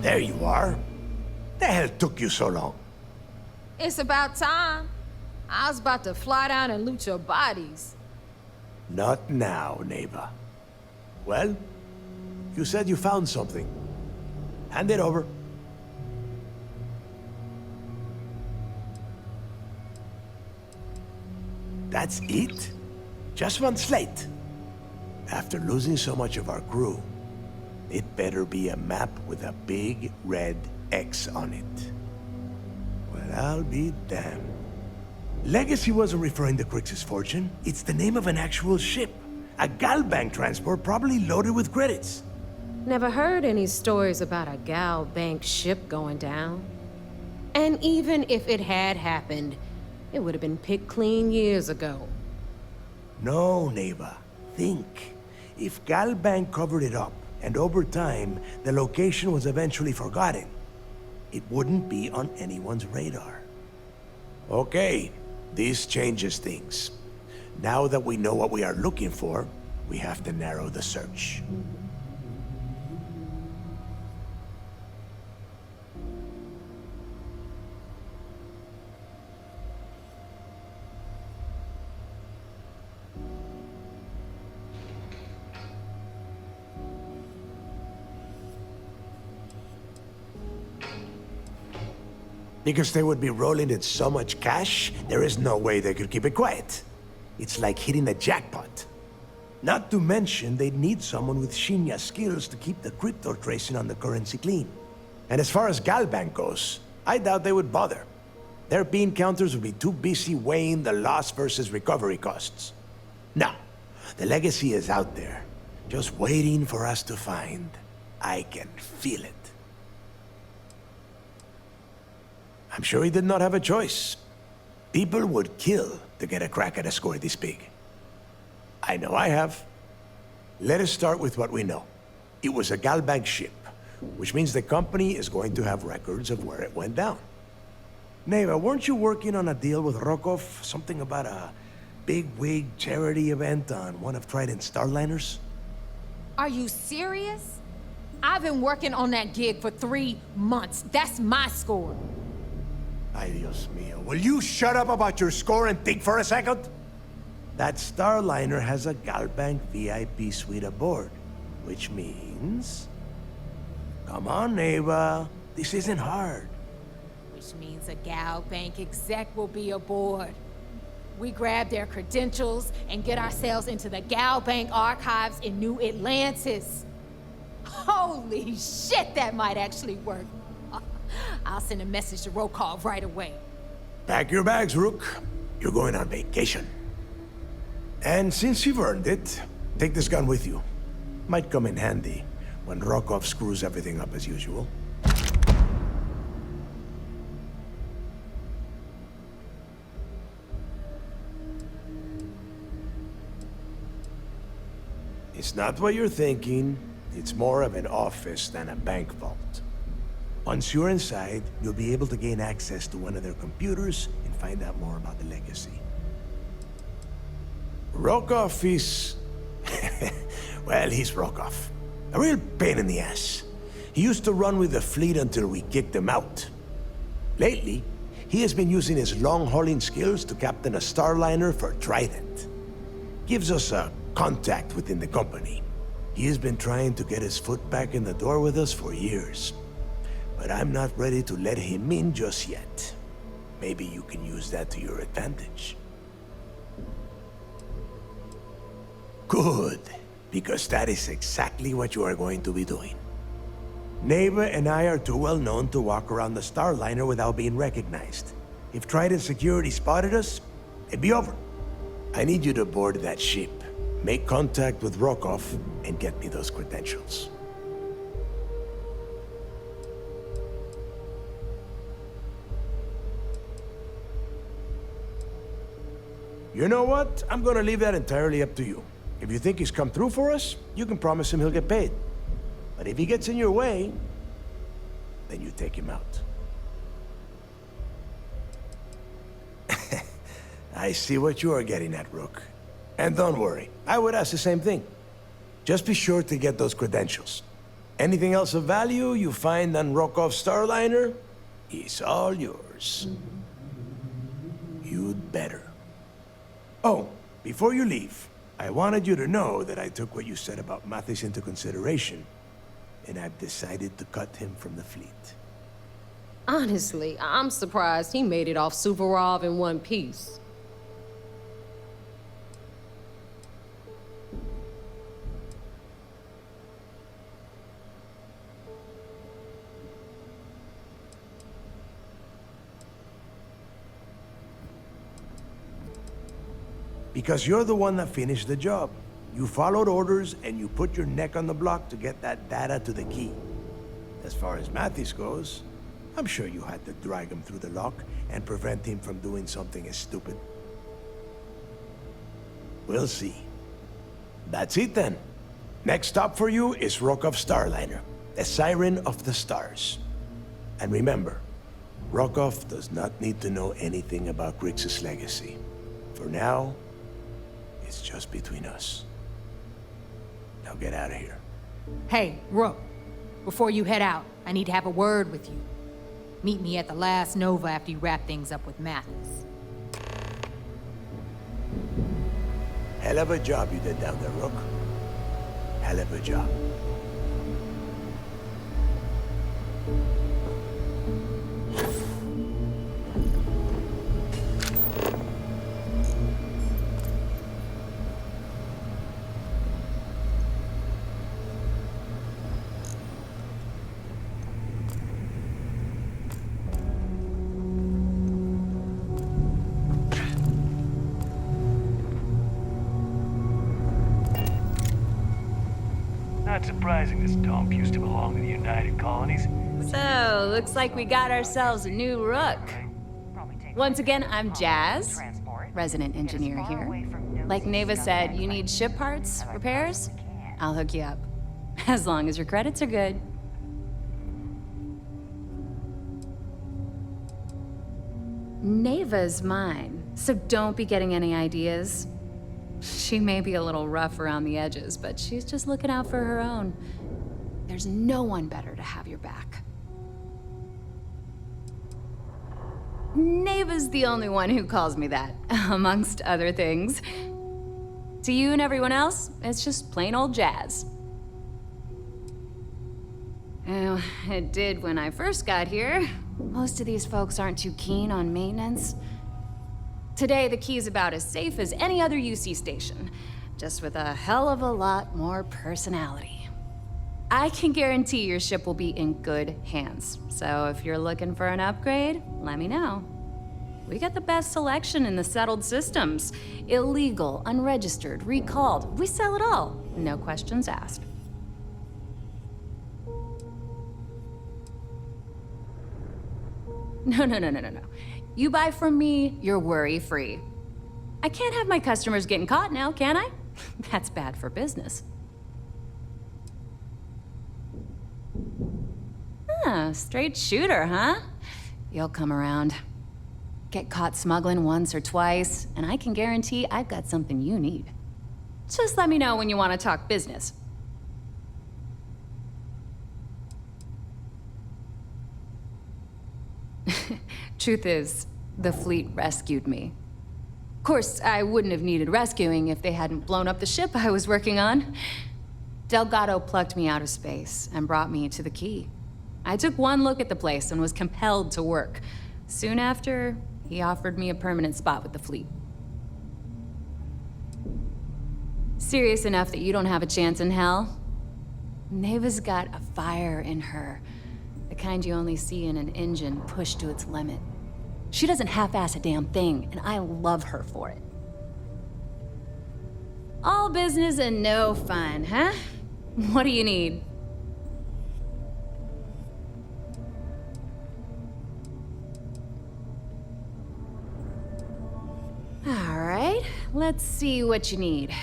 There you are. The hell took you so long? It's about time. I was about to fly down and loot your bodies. Not now, neighbor. Well, you said you found something. Hand it over. That's it? Just one slate? After losing so much of our crew, it better be a map with a big red X on it. Well, I'll be damned. Legacy wasn't referring to Crix's fortune. It's the name of an actual ship. A Galbank transport probably loaded with credits. Never heard any stories about a Gal Bank ship going down. And even if it had happened, it would have been picked clean years ago. No, neighbor. Think. If Galbank covered it up, and over time, the location was eventually forgotten, it wouldn't be on anyone's radar. Okay, this changes things. Now that we know what we are looking for, we have to narrow the search. Because they would be rolling in so much cash, there is no way they could keep it quiet. It's like hitting a jackpot. Not to mention, they'd need someone with Shinya skills to keep the crypto tracing on the currency clean. And as far as Galbank goes, I doubt they would bother. Their bean counters would be too busy weighing the loss versus recovery costs. No, the legacy is out there, just waiting for us to find. I can feel it. I'm sure he did not have a choice. People would kill to get a crack at a score this big. I know I have. Let us start with what we know. It was a Galbank ship, which means the company is going to have records of where it went down. Neva, weren't you working on a deal with Rokov? Something about a big-wig charity event on one of Trident's Starliners? Are you serious? I've been working on that gig for 3 months. That's my score. Ay, Dios mío. Will you shut up about your score and think for a second? That Starliner has a Galbank VIP suite aboard, which means... Come on, Neva. This isn't hard. Which means a Gal Bank exec will be aboard. We grab their credentials and get ourselves into the Gal Bank archives in New Atlantis. Holy shit, that might actually work. I'll send a message to Rokov right away. Pack your bags, Rook. You're going on vacation. And since you've earned it, take this gun with you. Might come in handy when Rokov screws everything up as usual. It's not what you're thinking. It's more of an office than a bank vault. Once you're inside, you'll be able to gain access to one of their computers and find out more about the legacy. Rokov is... well, he's Rokov. A real pain in the ass. He used to run with the fleet until we kicked him out. Lately, he has been using his long-hauling skills to captain a Starliner for Trident. Gives us a contact within the company. He has been trying to get his foot back in the door with us for years. But I'm not ready to let him in just yet. Maybe you can use that to your advantage. Good, because that is exactly what you are going to be doing. Neva and I are too well known to walk around the Starliner without being recognized. If Trident security spotted us, it'd be over. I need you to board that ship, make contact with Rokov, and get me those credentials. You know what? I'm gonna leave that entirely up to you. If you think he's come through for us, you can promise him he'll get paid. But if he gets in your way, then you take him out. I see what you are getting at, Rook. And don't worry, I would ask the same thing. Just be sure to get those credentials. Anything else of value you find on Rokoff's Starliner is all yours. You'd better. Oh, before you leave, I wanted you to know that I took what you said about Mathis into consideration, and I've decided to cut him from the fleet. Honestly, I'm surprised he made it off Suvorov in one piece. Because you're the one that finished the job. You followed orders and you put your neck on the block to get that data to the key. As far as Mathis goes, I'm sure you had to drag him through the lock and prevent him from doing something as stupid. We'll see. That's it then. Next stop for you is Rokoff's Starliner, the Siren of the Stars. And remember, Rokoff does not need to know anything about Grixis' legacy. For now, it's just between us. Now get out of here. Hey, Rook, before you head out, I need to have a word with you. Meet me at the last Nova after you wrap things up with Mathis. Hell of a job you did down there, Rook. Hell of a job. Not surprising this dump used to belong to the United Colonies. So, looks like we got ourselves a new rook. Once again, I'm Jazz, resident engineer here. Like Neva said, you need ship parts, repairs? I'll hook you up. As long as your credits are good. Neva's mine, so don't be getting any ideas. She may be a little rough around the edges, but she's just looking out for her own. There's no one better to have your back. Neva's the only one who calls me that, amongst other things. To you and everyone else, it's just plain old Jazz. Oh, it did when I first got here. Most of these folks aren't too keen on maintenance. Today, the key's about as safe as any other UC station, just with a hell of a lot more personality. I can guarantee your ship will be in good hands, so if you're looking for an upgrade, let me know. We got the best selection in the settled systems. Illegal, unregistered, recalled. We sell it all, no questions asked. No. You buy from me, you're worry-free. I can't have my customers getting caught now, can I? That's bad for business. Ah, straight shooter, huh? You'll come around. Get caught smuggling once or twice, and I can guarantee I've got something you need. Just let me know when you want to talk business. Truth is, the fleet rescued me. Of course, I wouldn't have needed rescuing if they hadn't blown up the ship I was working on. Delgado plucked me out of space and brought me to the key. I took one look at the place and was compelled to work. Soon after, he offered me a permanent spot with the fleet. Serious enough that you don't have a chance in hell? Neva's got a fire in her. The kind you only see in an engine pushed to its limit. She doesn't half-ass a damn thing, and I love her for it. All business and no fun, huh? What do you need? All right, let's see what you need.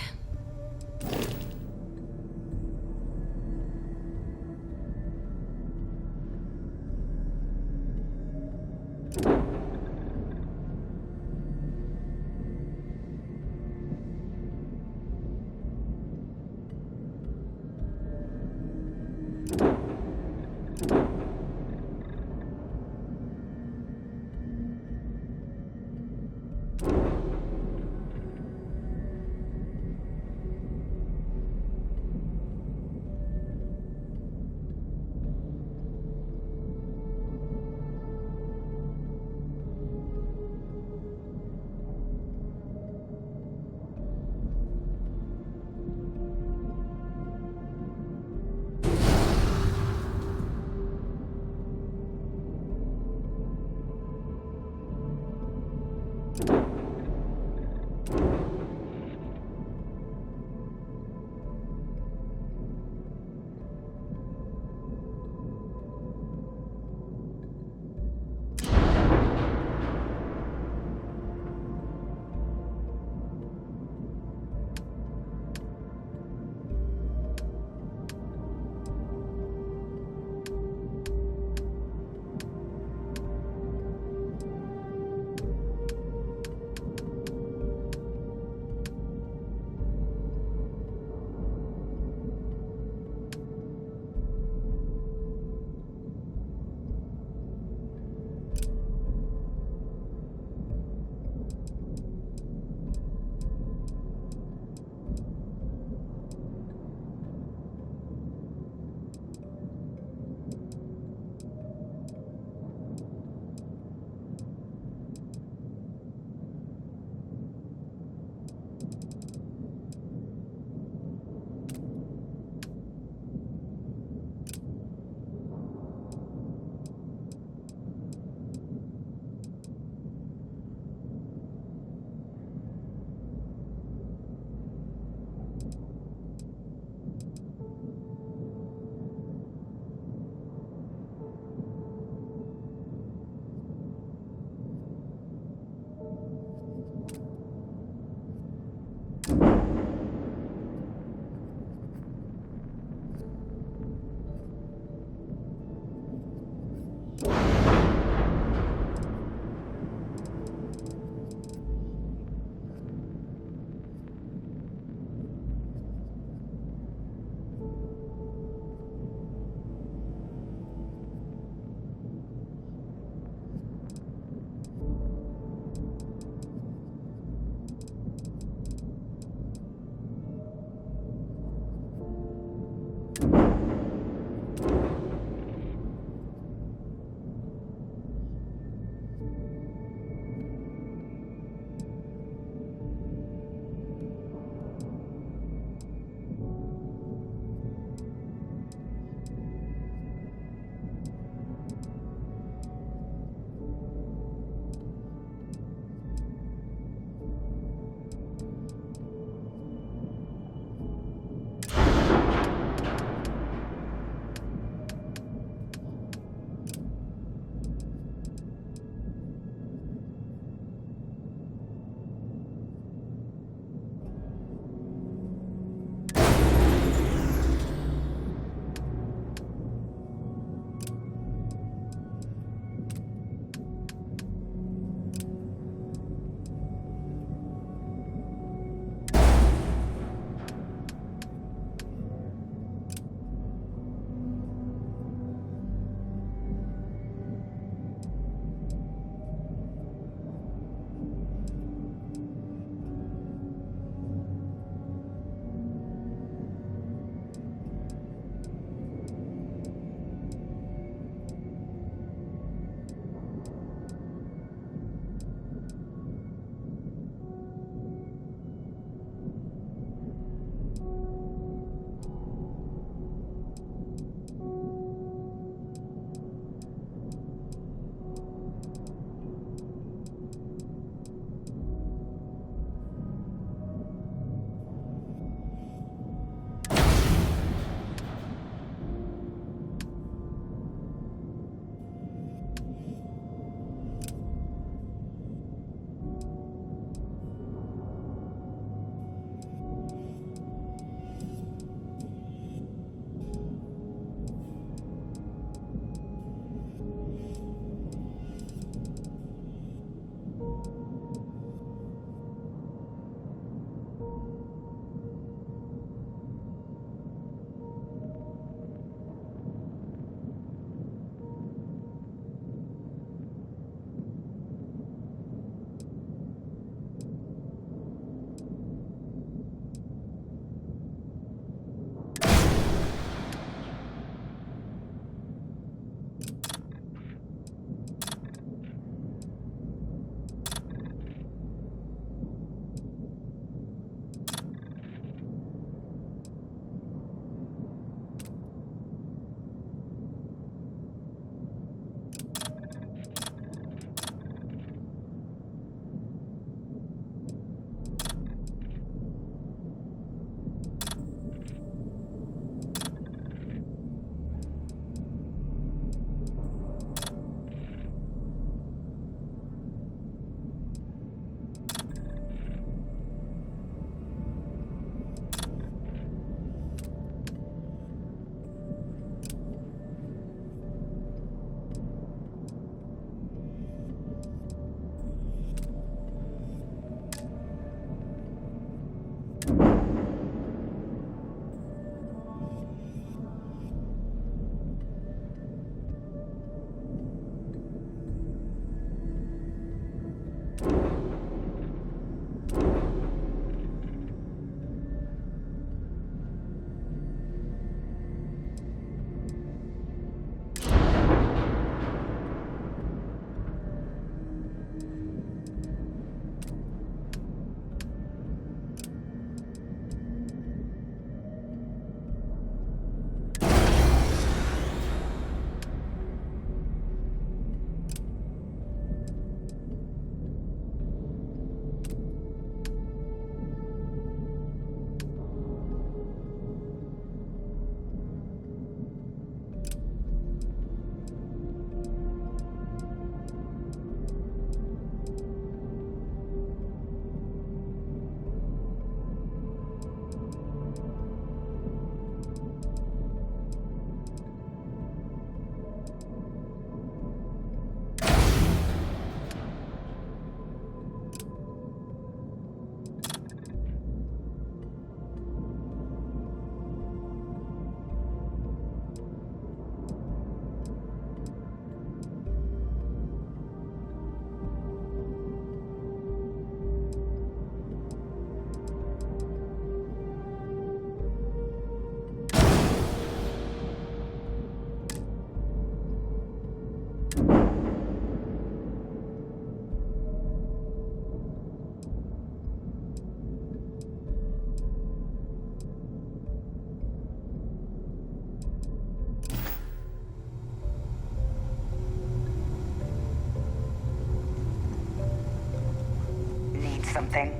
Something?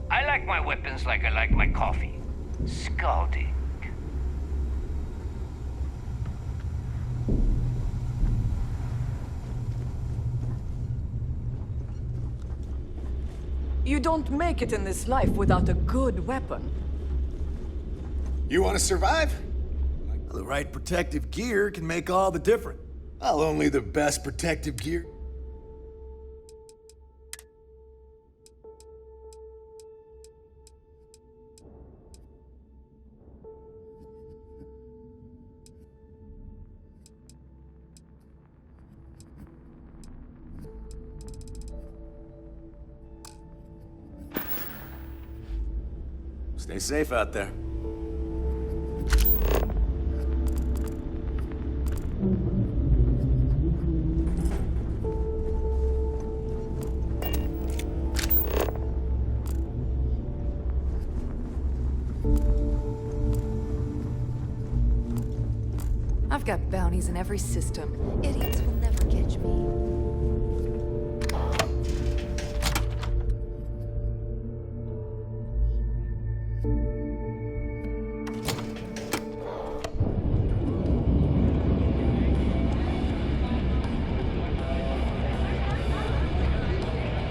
I like my weapons like I like my coffee. Scalding. You don't make it in this life without a good weapon. You want to survive? The right protective gear can make all the difference. Well, only the best protective gear. Stay safe out there. I've got bounties in every system. Idiots will never catch me.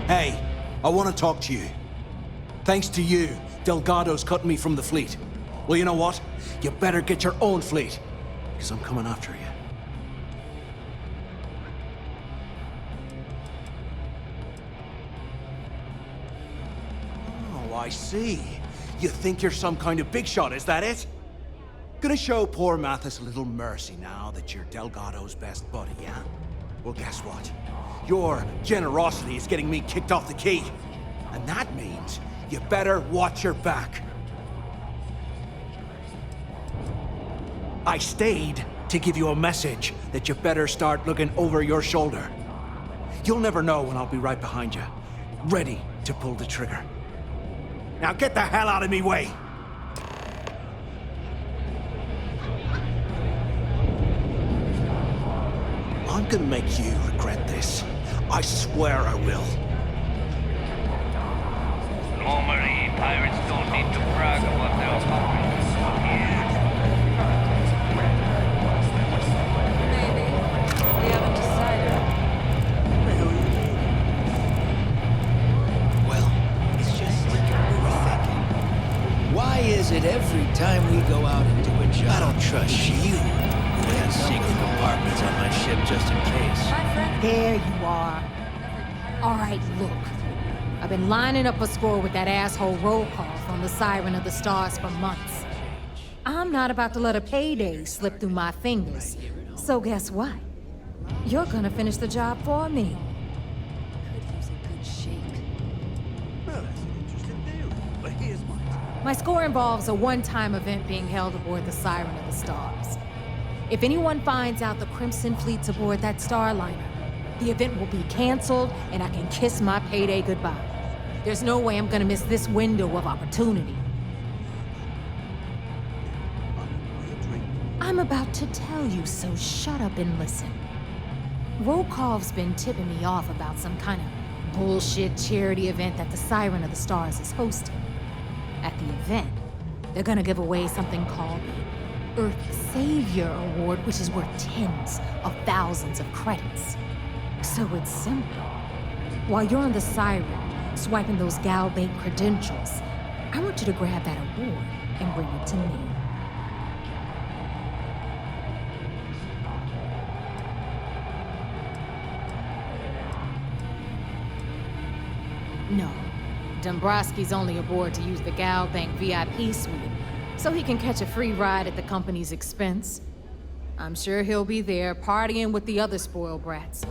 Hey, I want to talk to you. Thanks to you, Delgado's cutting me from the fleet. Well, you know what? You better get your own fleet, because I'm coming after you. Oh, I see. You think you're some kind of big shot, is that it? Gonna show poor Mathis a little mercy now that you're Delgado's best buddy, yeah? Well, guess what? Your generosity is getting me kicked off the key. And that means you better watch your back. I stayed to give you a message that you better start looking over your shoulder. You'll never know when I'll be right behind you, ready to pull the trigger. Now get the hell out of me way! I'm gonna make you regret this. I swear I will. Normally, pirates don't need to brag about their accomplishments. Maybe. We haven't decided. Well, it's just we were thinking. Why is it every time we go out and do a job, I don't trust you? We got secret compartments on my ship just in case. My friend. There you are. All right, look. I've been lining up a score with that asshole roll call from the Siren of the Stars for months. I'm not about to let a payday slip through my fingers. So guess what? You're gonna finish the job for me. Could use a good shake. My score involves a one-time event being held aboard the Siren of the Stars. If anyone finds out the Crimson Fleet's aboard that Starliner, the event will be canceled and I can kiss my payday goodbye. There's no way I'm gonna miss this window of opportunity. I'm about to tell you, so shut up and listen. Rokov's been tipping me off about some kind of bullshit charity event that the Siren of the Stars is hosting. At the event, they're gonna give away something called the Earth Savior Award, which is worth tens of thousands of credits. So it's simple. While you're on the Siren, swiping those Gal Bank credentials, I want you to grab that award and bring it to me. No. Dombrowski's only aboard to use the Gal Bank VIP suite, so he can catch a free ride at the company's expense. I'm sure he'll be there partying with the other spoiled brats.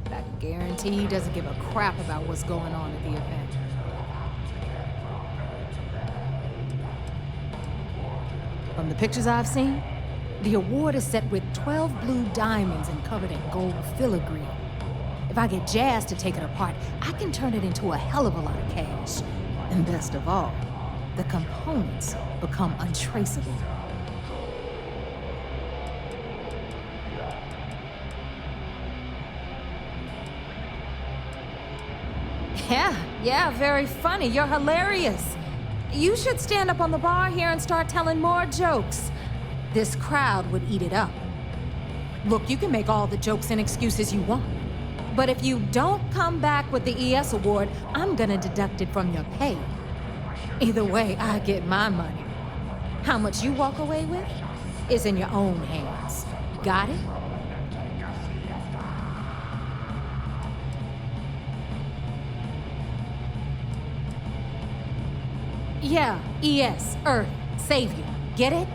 But I can guarantee he doesn't give a crap about what's going on at the event. From the pictures I've seen, the award is set with 12 blue diamonds and covered in gold filigree. If I get Jazz to take it apart, I can turn it into a hell of a lot of cash. And best of all, the components become untraceable. Yeah, very funny. You're hilarious. You should stand up on the bar here and start telling more jokes. This crowd would eat it up. Look, you can make all the jokes and excuses you want. But if you don't come back with the ES award, I'm gonna deduct it from your pay. Either way, I get my money. How much you walk away with is in your own hands. Got it? Yeah, ES, Earth, Savior. Get it?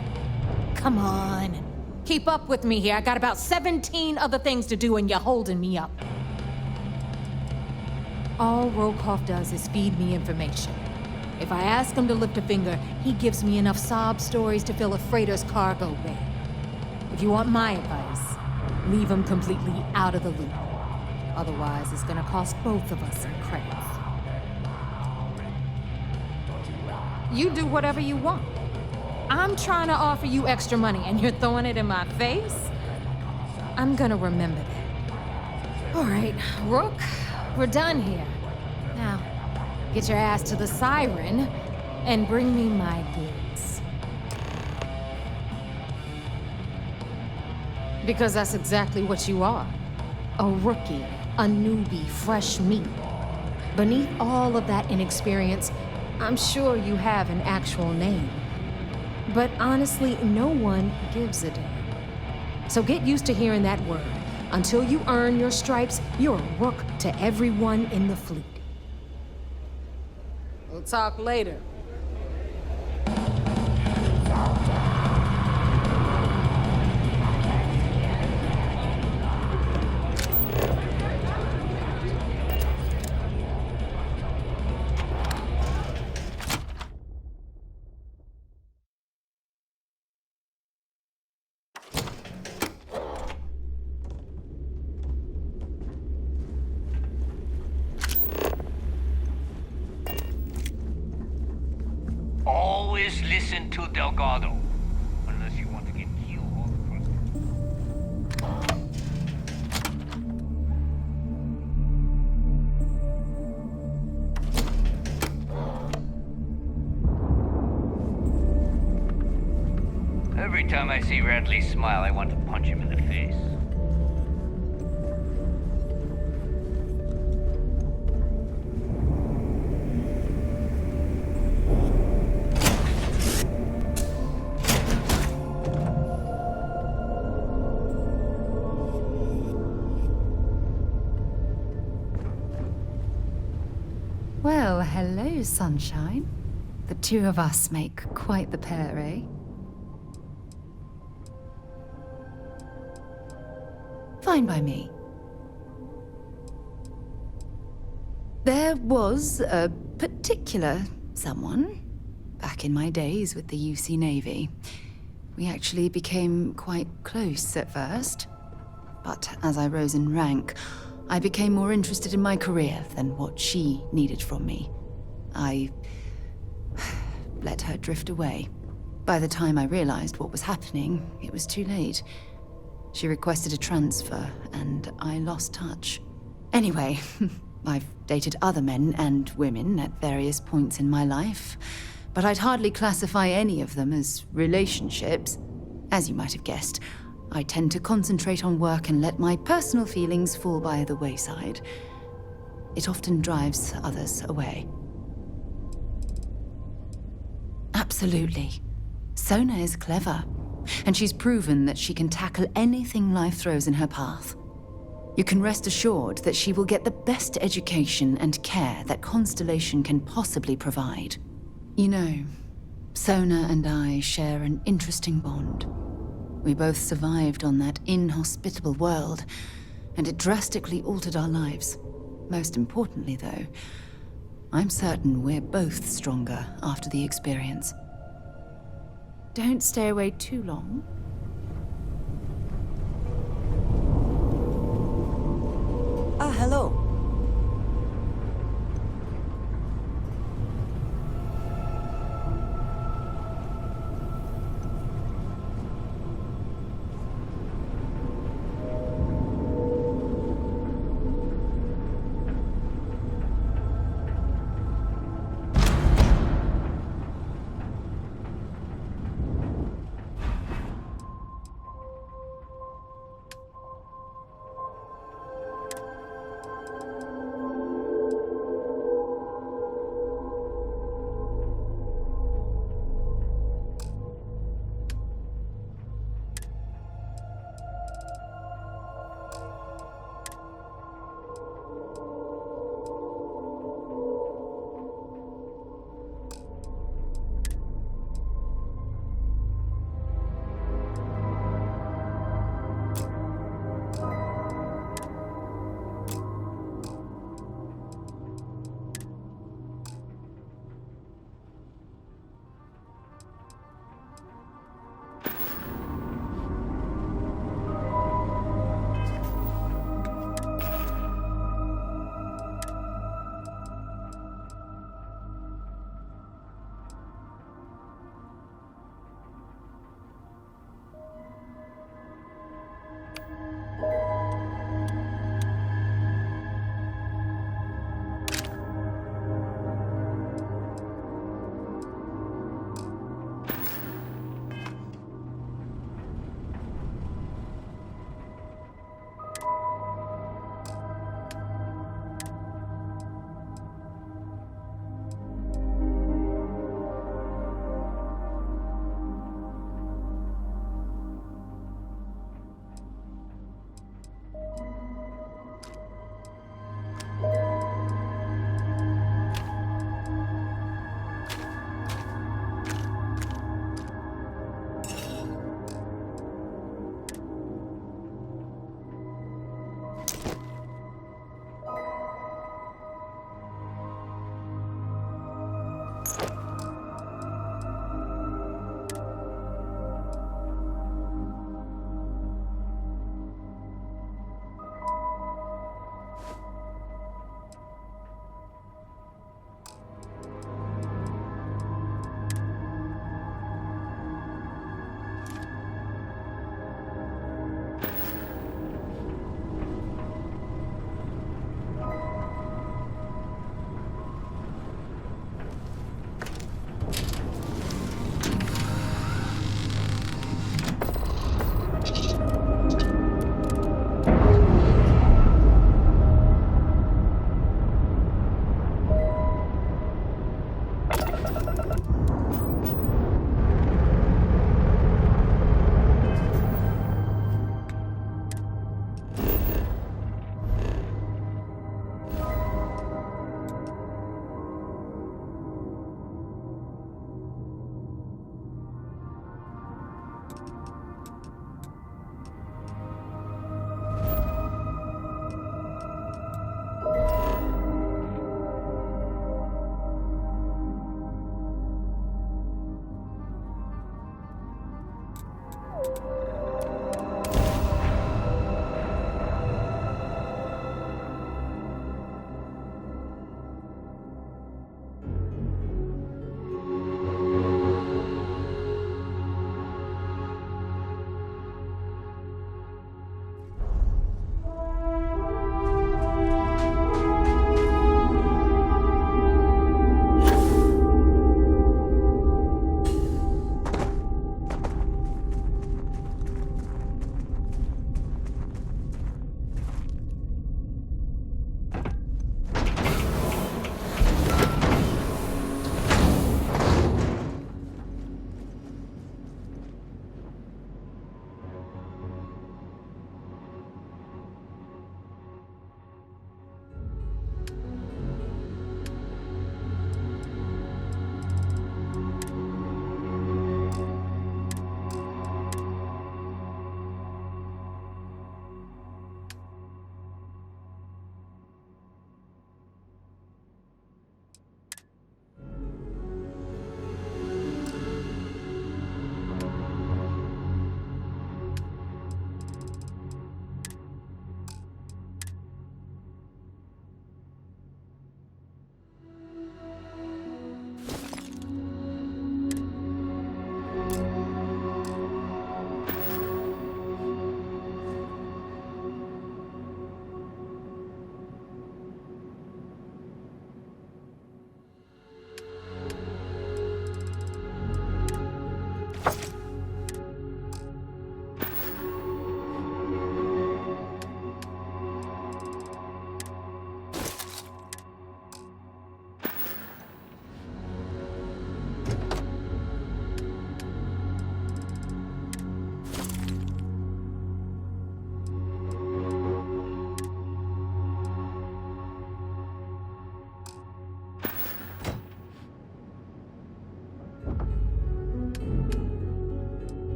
Come on. Keep up with me here. I got about 17 other things to do and you're holding me up. All Rokov does is feed me information. If I ask him to lift a finger, he gives me enough sob stories to fill a freighter's cargo bay. If you want my advice, leave him completely out of the loop. Otherwise, it's gonna cost both of us some credits. You do whatever you want. I'm trying to offer you extra money and you're throwing it in my face? I'm gonna remember that. All right, Rook. We're done here. Now, get your ass to the Siren and bring me my goods. Because that's exactly what you are. A rookie, a newbie, fresh meat. Beneath all of that inexperience, I'm sure you have an actual name. But honestly, no one gives a damn. So get used to hearing that word. Until you earn your stripes, you're a rook to everyone in the fleet. We'll talk later. Always listen to Delgado. Unless you want to get killed. Every time I see Radley smile, I want to punch him in the face. Well, hello, sunshine. The two of us make quite the pair, eh? Fine by me. There was a particular someone, back in my days with the UC Navy. We actually became quite close at first. But as I rose in rank, I became more interested in my career than what she needed from me. I let her drift away. By the time I realized what was happening, it was too late. She requested a transfer, and I lost touch. Anyway, I've dated other men and women at various points in my life, but I'd hardly classify any of them as relationships. As you might have guessed, I tend to concentrate on work and let my personal feelings fall by the wayside. It often drives others away. Absolutely. Sona is clever, and she's proven that she can tackle anything life throws in her path. You can rest assured that she will get the best education and care that Constellation can possibly provide. You know, Sona and I share an interesting bond. We both survived on that inhospitable world, and it drastically altered our lives. Most importantly, though, I'm certain we're both stronger after the experience. Don't stay away too long. Ah, hello.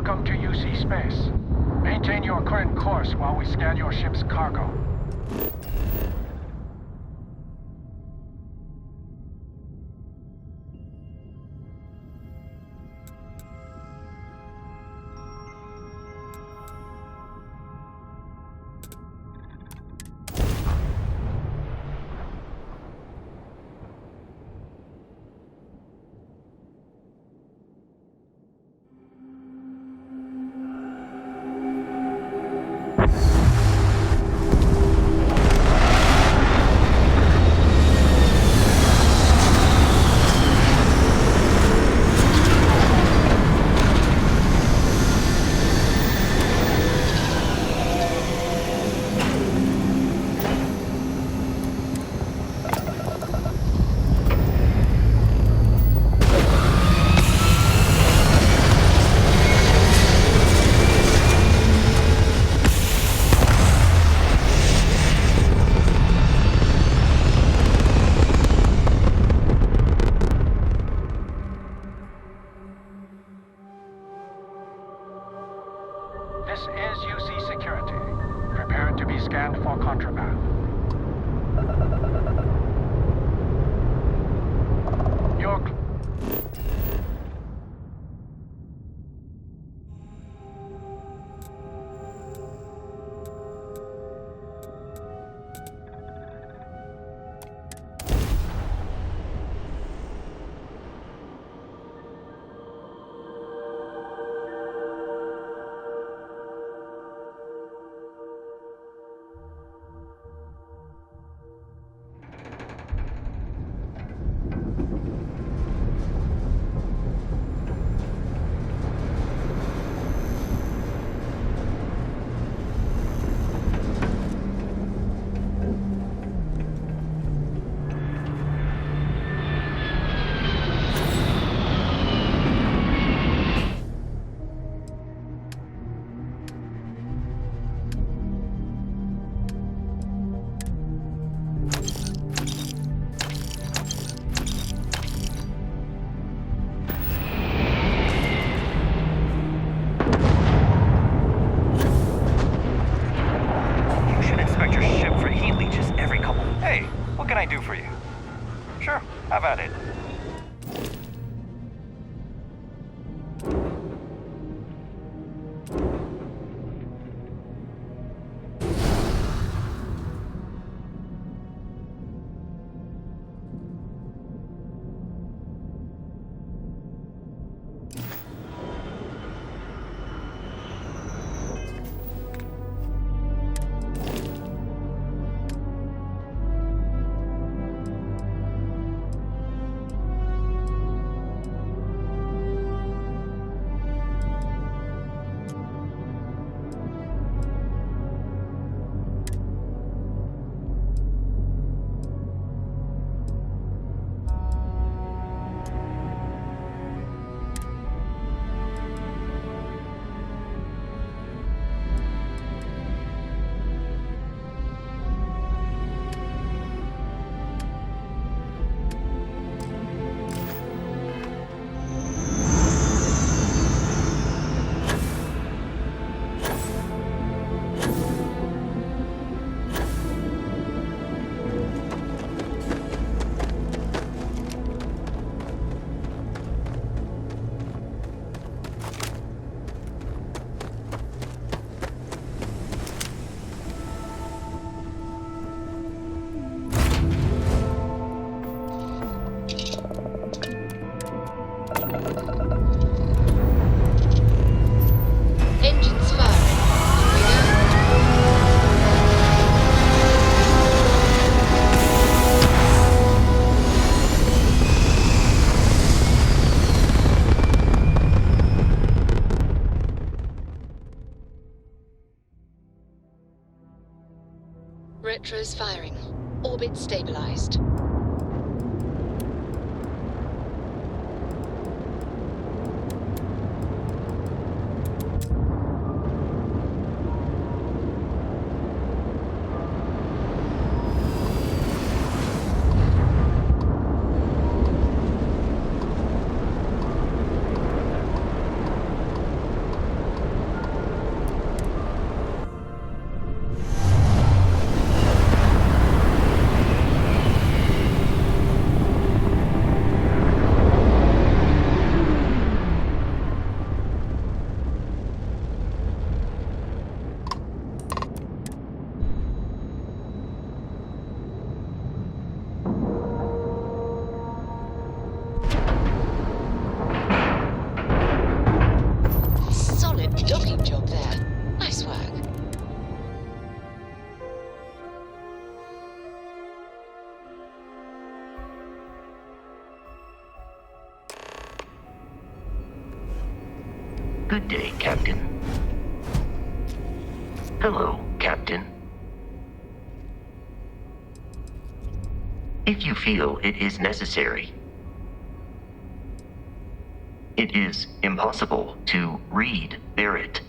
Welcome to UC Space. Maintain your current course while we scan your ship's cargo. This is UC Security. Prepare to be scanned for contraband. Your... What can I do for you? Sure, have at it. Retros firing. Orbit stabilized. Good day, Captain. Hello, Captain. If you feel it is necessary, it is impossible to read Barrett.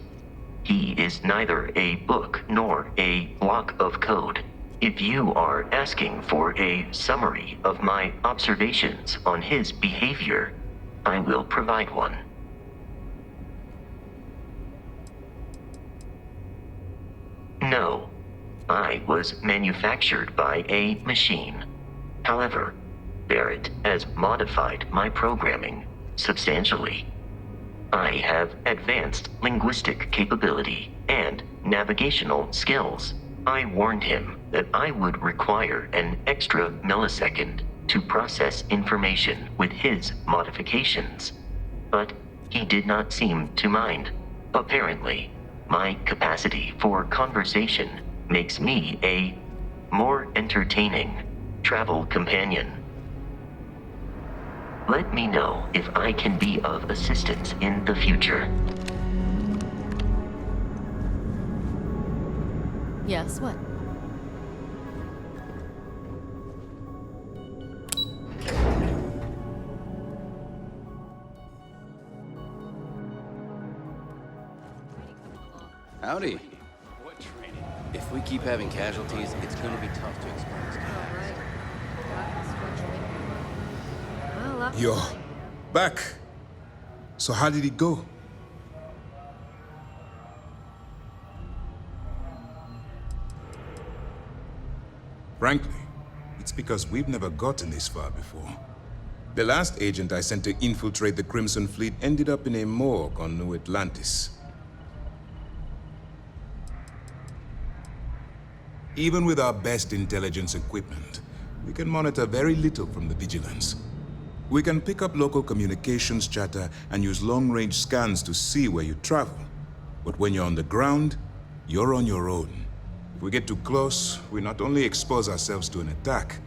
He is neither a book nor a block of code. If you are asking for a summary of my observations on his behavior, I will provide one. No, I was manufactured by a machine. However, Barrett has modified my programming substantially. I have advanced linguistic capability and navigational skills. I warned him that I would require an extra millisecond to process information with his modifications, but he did not seem to mind. Apparently, my capacity for conversation makes me a more entertaining travel companion. Let me know if I can be of assistance in the future. Yes, what? Howdy. If we keep having casualties, it's gonna be tough to explain this guy. You're back. So how did it go? Frankly, it's because we've never gotten this far before. The last agent I sent to infiltrate the Crimson Fleet ended up in a morgue on New Atlantis. Even with our best intelligence equipment, we can monitor very little from the vigilance. We can pick up local communications chatter and use long-range scans to see where you travel. But when you're on the ground, you're on your own. If we get too close, we not only expose ourselves to an attack,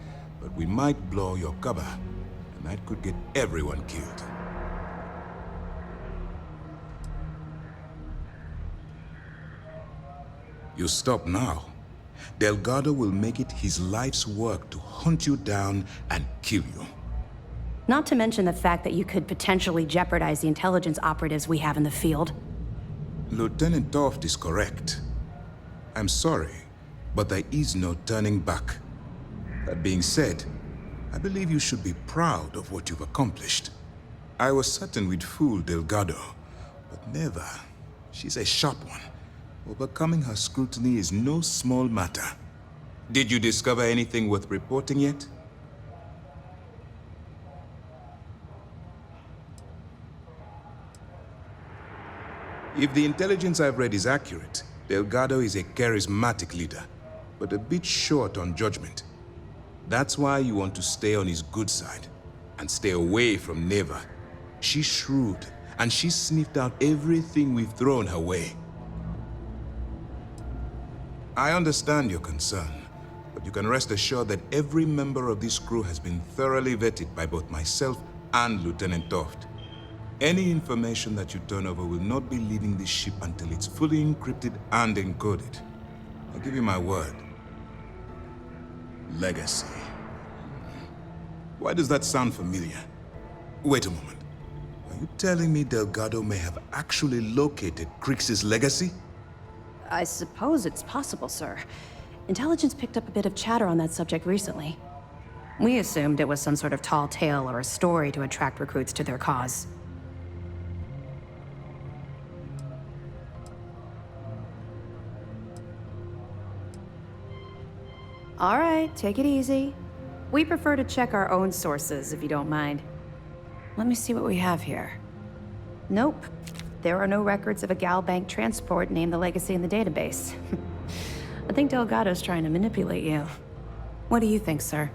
but we might blow your cover, and that could get everyone killed. You stop now. Delgado will make it his life's work to hunt you down and kill you. Not to mention the fact that you could potentially jeopardize the intelligence operatives we have in the field. Lieutenant Toft is correct. I'm sorry, but there is no turning back. That being said, I believe you should be proud of what you've accomplished. I was certain we'd fool Delgado, but never. She's a sharp one. Overcoming her scrutiny is no small matter. Did you discover anything worth reporting yet? If the intelligence I've read is accurate, Delgado is a charismatic leader, but a bit short on judgment. That's why you want to stay on his good side, and stay away from Neva. She's shrewd, and she's sniffed out everything we've thrown her way. I understand your concern, but you can rest assured that every member of this crew has been thoroughly vetted by both myself and Lieutenant Toft. Any information that you turn over will not be leaving this ship until it's fully encrypted and encoded. I'll give you my word. Legacy. Why does that sound familiar? Wait a moment. Are you telling me Delgado may have actually located Crix's legacy? I suppose it's possible, sir. Intelligence picked up a bit of chatter on that subject recently. We assumed it was some sort of tall tale or a story to attract recruits to their cause. All right, take it easy. We prefer to check our own sources, if you don't mind. Let me see what we have here. Nope. There are no records of a Gal Bank transport named the Legacy in the database. I think Delgado's trying to manipulate you. What do you think, sir?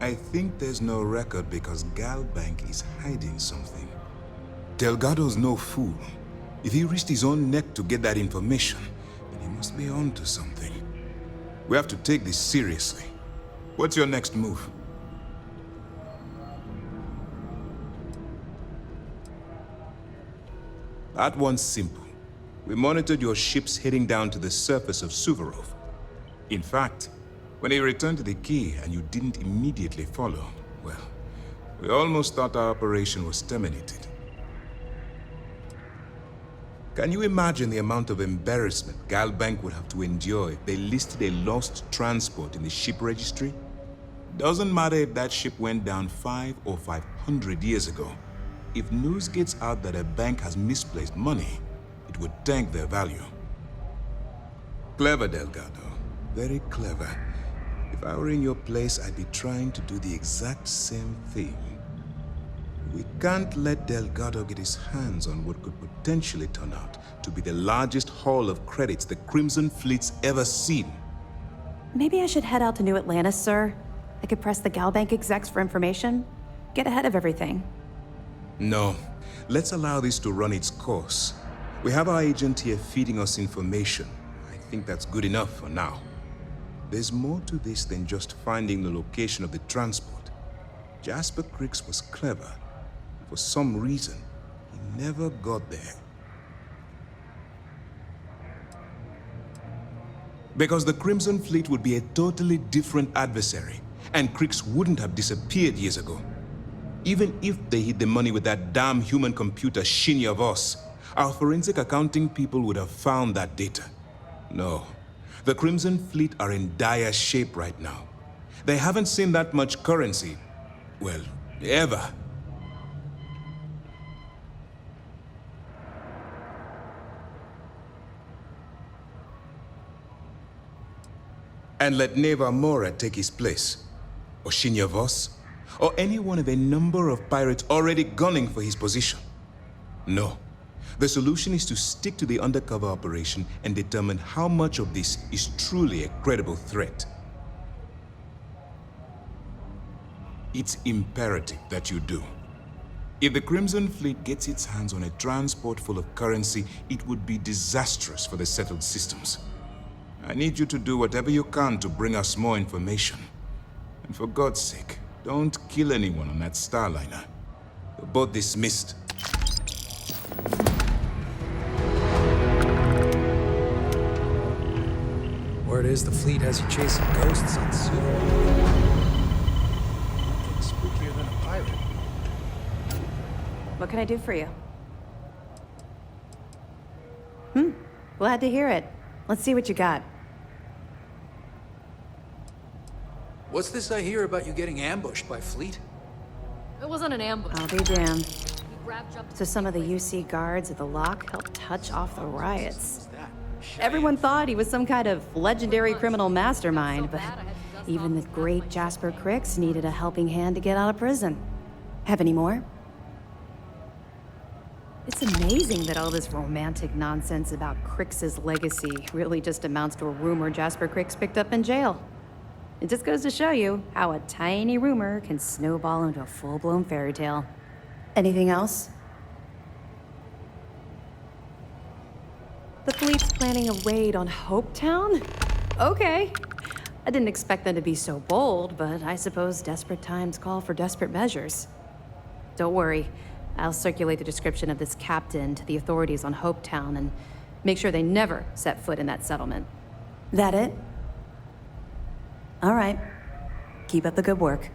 I think there's no record because Gal Bank is hiding something. Delgado's no fool. If he risked his own neck to get that information, then he must be onto something. We have to take this seriously. What's your next move? That one's simple. We monitored your ships heading down to the surface of Suvorov. In fact, when they returned to the key and you didn't immediately follow, well, we almost thought our operation was terminated. Can you imagine the amount of embarrassment Galbank would have to endure if they listed a lost transport in the ship registry? Doesn't matter if that ship went down 5 or 500 years ago. If news gets out that a bank has misplaced money, it would tank their value. Clever, Delgado. Very clever. If I were in your place, I'd be trying to do the exact same thing. We can't let Delgado get his hands on what could potentially turn out to be the largest haul of credits the Crimson Fleet's ever seen. Maybe I should head out to New Atlantis, sir. I could press the Galbank execs for information. Get ahead of everything. No. Let's allow this to run its course. We have our agent here feeding us information. I think that's good enough for now. There's more to this than just finding the location of the transport. Jasper Cricks was clever. For some reason, he never got there. Because the Crimson Fleet would be a totally different adversary, and Cricks wouldn't have disappeared years ago. Even if they hid the money with that damn human computer Shinya Voss, our forensic accounting people would have found that data. No, the Crimson Fleet are in dire shape right now. They haven't seen that much currency, well, ever. And let Neva Mora take his place, or Shinya Voss, or any one of a number of pirates already gunning for his position. No. The solution is to stick to the undercover operation and determine how much of this is truly a credible threat. It's imperative that you do. If the Crimson Fleet gets its hands on a transport full of currency, it would be disastrous for the settled systems. I need you to do whatever you can to bring us more information. And for God's sake, don't kill anyone on that Starliner. You're both dismissed. Word is the fleet has you chasing ghosts on Suvorov. Nothing spookier than a pirate. What can I do for you? Glad to hear it. Let's see what you got. What's this I hear about you getting ambushed by fleet? It wasn't an ambush. I'll be damned. So some of the UC guards at the lock helped touch off the riots. Everyone thought he was some kind of legendary criminal mastermind, but even the great Jasper Cricks needed a helping hand to get out of prison. Have any more? It's amazing that all this romantic nonsense about Cricks's legacy really just amounts to a rumor Jasper Cricks picked up in jail. It just goes to show you how a tiny rumor can snowball into a full-blown fairy tale. Anything else? The fleet's planning a raid on Hopetown? Okay. I didn't expect them to be so bold, but I suppose desperate times call for desperate measures. Don't worry. I'll circulate the description of this captain to the authorities on Hopetown and make sure they never set foot in that settlement. That it? All right. Keep up the good work.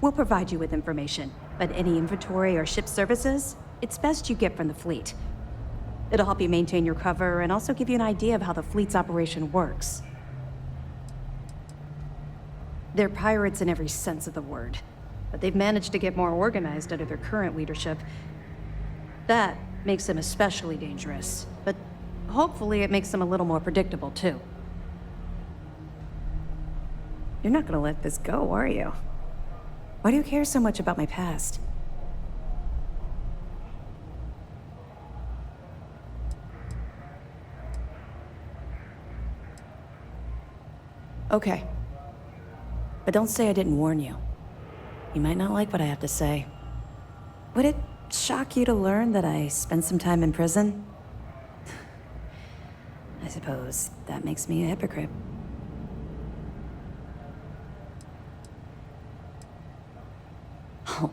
We'll provide you with information, but any inventory or ship services, it's best you get from the fleet. It'll help you maintain your cover and also give you an idea of how the fleet's operation works. They're pirates in every sense of the word, but they've managed to get more organized under their current leadership. That makes them especially dangerous, but hopefully it makes them a little more predictable, too. You're not gonna let this go, are you? Why do you care so much about my past? Okay. But don't say I didn't warn you. You might not like what I have to say. Would it shock you to learn that I spent some time in prison? I suppose that makes me a hypocrite. Oh,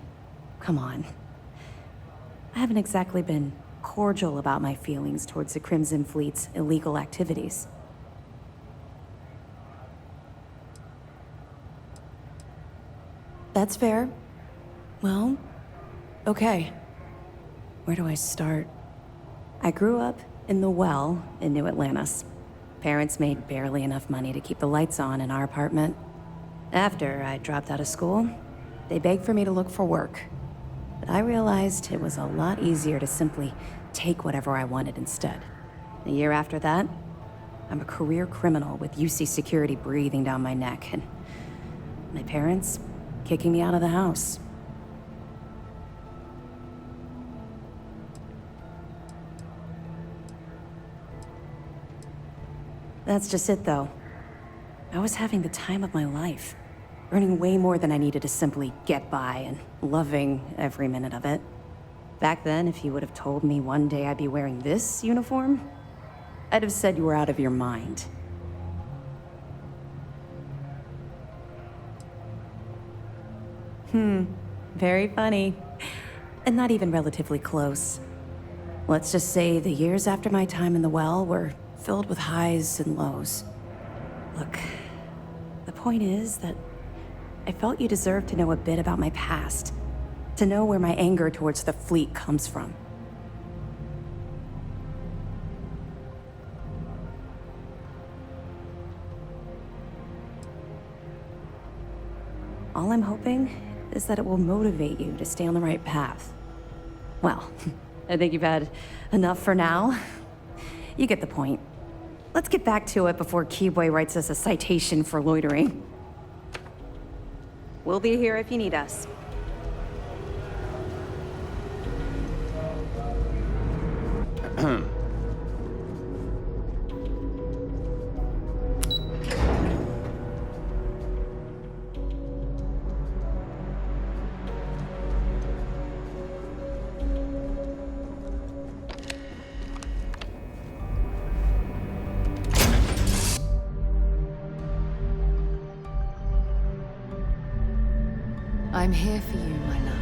come on. I haven't exactly been cordial about my feelings towards the Crimson Fleet's illegal activities. That's fair. Well, okay. Where do I start? I grew up in the Well in New Atlantis. Parents made barely enough money to keep the lights on in our apartment. After I dropped out of school, they begged for me to look for work. But I realized it was a lot easier to simply take whatever I wanted instead. A year after that, I'm a career criminal with UC security breathing down my neck, and my parents kicking me out of the house. That's just it, though. I was having the time of my life, earning way more than I needed to simply get by and loving every minute of it. Back then, if you would have told me one day I'd be wearing this uniform, I'd have said you were out of your mind. Very funny. And not even relatively close. Let's just say the years after my time in the Well were filled with highs and lows. Look, the point is that I felt you deserved to know a bit about my past, to know where my anger towards the fleet comes from. All I'm hoping is that it will motivate you to stay on the right path. Well, I think you've had enough for now. You get the point. Let's get back to it before Keyboy writes us a citation for loitering. We'll be here if you need us. I'm here for you, my love.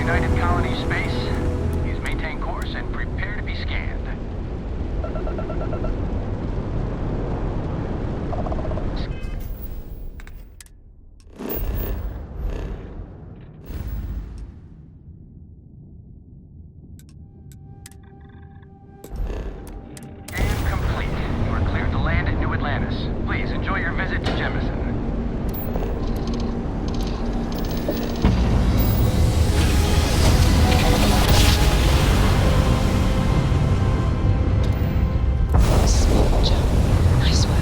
United Colony space. Please maintain course and prepare to be scanned. And complete. You are cleared to land at New Atlantis. Please enjoy your visit to Jemison. Small jump. Nice work.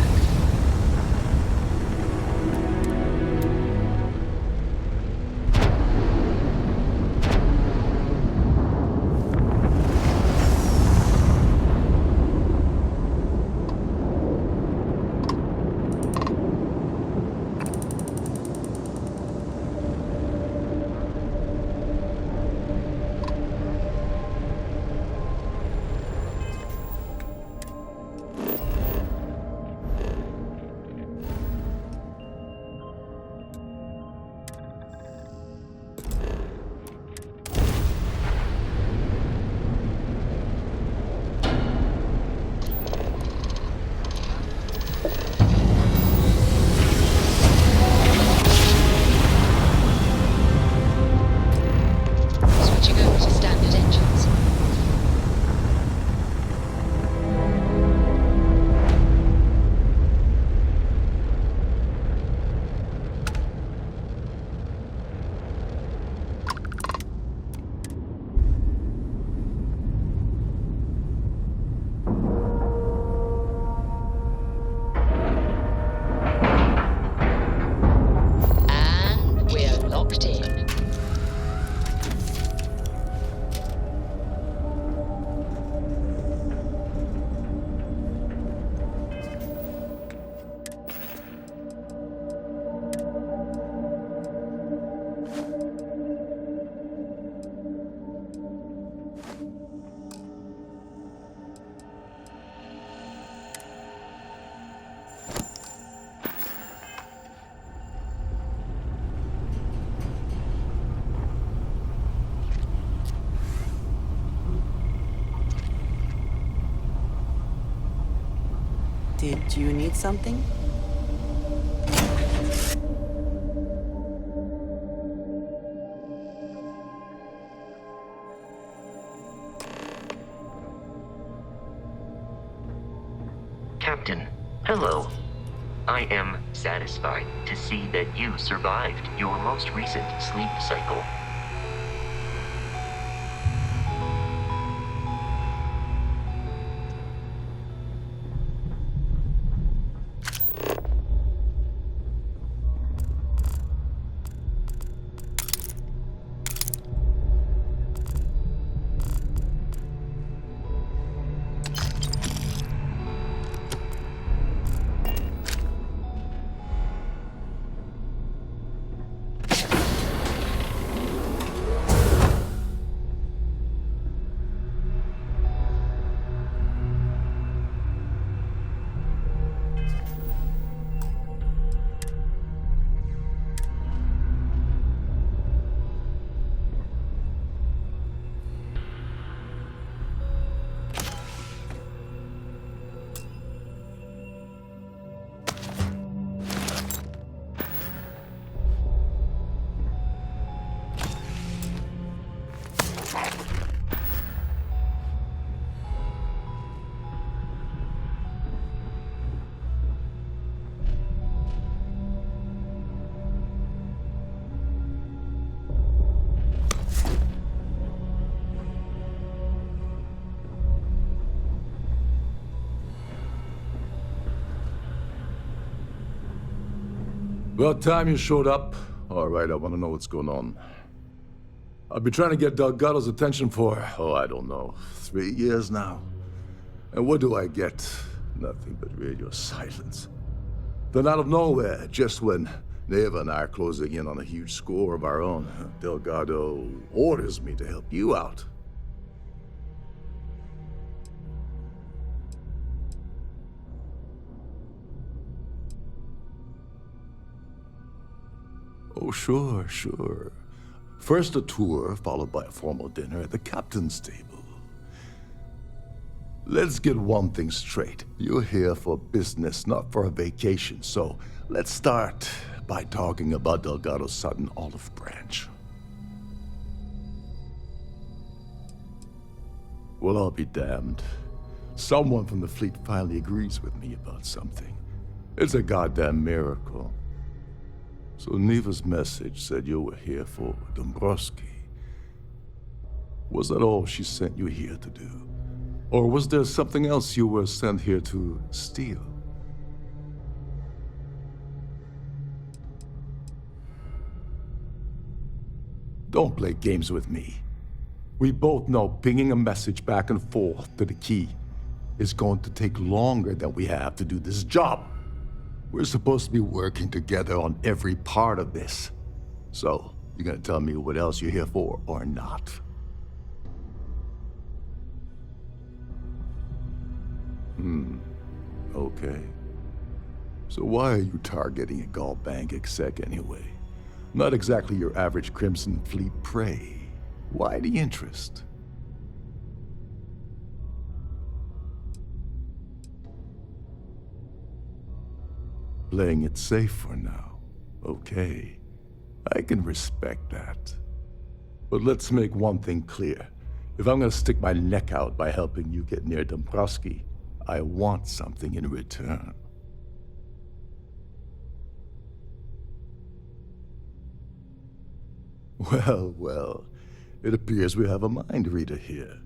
Switching over to standard engines. And we're locked in. Did you need something? Captain, hello. I am satisfied to see that you survived your most recent sleep cycle. About time you showed up. All right, I want to know what's going on. I've been trying to get Delgado's attention for, I don't know, 3 years now. And what do I get? Nothing but radio silence. Then out of nowhere, just when Neva and I are closing in on a huge score of our own, Delgado orders me to help you out. Oh, sure. First a tour, followed by a formal dinner at the captain's table. Let's get one thing straight. You're here for business, not for a vacation, so let's start by talking about Delgado's sudden olive branch. Well, I'll be damned. Someone from the fleet finally agrees with me about something. It's a goddamn miracle. So Neva's message said you were here for Dombrowski. Was that all she sent you here to do? Or was there something else you were sent here to steal? Don't play games with me. We both know pinging a message back and forth to the key is going to take longer than we have to do this job. We're supposed to be working together on every part of this. So, you gonna tell me what else you're here for or not? Okay. So why are you targeting a Gall Bank exec anyway? Not exactly your average Crimson Fleet prey. Why the interest? Playing it safe for now. Okay. I can respect that. But let's make one thing clear. If I'm gonna stick my neck out by helping you get near Dombrowski, I want something in return. Well, it appears we have a mind reader here.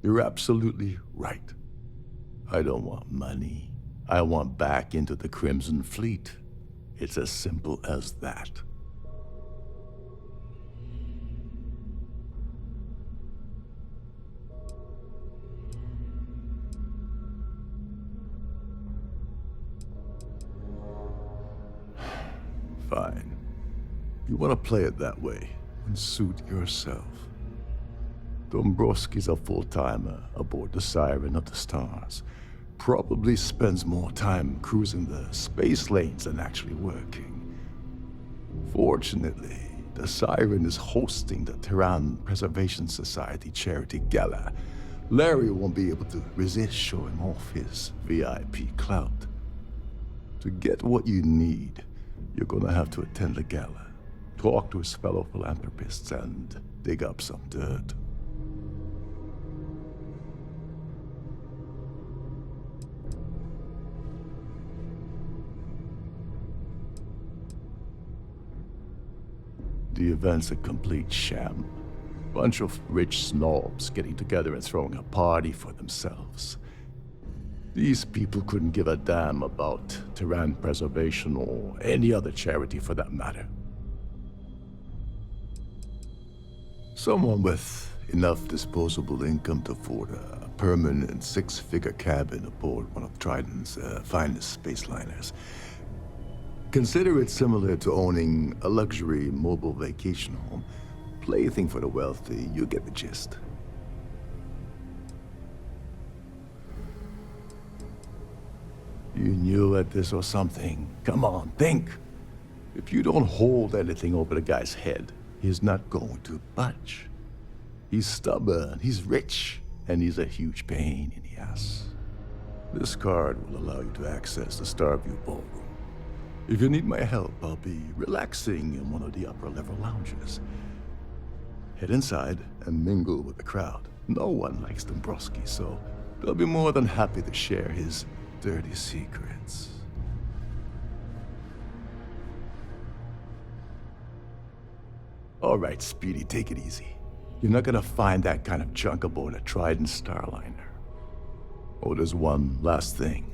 You're absolutely right. I don't want money. I want back into the Crimson Fleet. It's as simple as that. Fine. You want to play it that way, and suit yourself. Dombrowski's a full-timer aboard the Siren of the Stars. Probably spends more time cruising the space lanes than actually working. Fortunately, the Siren is hosting the Terran Preservation Society charity gala. Larry won't be able to resist showing off his VIP clout. To get what you need, you're gonna have to attend the gala, talk to his fellow philanthropists, and dig up some dirt. The event's a complete sham. Bunch of rich snobs getting together and throwing a party for themselves. These people couldn't give a damn about Terran preservation or any other charity for that matter. Someone with enough disposable income to afford a permanent six-figure cabin aboard one of Trident's finest space liners. Consider it similar to owning a luxury mobile vacation home. Plaything for the wealthy, you get the gist. You knew at this or something. Come on, think. If you don't hold anything over the guy's head, he's not going to budge. He's stubborn, he's rich, and he's a huge pain in the ass. This card will allow you to access the Starfield ballroom. If you need my help, I'll be relaxing in one of the upper-level lounges. Head inside and mingle with the crowd. No one likes Dombrowski, so they'll be more than happy to share his dirty secrets. All right, Speedy, take it easy. You're not gonna find that kind of junk aboard a Trident Starliner. Oh, there's one last thing.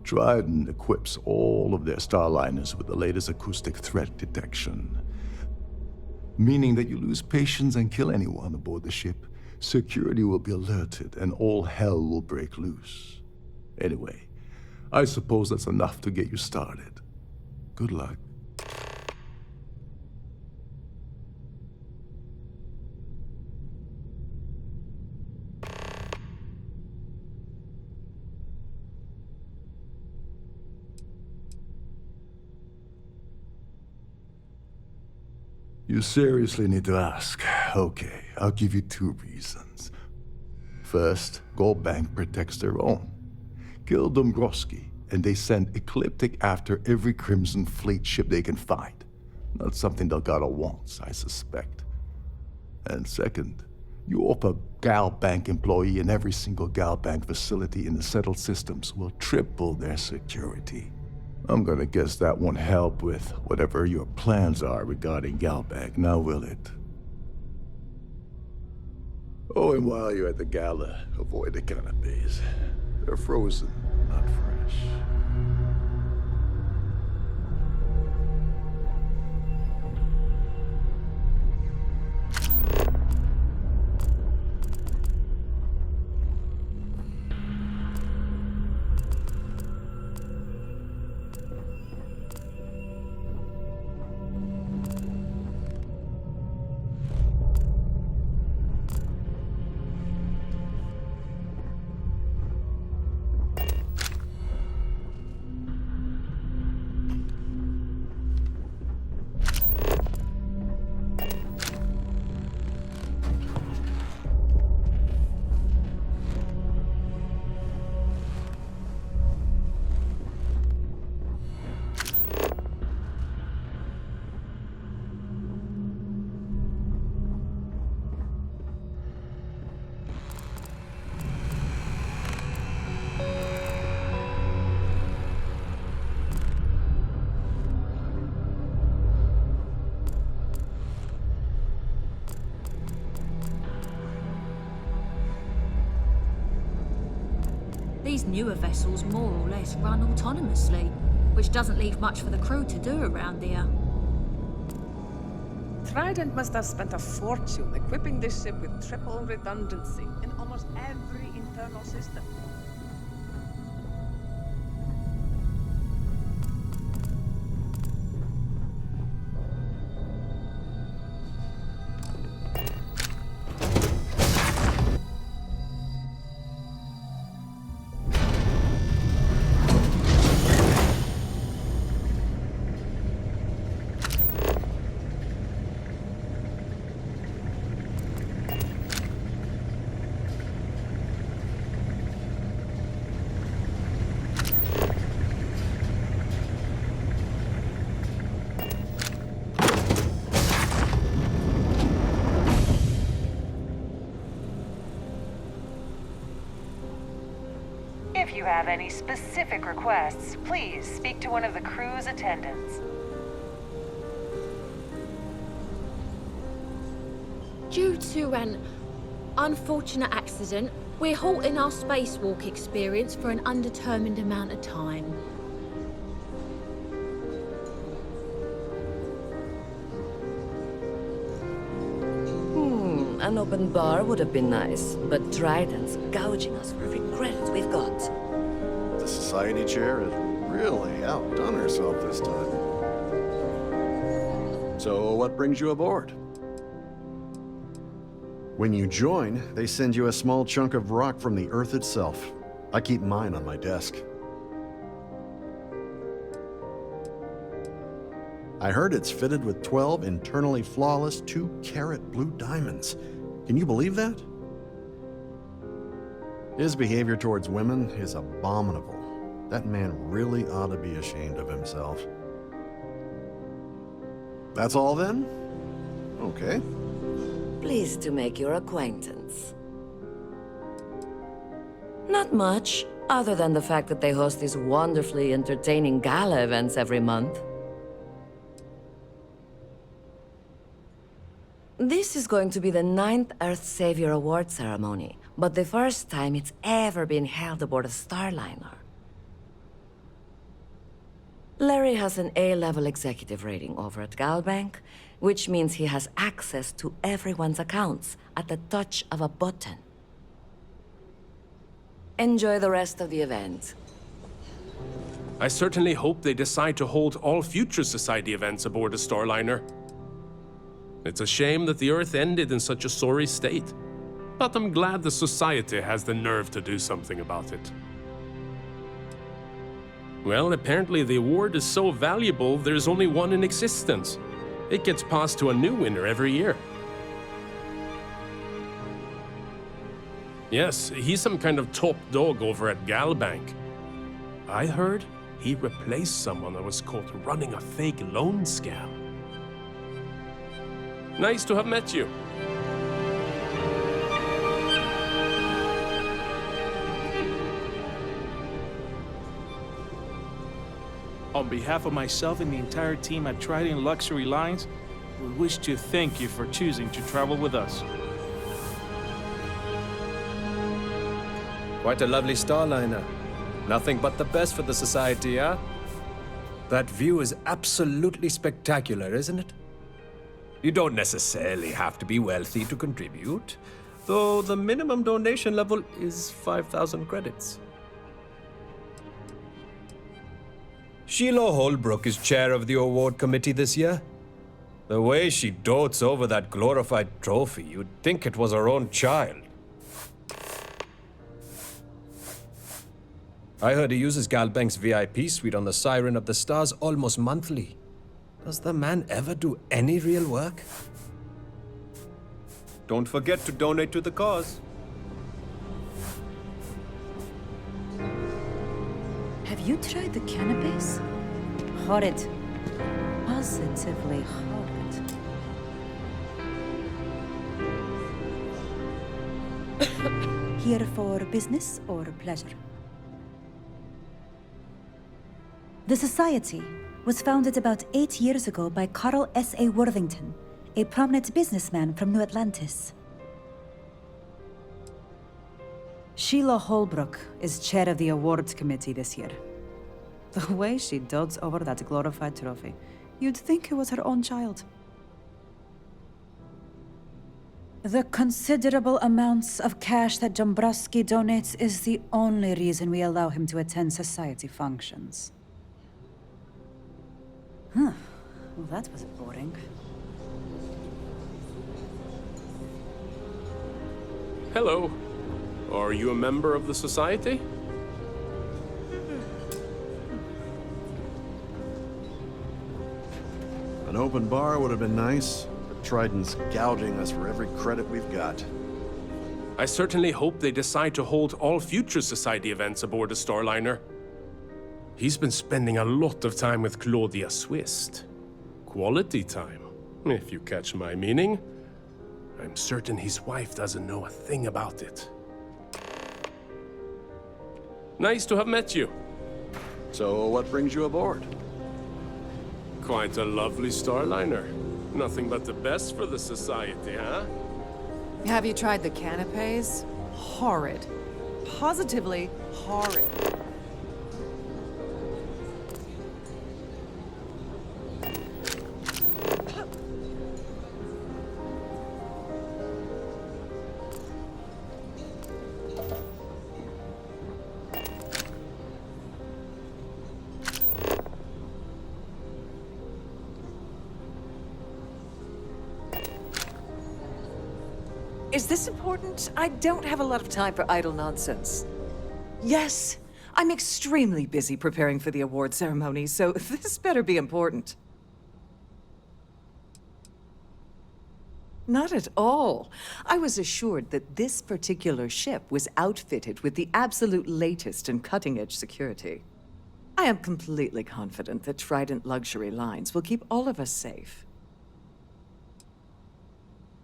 Trident equips all of their Starliners with the latest acoustic threat detection. Meaning that you lose patience and kill anyone aboard the ship, security will be alerted and all hell will break loose. Anyway, I suppose that's enough to get you started. Good luck. You seriously need to ask. Okay, I'll give you 2 reasons. First, Gold Bank protects their own. Kill Dombrowski, and they send Ecliptic after every Crimson Fleet ship they can find. Not something Delgado wants, I suspect. And second, you offer Gal Bank employee in every single Gal Bank facility in the settled systems will triple their security. I'm gonna guess that won't help with whatever your plans are regarding Gal Bank, now will it? Oh, and while you're at the gala, avoid the canapes. They're frozen, not fresh. These newer vessels more or less run autonomously, which doesn't leave much for the crew to do around here. Trident must have spent a fortune equipping this ship with triple redundancy in almost every internal system. If you have any specific requests, please speak to one of the crew's attendants. Due to an unfortunate accident, we're halting our spacewalk experience for an undetermined amount of time. An open bar would have been nice, but Trident's gouging us for every credit we've got. The society chair has really outdone herself this time. So, what brings you aboard? When you join, they send you a small chunk of rock from the Earth itself. I keep mine on my desk. I heard it's fitted with 12 internally flawless 2-carat blue diamonds. Can you believe that? His behavior towards women is abominable. That man really ought to be ashamed of himself. That's all then? Okay. Pleased to make your acquaintance. Not much, other than the fact that they host these wonderfully entertaining gala events every month. This is going to be the 9th Earth Savior Award ceremony, but the first time it's ever been held aboard a Starliner. Larry has an A-level executive rating over at Galbank, which means he has access to everyone's accounts at the touch of a button. Enjoy the rest of the event. I certainly hope they decide to hold all future Society events aboard a Starliner. It's a shame that the Earth ended in such a sorry state, but I'm glad the Society has the nerve to do something about it. Well, apparently the award is so valuable, there's only one in existence. It gets passed to a new winner every year. Yes, he's some kind of top dog over at Galbank. I heard he replaced someone that was caught running a fake loan scam. Nice to have met you. On behalf of myself and the entire team at Trident Luxury Lines, we wish to thank you for choosing to travel with us. Quite a lovely starliner. Nothing but the best for the Society, huh? That view is absolutely spectacular, isn't it? You don't necessarily have to be wealthy to contribute, though the minimum donation level is 5,000 credits. Sheila Holbrook is chair of the award committee this year. The way she dotes over that glorified trophy, you'd think it was her own child. I heard he uses Galbank's VIP suite on the Siren of the Stars almost monthly. Does the man ever do any real work? Don't forget to donate to the cause. Have you tried the canapes? Horrid. Positively horrid. Here for business or pleasure? The Society was founded about 8 years ago by Carl S.A. Worthington, a prominent businessman from New Atlantis. Sheila Holbrook is chair of the awards committee this year. The way she dotes over that glorified trophy, you'd think it was her own child. The considerable amounts of cash that Dombrowski donates is the only reason we allow him to attend society functions. Huh. Well, that was boring. Hello. Are you a member of the Society? An open bar would have been nice, but Trident's gouging us for every credit we've got. I certainly hope they decide to hold all future Society events aboard the Starliner. He's been spending a lot of time with Claudia Swist. Quality time, if you catch my meaning. I'm certain his wife doesn't know a thing about it. Nice to have met you. So, what brings you aboard? Quite a lovely Starliner. Nothing but the best for the Society, huh? Have you tried the canapes? Horrid. Positively horrid. Is this important? I don't have a lot of time for idle nonsense. Yes, I'm extremely busy preparing for the award ceremony, so this better be important. Not at all. I was assured that this particular ship was outfitted with the absolute latest and cutting-edge security. I am completely confident that Trident Luxury Lines will keep all of us safe.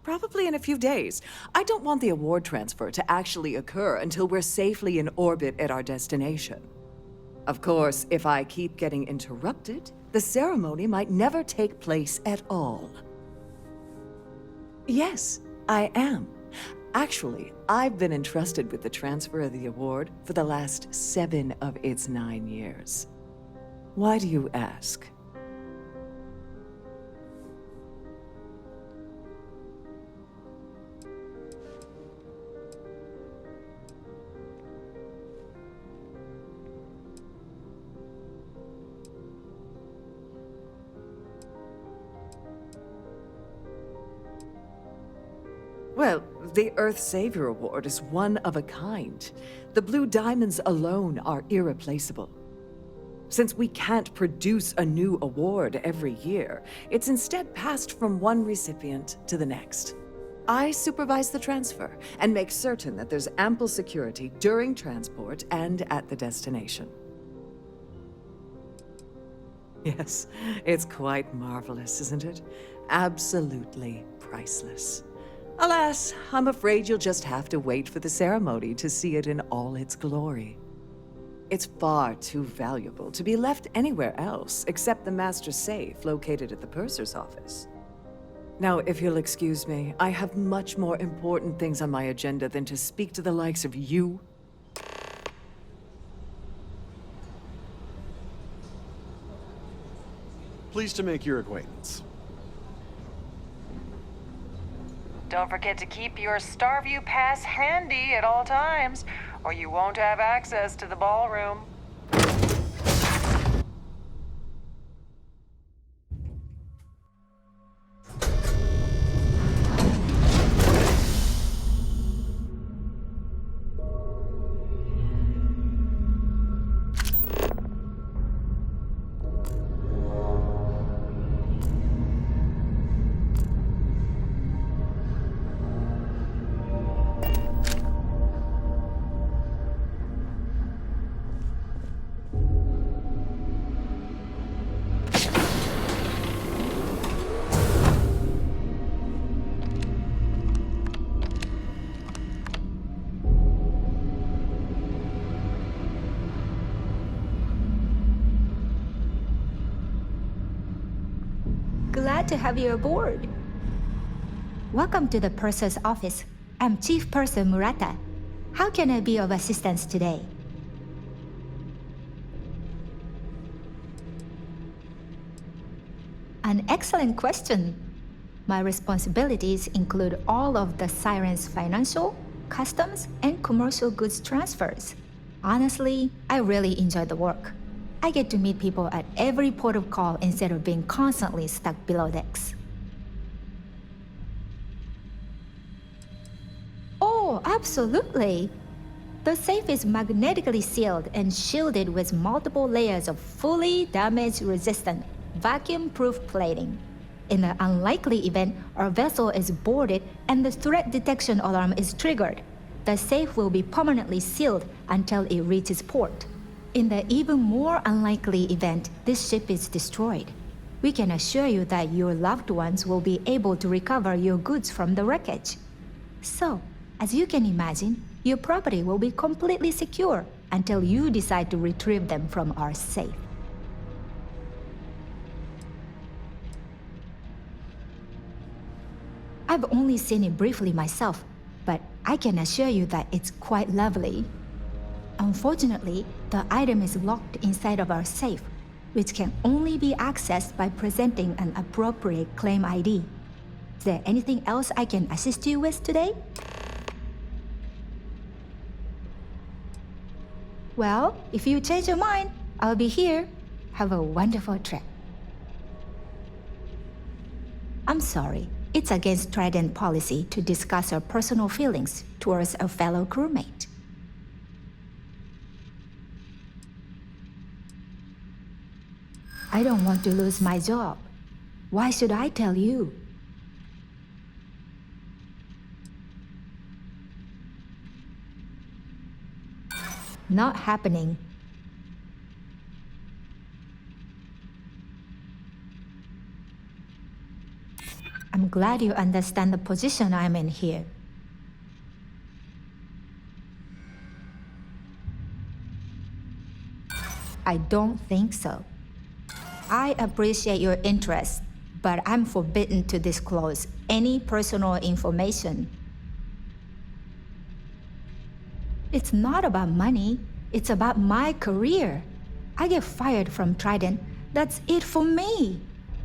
Probably in a few days. I don't want the award transfer to actually occur until we're safely in orbit at our destination. Of course, if I keep getting interrupted, the ceremony might never take place at all. Yes, I am. Actually, I've been entrusted with the transfer of the award for the last 7 of its 9 years. Why do you ask? Well, the Earth Savior Award is one of a kind. The Blue Diamonds alone are irreplaceable. Since we can't produce a new award every year, it's instead passed from one recipient to the next. I supervise the transfer and make certain that there's ample security during transport and at the destination. Yes, it's quite marvelous, isn't it? Absolutely priceless. Alas, I'm afraid you'll just have to wait for the ceremony to see it in all its glory. It's far too valuable to be left anywhere else except the master safe located at the purser's office. Now, if you'll excuse me, I have much more important things on my agenda than to speak to the likes of you. Pleased to make your acquaintance. Don't forget to keep your Starview pass handy at all times, or you won't have access to the ballroom. Glad to have you aboard. Welcome to the purser's office. I'm Chief Purser Murata. How can I be of assistance today? An excellent question. My responsibilities include all of the Siren's financial, customs, and commercial goods transfers. Honestly, I really enjoy the work. I get to meet people at every port of call instead of being constantly stuck below decks. Oh, absolutely! The safe is magnetically sealed and shielded with multiple layers of fully damage-resistant, vacuum-proof plating. In the unlikely event our vessel is boarded and the threat detection alarm is triggered, the safe will be permanently sealed until it reaches port. In the even more unlikely event this ship is destroyed, we can assure you that your loved ones will be able to recover your goods from the wreckage. So, as you can imagine, your property will be completely secure until you decide to retrieve them from our safe. I've only seen it briefly myself, but I can assure you that it's quite lovely. Unfortunately, the item is locked inside of our safe, which can only be accessed by presenting an appropriate claim ID. Is there anything else I can assist you with today? Well, if you change your mind, I'll be here. Have a wonderful trip. I'm sorry. It's against Trident policy to discuss our personal feelings towards a fellow crewmate. I don't want to lose my job. Why should I tell you? Not happening. I'm glad you understand the position I'm in here. I don't think so. I appreciate your interest, but I'm forbidden to disclose any personal information. It's not about money, it's about my career. I get fired from Trident, that's it for me.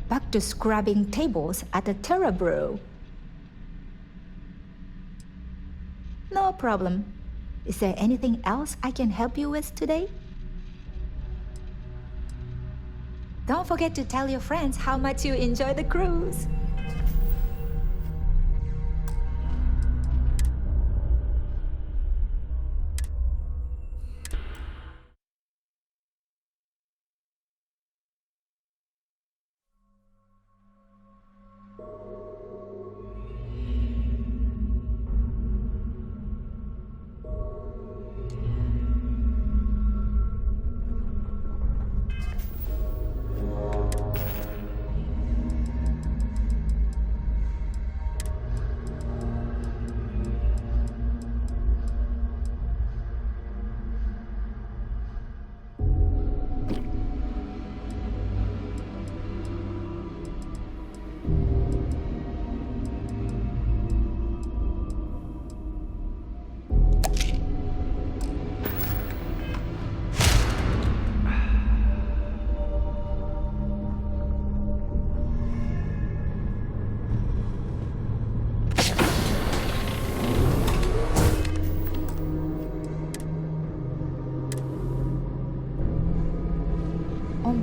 Back to scrubbing tables at the Terra Brew. No problem. Is there anything else I can help you with today? Don't forget to tell your friends how much you enjoy the cruise.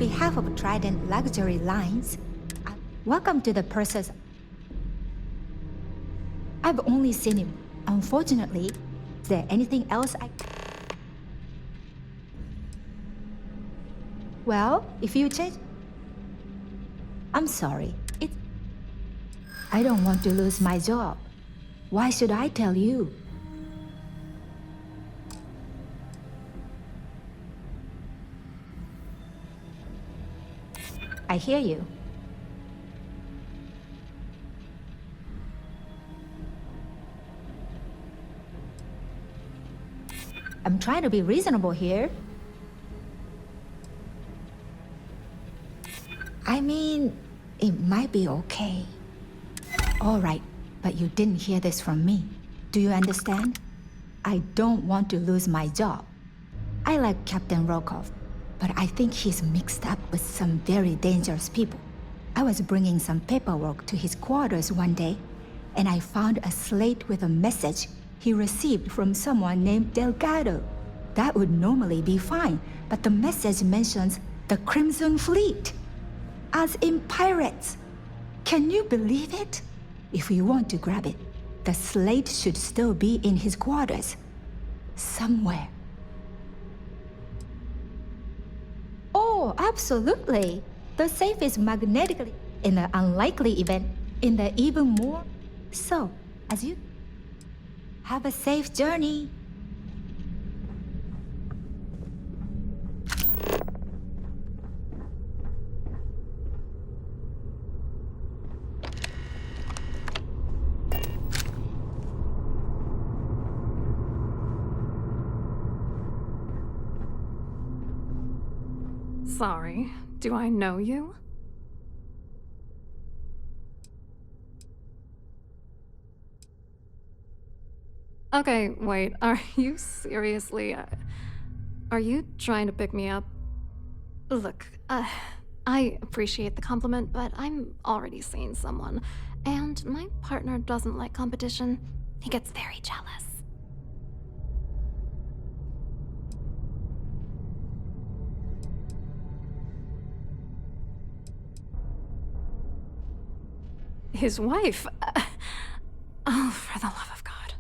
behalf of Trident Luxury Lines, welcome to the process. I've only seen him. Unfortunately, is there anything else I... Well, if you change... I'm sorry. I don't want to lose my job. Why should I tell you? I hear you. I'm trying to be reasonable here. I mean, it might be okay. All right, but you didn't hear this from me. Do you understand? I don't want to lose my job. I like Captain Rokov, but I think he's mixed up with some very dangerous people. I was bringing some paperwork to his quarters one day, and I found a slate with a message he received from someone named Delgado. That would normally be fine, but the message mentions the Crimson Fleet, as in pirates. Can you believe it? If we want to grab it, the slate should still be in his quarters. Somewhere. Oh, absolutely. The safe is magnetically in the unlikely event, in the even more. So, as you have a safe journey. Sorry, do I know you? Okay, wait, are you seriously... are you trying to pick me up? Look, I appreciate the compliment, but I'm already seeing someone, and my partner doesn't like competition. He gets very jealous. His wife? Oh, for the love of God.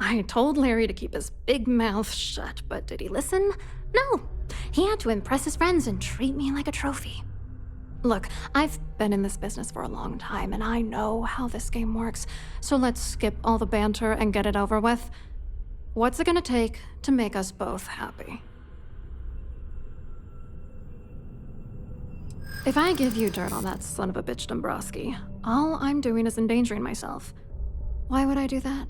I told Larry to keep his big mouth shut, but did he listen? No. He had to impress his friends and treat me like a trophy. Look, I've been in this business for a long time, and I know how this game works, so let's skip all the banter and get it over with. What's it gonna take to make us both happy? If I give you dirt on that son of a bitch Dombrowski, all I'm doing is endangering myself. Why would I do that?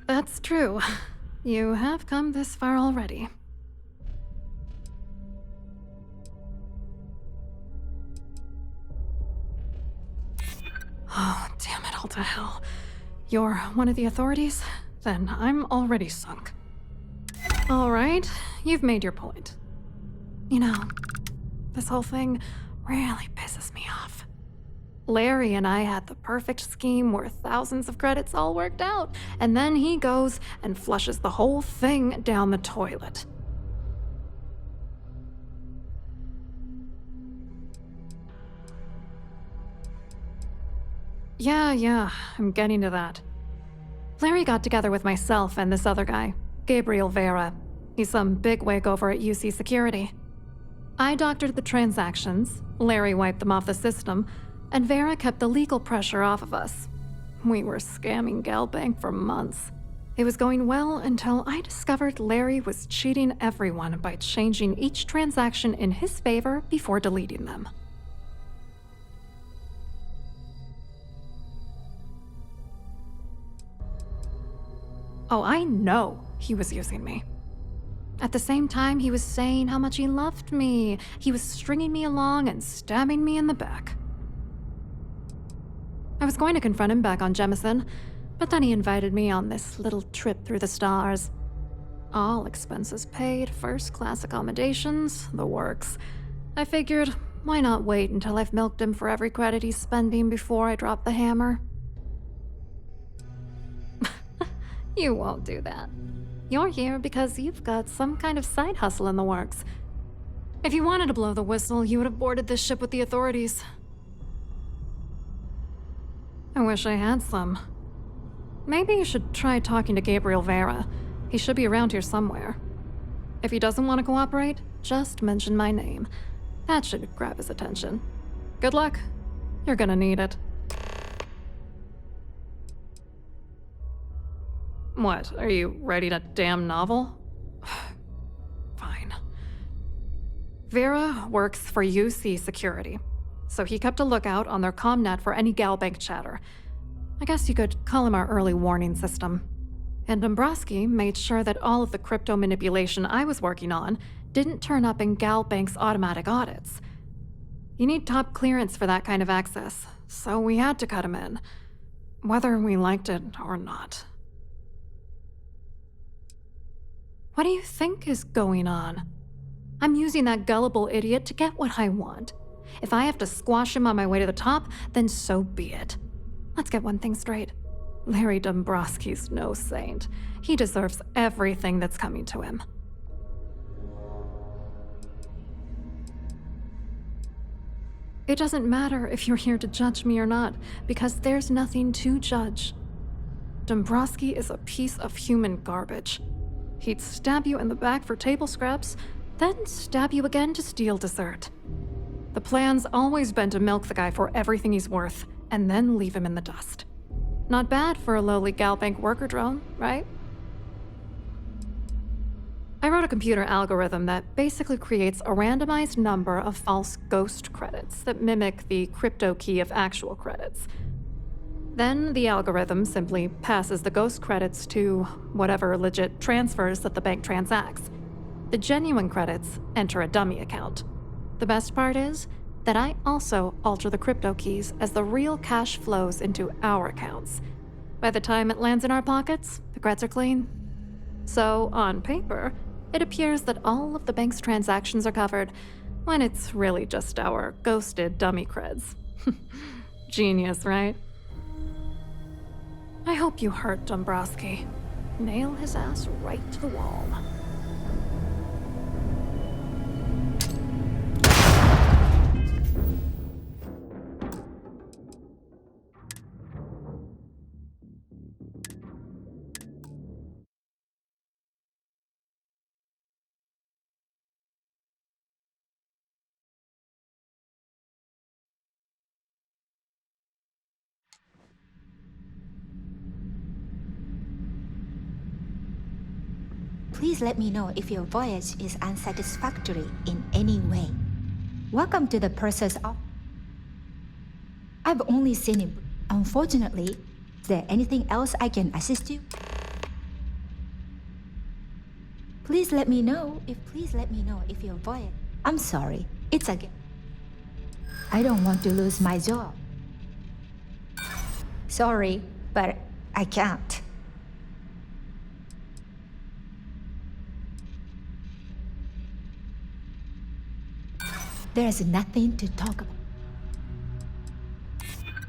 That's true. You have come this far already. Oh, damn it all to hell. You're one of the authorities? Then I'm already sunk. All right, you've made your point. You know, this whole thing really pisses me off. Larry and I had the perfect scheme where thousands of credits all worked out, and then he goes and flushes the whole thing down the toilet. Yeah, I'm getting to that. Larry got together with myself and this other guy, Gabriel Vera. He's some bigwig over at UC Security. I doctored the transactions, Larry wiped them off the system, and Vera kept the legal pressure off of us. We were scamming Galbank for months. It was going well until I discovered Larry was cheating everyone by changing each transaction in his favor before deleting them. Oh, I know he was using me. At the same time, he was saying how much he loved me. He was stringing me along and stabbing me in the back. I was going to confront him back on Jemison, but then he invited me on this little trip through the stars. All expenses paid, first-class accommodations, the works. I figured, why not wait until I've milked him for every credit he's spending before I drop the hammer? You won't do that. You're here because you've got some kind of side hustle in the works. If you wanted to blow the whistle, you would have boarded this ship with the authorities. I wish I had some. Maybe you should try talking to Gabriel Vera. He should be around here somewhere. If he doesn't want to cooperate, just mention my name. That should grab his attention. Good luck. You're gonna need it. What, are you writing a damn novel? Fine. Vera works for UC Security, so he kept a lookout on their comnet for any Galbank chatter. I guess you could call him our early warning system. And Dombrowski made sure that all of the crypto manipulation I was working on didn't turn up in Galbank's automatic audits. You need top clearance for that kind of access, so we had to cut him in, whether we liked it or not. What do you think is going on? I'm using that gullible idiot to get what I want. If I have to squash him on my way to the top, then so be it. Let's get one thing straight. Larry Dombrowski's no saint. He deserves everything that's coming to him. It doesn't matter if you're here to judge me or not, because there's nothing to judge. Dombrowski is a piece of human garbage. He'd stab you in the back for table scraps, then stab you again to steal dessert. The plan's always been to milk the guy for everything he's worth, and then leave him in the dust. Not bad for a lowly Galbank worker drone, right? I wrote a computer algorithm that basically creates a randomized number of false ghost credits that mimic the crypto key of actual credits. Then the algorithm simply passes the ghost credits to whatever legit transfers that the bank transacts. The genuine credits enter a dummy account. The best part is that I also alter the crypto keys as the real cash flows into our accounts. By the time it lands in our pockets, the creds are clean. So, on paper, it appears that all of the bank's transactions are covered, when it's really just our ghosted dummy creds. Genius, right? I hope you hurt Dombrowski. Nail his ass right to the wall. Please let me know if your voyage is unsatisfactory in any way. Welcome to the purser's office. I've only seen it. Unfortunately, is there anything else I can assist you? Please let me know if your voyage. I'm sorry, it's again. I don't want to lose my job. Sorry, but I can't. There's nothing to talk about.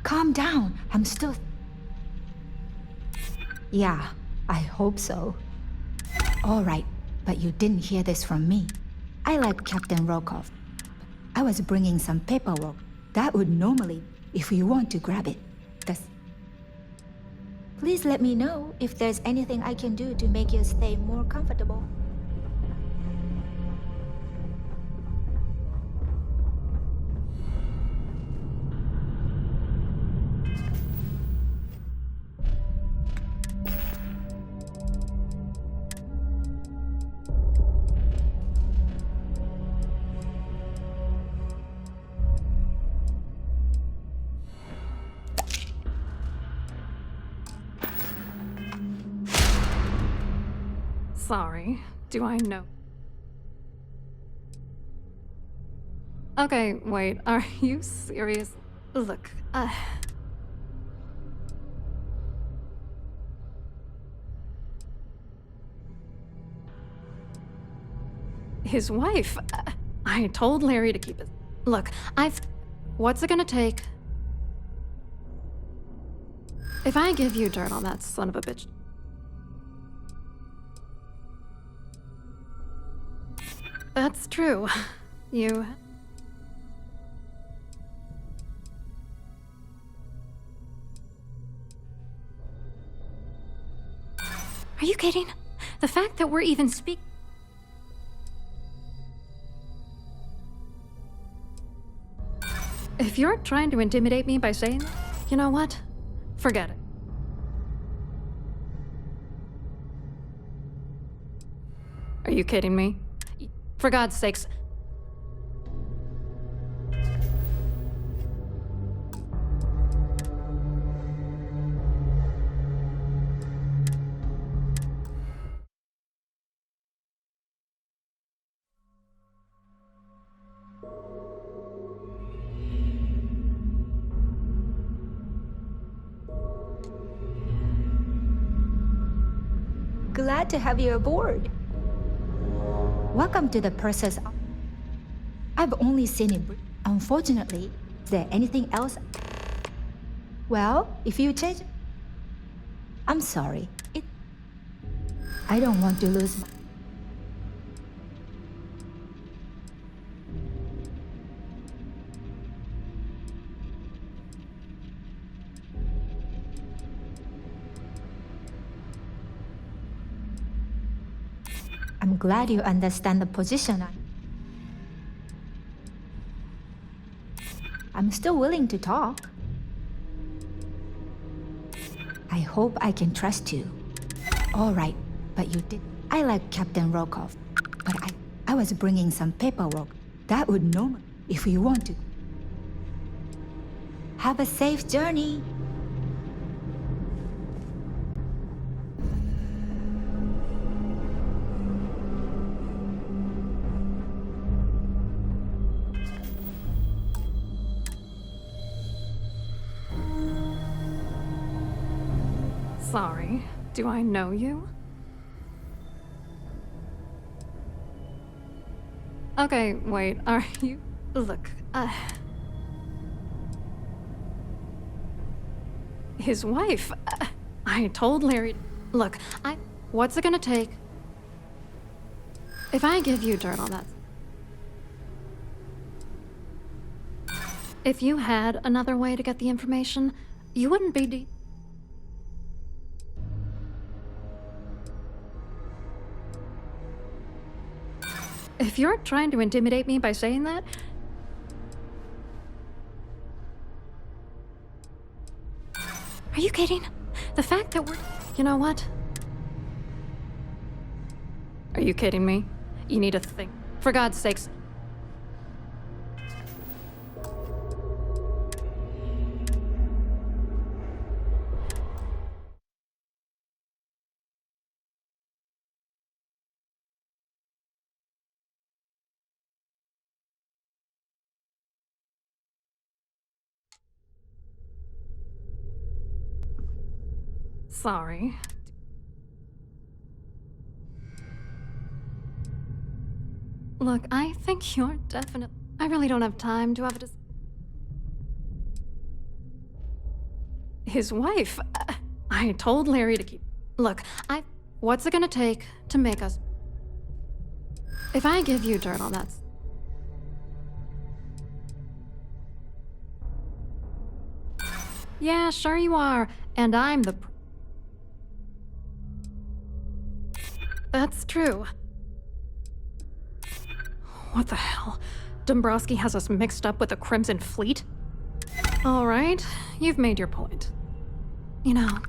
Calm down, I'm still... Yeah, I hope so. All right, but you didn't hear this from me. I like Captain Rokov. I was bringing some paperwork. That would normally, if you want to grab it. Please let me know if there's anything I can do to make your stay more comfortable. Sorry, do I know? Okay, wait, are you serious? Look, his wife? I told Larry to keep it. Look, what's it gonna take? If I give you dirt on that son of a bitch, That's true. You... Are you kidding? The fact that we're even If you're trying to intimidate me by saying that, you know what? Forget it. Are you kidding me? For God's sakes. Glad to have you aboard. Welcome to the purser's. I've only seen it. Unfortunately, is there anything else? Well, if you change... I'm sorry. I don't want to lose my... I'm glad you understand the position. I'm still willing to talk. I hope I can trust you. All right, but you did. I like Captain Rokov, but I was bringing some paperwork. That would normally, if you want to. Have a safe journey. Sorry. Do I know you? Okay, wait, are you... Look, his wife? I told Larry... Look, What's it gonna take? If I give you dirt on that... If you had another way to get the information, you wouldn't be If you're trying to intimidate me by saying that... Are you kidding? The fact that we're... You know what? Are you kidding me? You need to think. For God's sakes. Sorry. Look, I think you're definitely... I really don't have time to have a His wife? I told Larry to keep... Look, What's it gonna take to make us... If I give you dirt on that... Yeah, sure you are. And I'm the... That's true. What the hell? Dombrowski has us mixed up with the Crimson Fleet? All right, you've made your point. You know,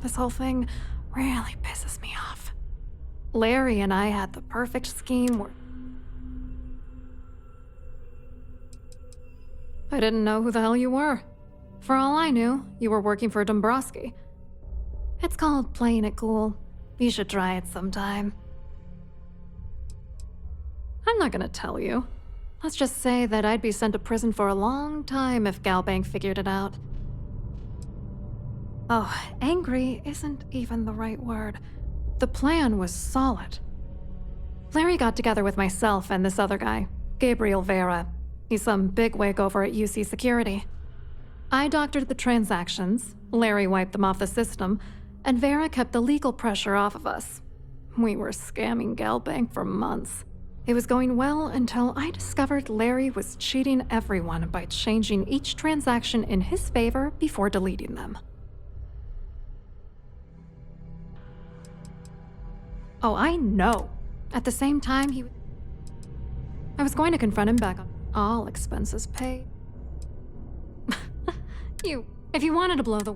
this whole thing really pisses me off. Larry and I had the perfect scheme where... I didn't know who the hell you were. For all I knew, you were working for Dombrowski. It's called playing it cool. You should try it sometime. I'm not gonna tell you. Let's just say that I'd be sent to prison for a long time if Galbank figured it out. Oh, angry isn't even the right word. The plan was solid. Larry got together with myself and this other guy, Gabriel Vera. He's some bigwig over at UC Security. I doctored the transactions, Larry wiped them off the system, and Vera kept the legal pressure off of us. We were scamming Galbank for months. It was going well until I discovered Larry was cheating everyone by changing each transaction in his favor before deleting them. Oh, I know. At the same time, I was going to confront him back on all expenses paid. If you wanted to blow the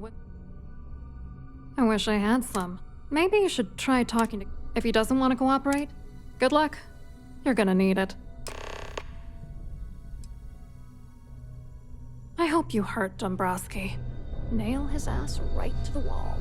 I wish I had some. Maybe you should try talking to... If he doesn't want to cooperate, good luck. You're gonna need it. I hope you hurt Dombrowski. Nail his ass right to the wall.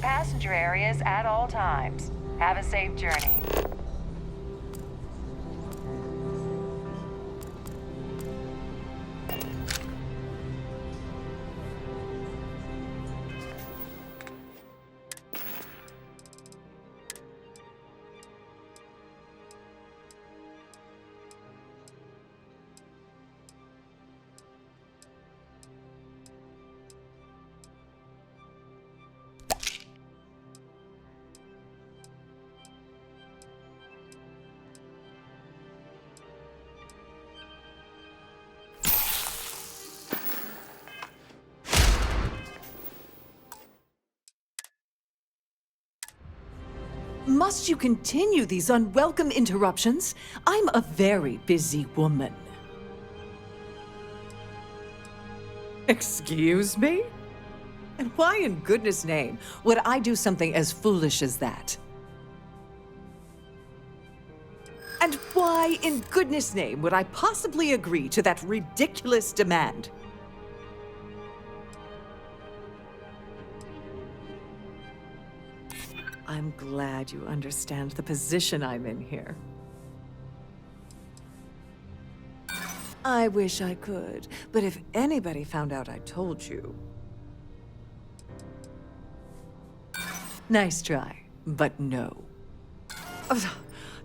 Passenger areas at all times. Have a safe journey. Must you continue these unwelcome interruptions? I'm a very busy woman. Excuse me? And why in goodness name would I do something as foolish as that? And why in goodness name would I possibly agree to that ridiculous demand? I'm glad you understand the position I'm in here. I wish I could, but if anybody found out I told you... Nice try, but no. Ugh,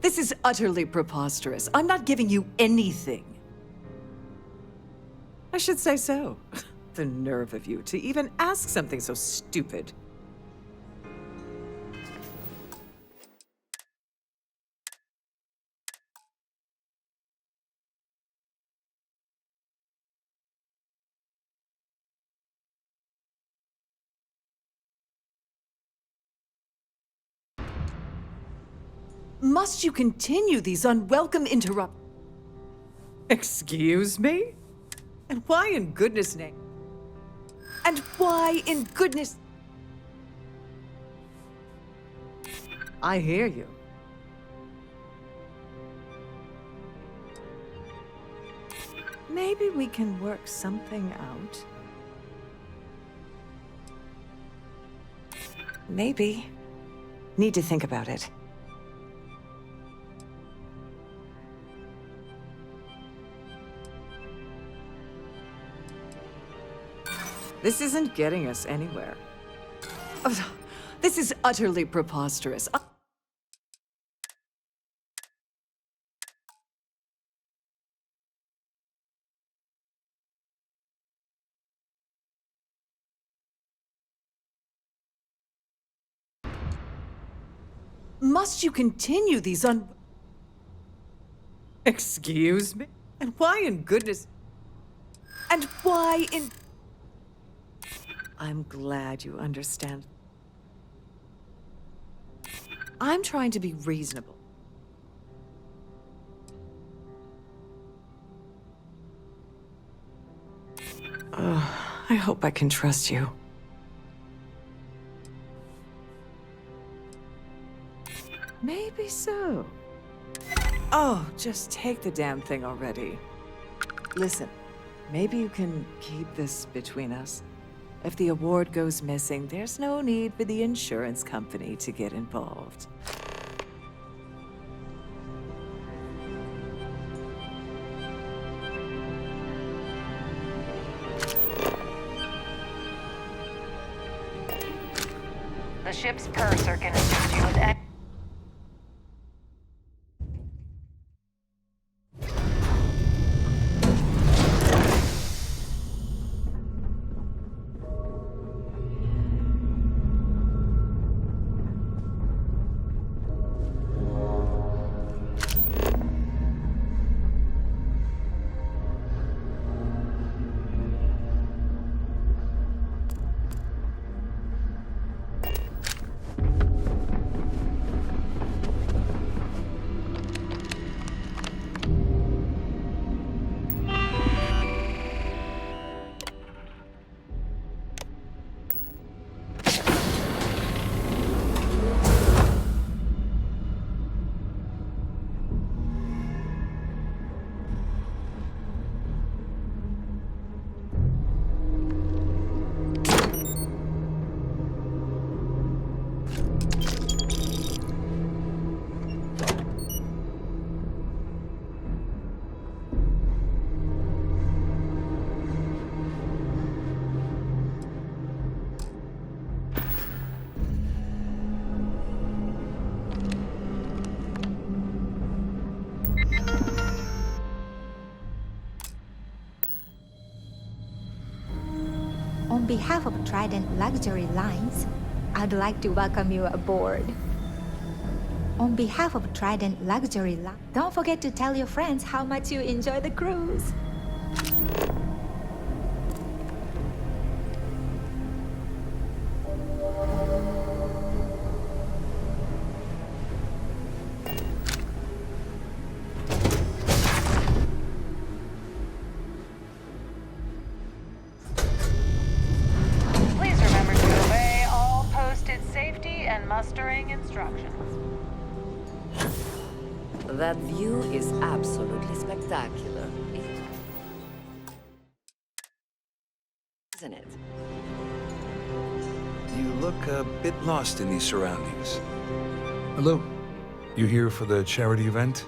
this is utterly preposterous. I'm not giving you anything. I should say so. The nerve of you to even ask something so stupid. Must you continue these unwelcome Excuse me? And why in goodness name? And why in goodness... I hear you. Maybe we can work something out. Maybe. Need to think about it. This isn't getting us anywhere. Oh, this is utterly preposterous. Must you continue these Excuse me? And why in goodness... And why in... I'm glad you understand. I'm trying to be reasonable. I hope I can trust you. Maybe so. Oh, just take the damn thing already. Listen, maybe you can keep this between us. If the award goes missing, there's no need for the insurance company to get involved. ship's purser can assist you with any... On behalf of Trident Luxury Lines, I'd like to welcome you aboard. On behalf of Trident Luxury Lines, don't forget to tell your friends how much you enjoy the cruise. Please remember to obey all posted safety and mustering instructions. That view is absolutely spectacular, isn't it? You look a bit lost in these surroundings. Hello. You here for the charity event?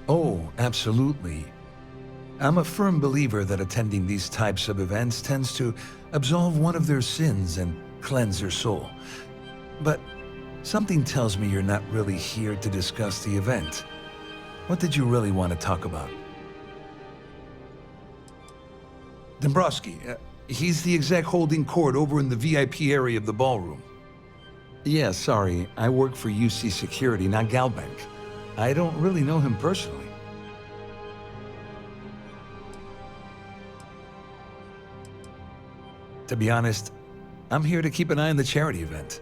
Oh, absolutely. I'm a firm believer that attending these types of events tends to absolve one of their sins and cleanse their soul. But something tells me you're not really here to discuss the event. What did you really want to talk about? Dombrowski, he's the exec holding court over in the VIP area of the ballroom. Yeah, sorry, I work for UC Security, not Galbank. I don't really know him personally. To be honest, I'm here to keep an eye on the charity event.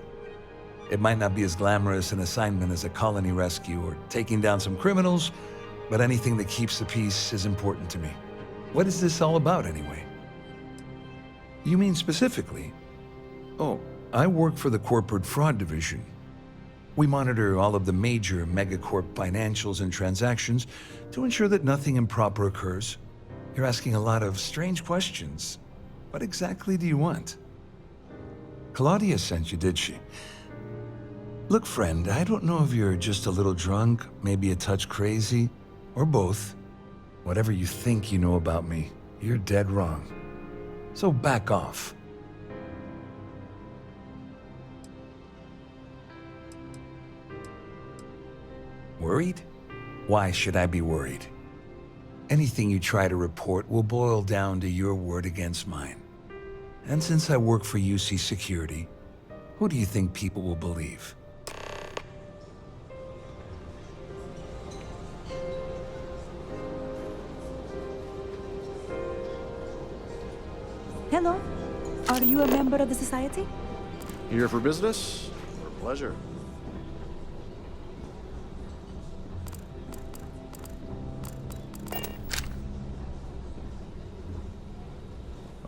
It might not be as glamorous an assignment as a colony rescue or taking down some criminals, but anything that keeps the peace is important to me. What is this all about, anyway? You mean specifically? Oh, I work for the Corporate Fraud Division. We monitor all of the major megacorp financials and transactions to ensure that nothing improper occurs. You're asking a lot of strange questions. What exactly do you want? Claudia sent you, did she? Look, friend, I don't know if you're just a little drunk, maybe a touch crazy, or both. Whatever you think you know about me, you're dead wrong. So back off. Worried? Why should I be worried? Anything you try to report will boil down to your word against mine. And since I work for UC Security, who do you think people will believe? Hello. Are you a member of the society? Here for business or pleasure?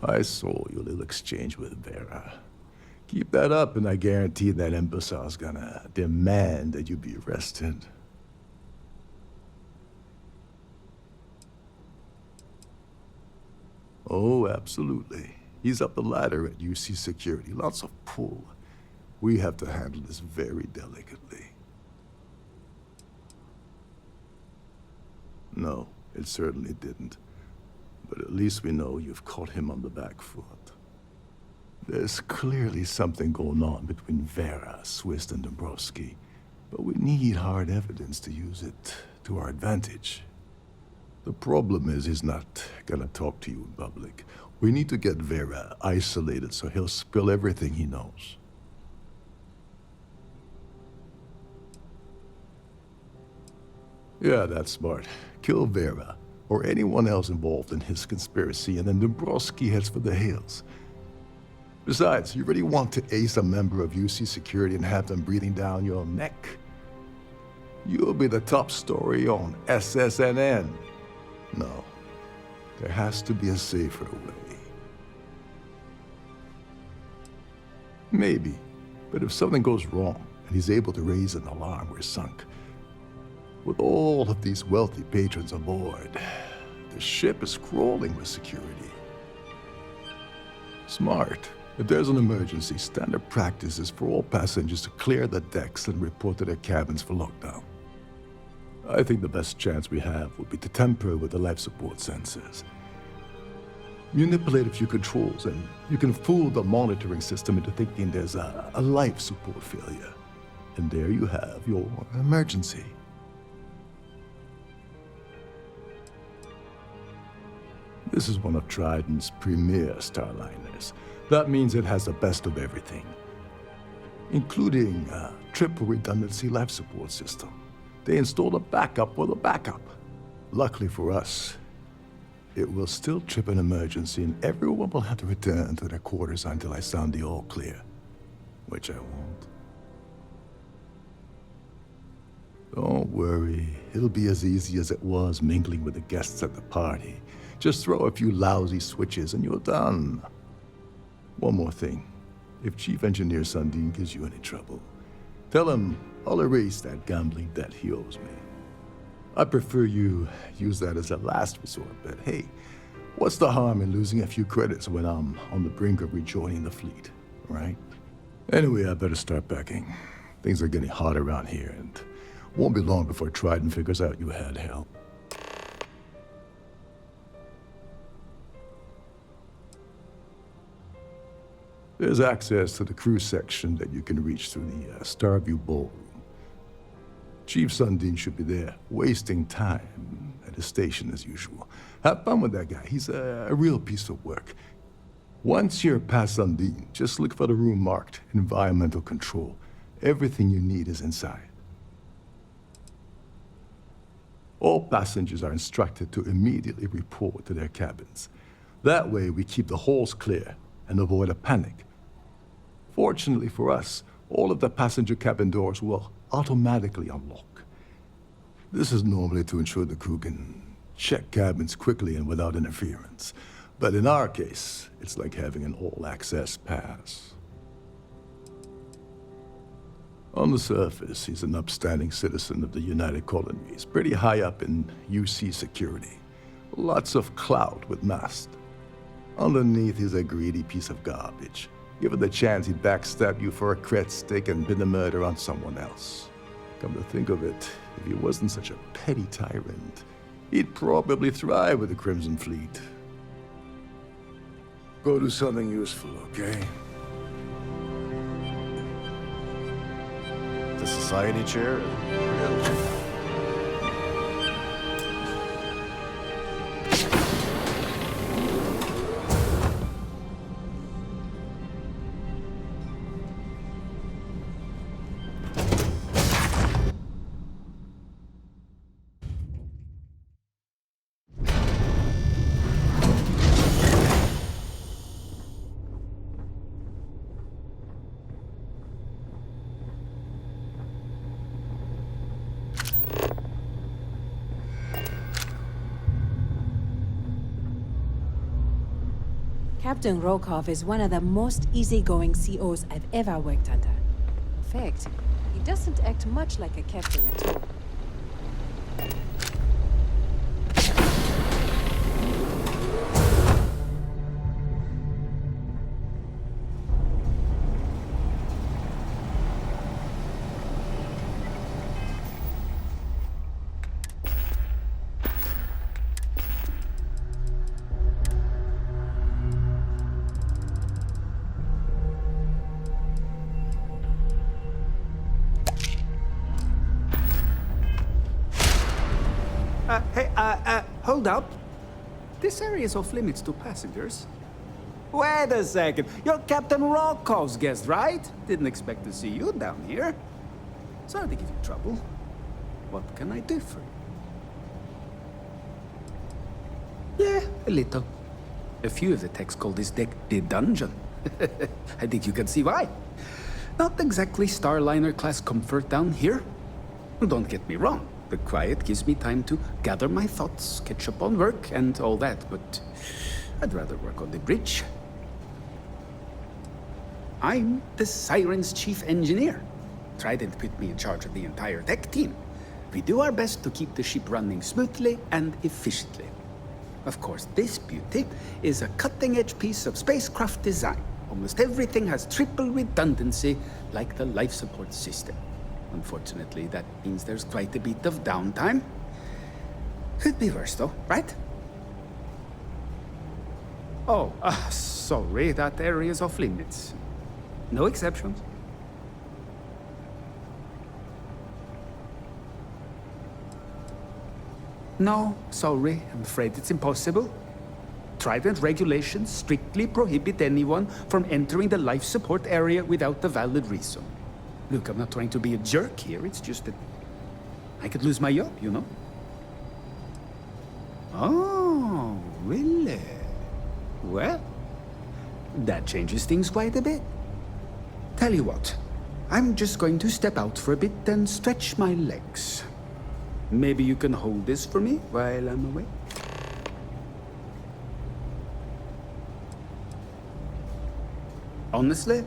I saw your little exchange with Vera. Keep that up, and I guarantee that imbecile's gonna demand that you be arrested. Oh, absolutely. He's up the ladder at UC Security. Lots of pull. We have to handle this very delicately. No, it certainly didn't. But at least we know you've caught him on the back foot. There's clearly something going on between Vera, Swiss, and Dombrowski, but we need hard evidence to use it to our advantage. The problem is he's not gonna talk to you in public. We need to get Vera isolated so he'll spill everything he knows. Yeah, that's smart. Kill Vera, or anyone else involved in his conspiracy, and then Dombrowski heads for the hills. Besides, you really want to ace a member of UC Security and have them breathing down your neck? You'll be the top story on SSNN. No, there has to be a safer way. Maybe, but if something goes wrong and he's able to raise an alarm, we're sunk. With all of these wealthy patrons aboard, the ship is crawling with security. Smart. If there's an emergency, standard practice is for all passengers to clear the decks and report to their cabins for lockdown. I think the best chance we have would be to tamper with the life support sensors. Manipulate a few controls and you can fool the monitoring system into thinking there's a life support failure. And there you have your emergency. This is one of Trident's premier starliners. That means it has the best of everything, including a triple redundancy life support system. They installed a backup with a backup. Luckily for us, it will still trip an emergency and everyone will have to return to their quarters until I sound the all clear, which I won't. Don't worry, it'll be as easy as it was mingling with the guests at the party. Just throw a few lousy switches and you're done. One more thing. If Chief Engineer Sundin gives you any trouble, tell him I'll erase that gambling debt he owes me. I prefer you use that as a last resort, but hey, what's the harm in losing a few credits when I'm on the brink of rejoining the fleet, right? Anyway, I better start packing. Things are getting hot around here, and won't be long before Trident figures out you had help. There's access to the crew section that you can reach through the Starview ballroom. Chief Sundin should be there, wasting time at his station as usual. Have fun with that guy. He's a real piece of work. Once you're past Sundin, just look for the room marked Environmental Control. Everything you need is inside. All passengers are instructed to immediately report to their cabins. That way we keep the halls clear and avoid a panic. Fortunately for us, all of the passenger cabin doors will automatically unlock. This is normally to ensure the crew can check cabins quickly and without interference. But in our case, it's like having an all-access pass. On the surface, he's an upstanding citizen of the United Colonies, pretty high up in UC security. Lots of clout with mast. Underneath, he's a greedy piece of garbage. Given the chance, he'd backstab you for a cret stick and pin the murder on someone else. Come to think of it, if he wasn't such a petty tyrant, he'd probably thrive with the Crimson Fleet. Go do something useful, okay? The society chair? Captain Rokov is one of the most easygoing COs I've ever worked under. In fact, he doesn't act much like a captain at all. Hold up. This area is off limits to passengers. Wait a second. You're Captain Rocco's guest, right? Didn't expect to see you down here. Sorry to give you trouble. What can I do for you? Yeah, a little. A few of the techs call this deck the dungeon. I think you can see why. Not exactly Starliner-class comfort down here. Don't get me wrong. The quiet gives me time to gather my thoughts, catch up on work, and all that, but I'd rather work on the bridge. I'm the Siren's chief engineer. Trident put me in charge of the entire tech team. We do our best to keep the ship running smoothly and efficiently. Of course, this beauty is a cutting-edge piece of spacecraft design. Almost everything has triple redundancy, like the life support system. Unfortunately, that means there's quite a bit of downtime. Could be worse, though, right? Oh, sorry, that area's off limits. No exceptions. No, sorry, I'm afraid it's impossible. Trident regulations strictly prohibit anyone from entering the life support area without a valid reason. Look, I'm not trying to be a jerk here, it's just that I could lose my job, you know? Oh, really? Well, that changes things quite a bit. Tell you what, I'm just going to step out for a bit and stretch my legs. Maybe you can hold this for me while I'm away? Honestly,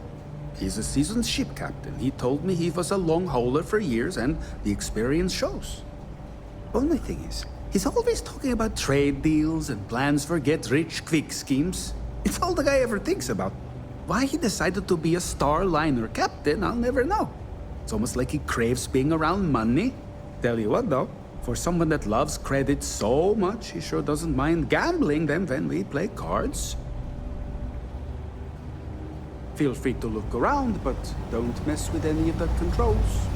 he's a seasoned ship captain. He told me he was a long hauler for years, and the experience shows. Only thing is, he's always talking about trade deals and plans for get-rich-quick schemes. It's all the guy ever thinks about. Why he decided to be a Starliner captain, I'll never know. It's almost like he craves being around money. Tell you what, though, for someone that loves credit so much, he sure doesn't mind gambling them when we play cards. Feel free to look around, but don't mess with any of the controls.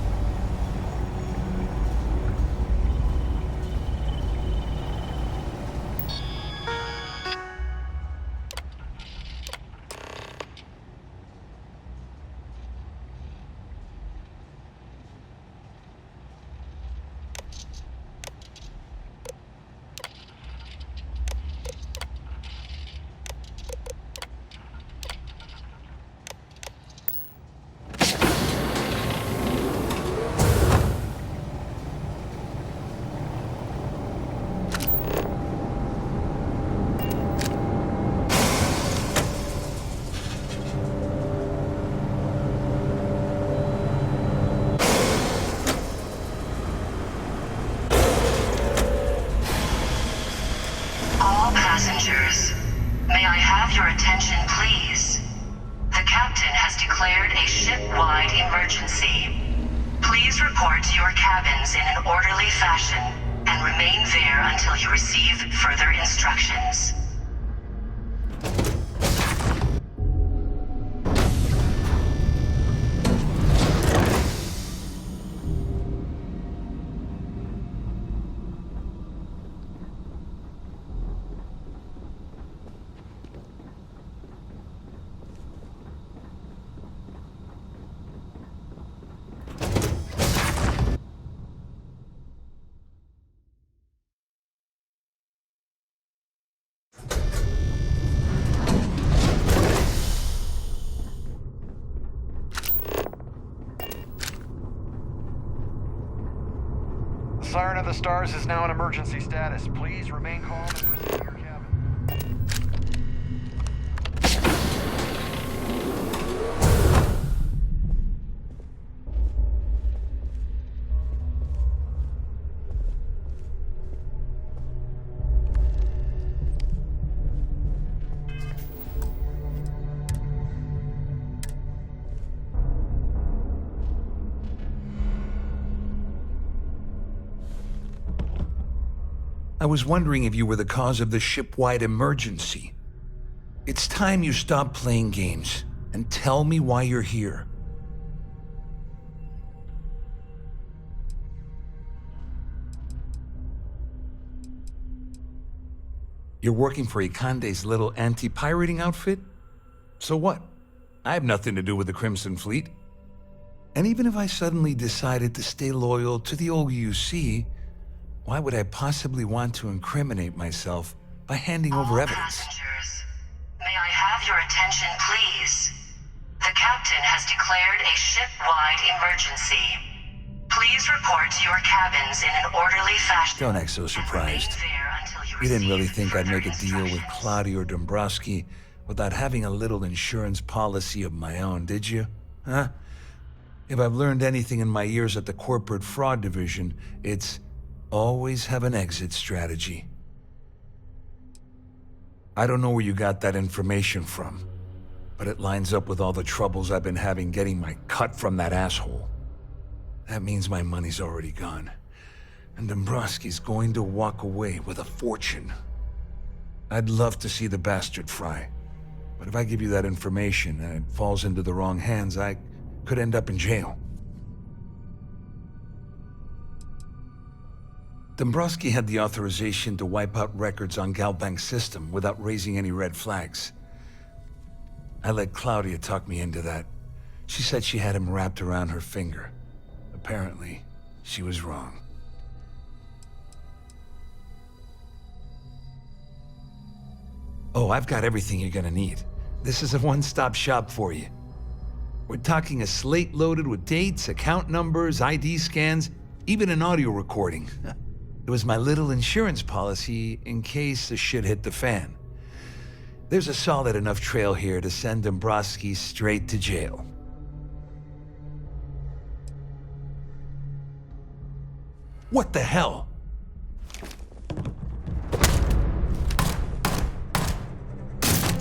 Passengers, may I have your attention, please? The captain has declared a ship-wide emergency. Please report to your cabins in an orderly fashion and remain there until you receive further instructions. Siren of the Stars is now in emergency status. Please remain calm and proceed to your cabin. I was wondering if you were the cause of the ship-wide emergency. It's time you stop playing games and tell me why you're here. You're working for Ikande's little anti-pirating outfit? So what? I have nothing to do with the Crimson Fleet. And even if I suddenly decided to stay loyal to the old UC, why would I possibly want to incriminate myself by handing over evidence? Passengers, may I have your attention, please? The captain has declared a ship-wide emergency. Please report to your cabins in an orderly fashion. Don't act so surprised. You didn't really think I'd make a deal with Claudia or Dombrowski without having a little insurance policy of my own, did you? Huh? If I've learned anything in my years at the corporate fraud division, it's always have an exit strategy. I don't know where you got that information from, but it lines up with all the troubles I've been having getting my cut from that asshole. That means my money's already gone, and Dombrowski's going to walk away with a fortune. I'd love to see the bastard fry, but if I give you that information and it falls into the wrong hands, I could end up in jail. Dombrowski had the authorization to wipe out records on Galbank's system without raising any red flags. I let Claudia talk me into that. She said she had him wrapped around her finger. Apparently, she was wrong. Oh, I've got everything you're gonna need. This is a one-stop shop for you. We're talking a slate loaded with dates, account numbers, ID scans, even an audio recording. It was my little insurance policy in case the shit hit the fan. There's a solid enough trail here to send Dombrowski straight to jail. What the hell?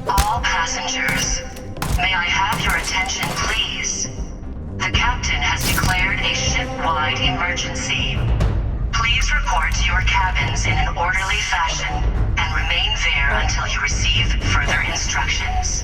All passengers, may I have your attention, please? The captain has declared a ship-wide emergency. Please report to your cabins in an orderly fashion and remain there until you receive further instructions.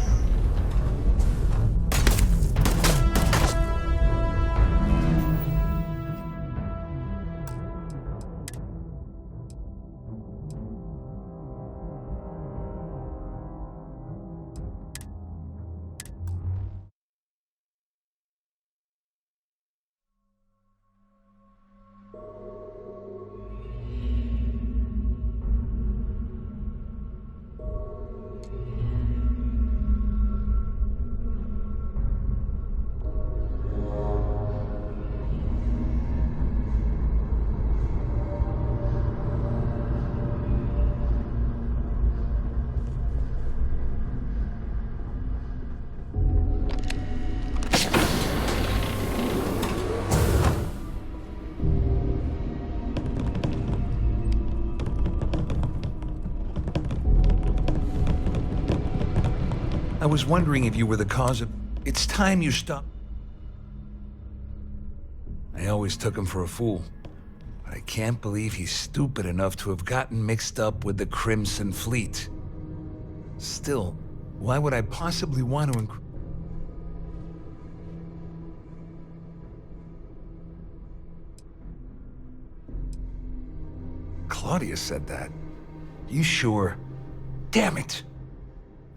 I was wondering if you were the cause of... It's time you stop. I always took him for a fool, but I can't believe he's stupid enough to have gotten mixed up with the Crimson Fleet. Still, why would I possibly want to Claudia said that. You sure? Damn it!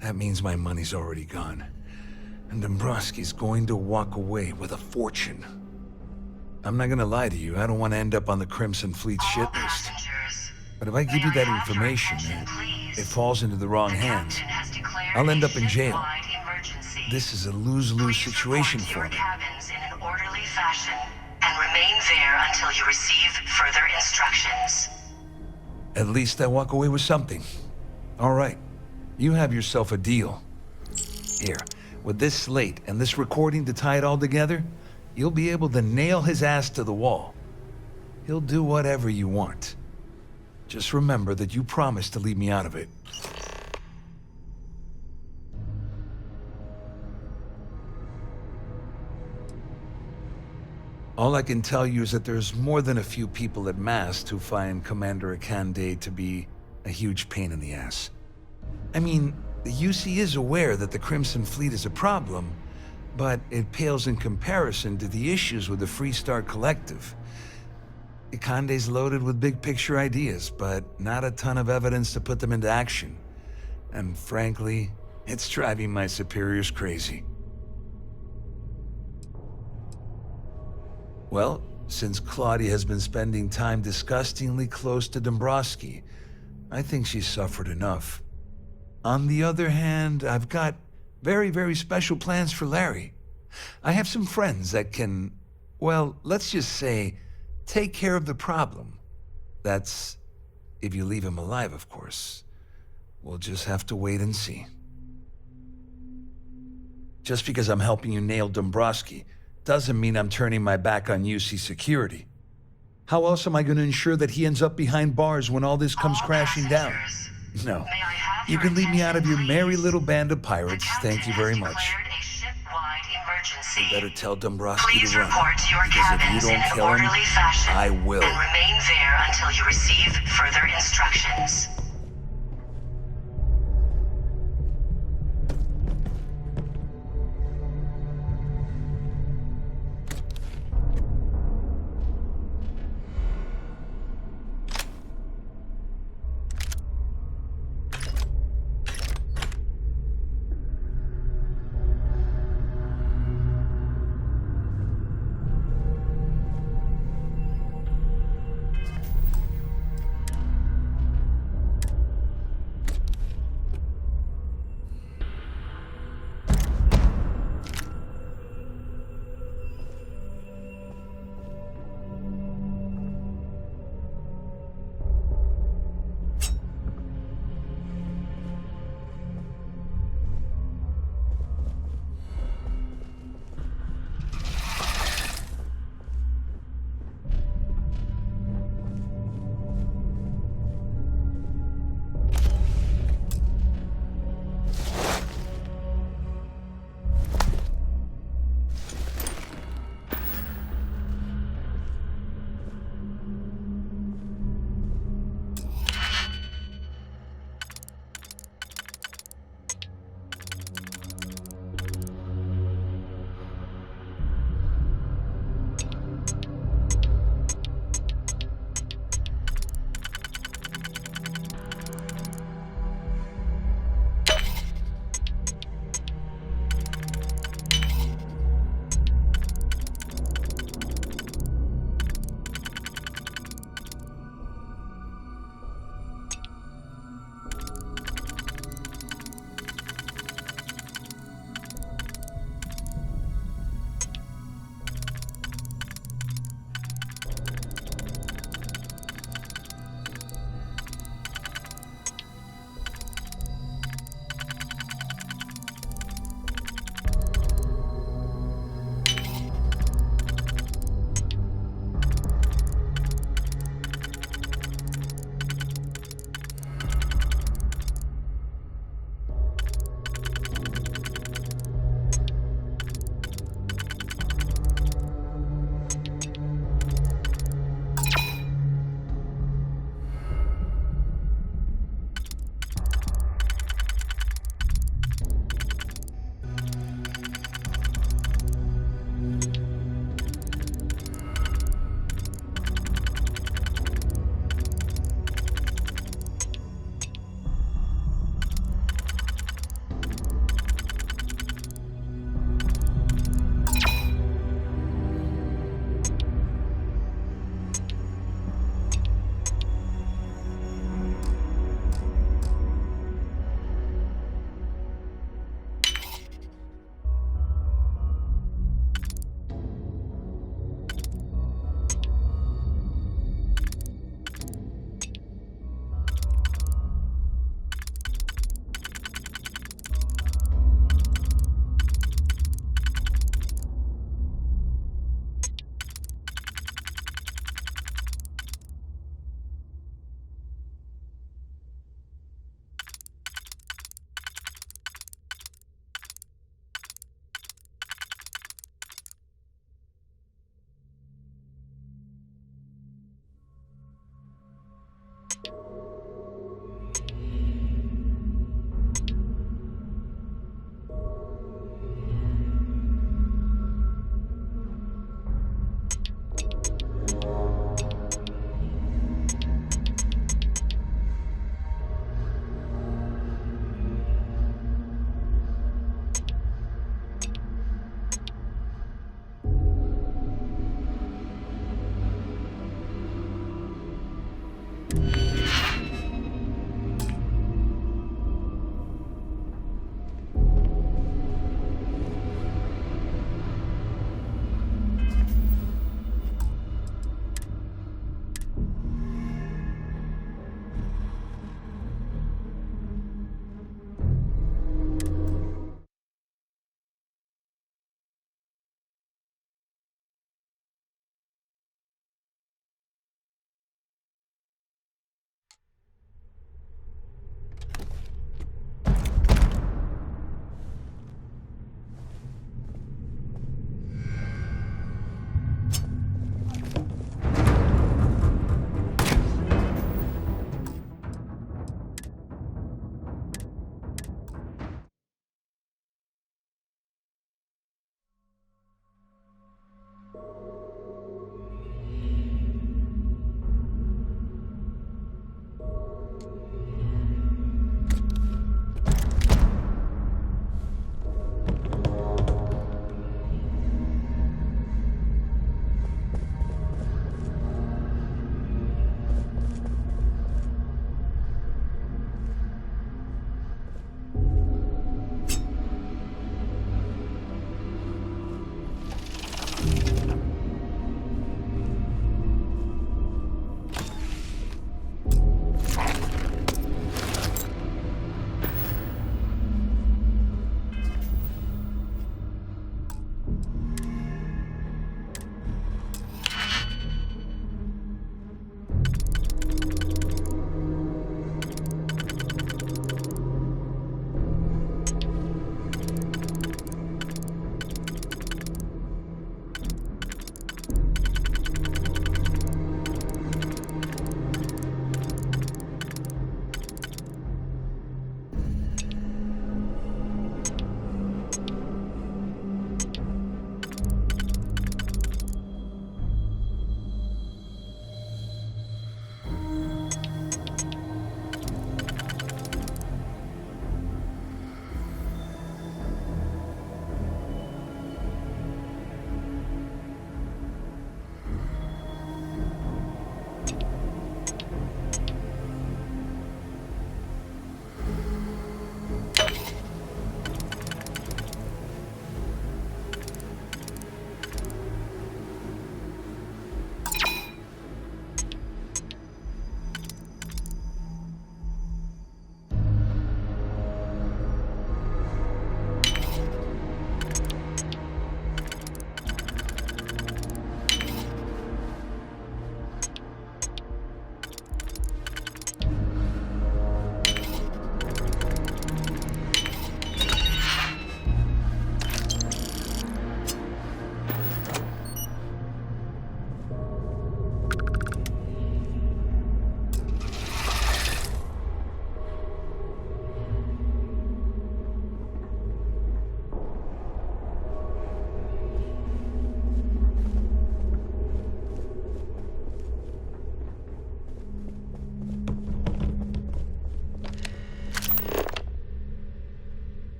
That means my money's already gone, and Dombrowski's going to walk away with a fortune. I'm not gonna lie to you, I don't want to end up on the Crimson Fleet shit list. But if I give you that information and it falls into the wrong hands, I'll end up in jail. This is a lose-lose situation for me. Cabins in an orderly fashion and remain there until you receive further instructions. At least I walk away with something. All right. You have yourself a deal. Here, with this slate and this recording to tie it all together, you'll be able to nail his ass to the wall. He'll do whatever you want. Just remember that you promised to leave me out of it. All I can tell you is that there's more than a few people at Mast who find Commander Ikande to be a huge pain in the ass. I mean, the UC is aware that the Crimson Fleet is a problem, but it pales in comparison to the issues with the Freestar Collective. Conde's loaded with big picture ideas, but not a ton of evidence to put them into action. And frankly, it's driving my superiors crazy. Well, since Claudia has been spending time disgustingly close to Dombrowski, I think she's suffered enough. On the other hand, I've got very, very special plans for Larry. I have some friends that can, well, let's just say, take care of the problem. That's if you leave him alive, of course. We'll just have to wait and see. Just because I'm helping you nail Dombrowski doesn't mean I'm turning my back on UC security. How else am I going to ensure that he ends up behind bars when all this comes crashing down? No. You can leave me out of your merry little band of pirates, thank you very much. You better tell Dombrowski to run, because if you don't kill him, I will. And remain there until you receive further instructions.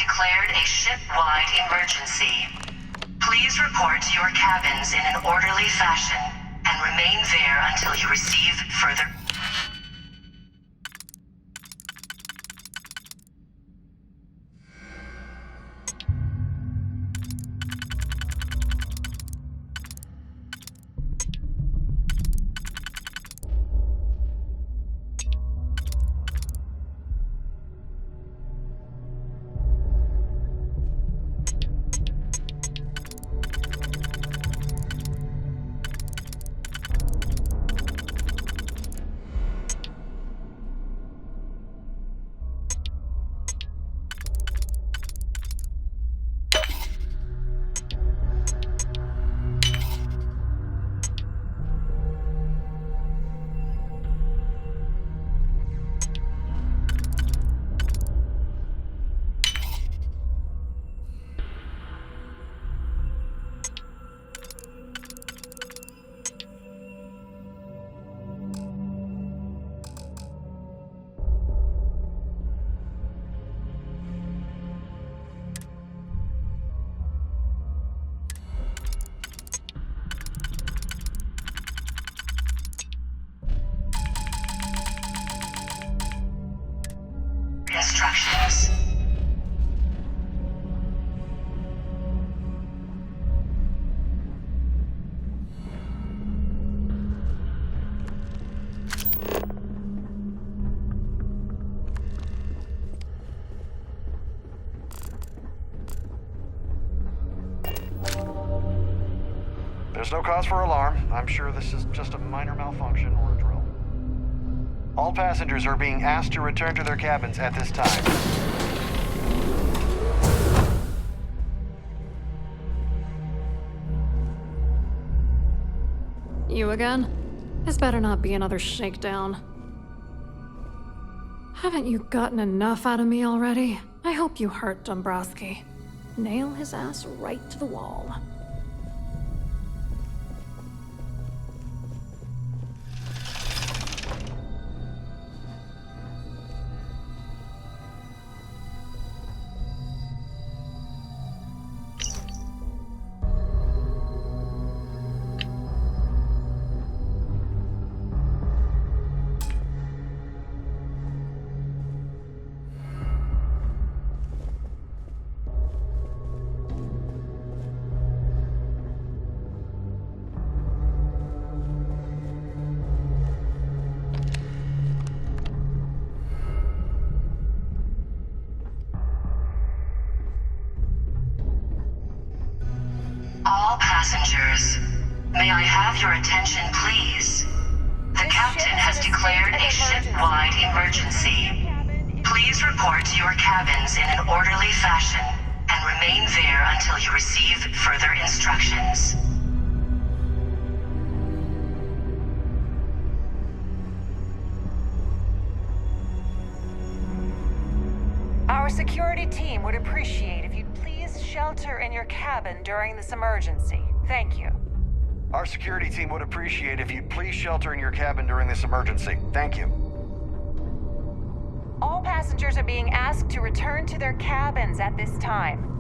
declared a ship-wide emergency. Please report to your cabins in an orderly fashion and remain there until you receive further... instructions. There's no cause for alarm. I'm sure this is just a minor malfunction or a drill. All passengers are being asked to return to their cabins at this time. You again? This better not be another shakedown. Haven't you gotten enough out of me already? I hope you hurt Dombrowski. Nail his ass right to the wall. All passengers, may I have your attention, please? The captain has declared a ship-wide emergency. Please report to your cabins in an orderly fashion and remain there until you receive further instructions. Our security team would appreciate if you'd please shelter in your cabin during this emergency. Thank you. Our security team would appreciate if you'd please shelter in your cabin during this emergency. Thank you. All passengers are being asked to return to their cabins at this time.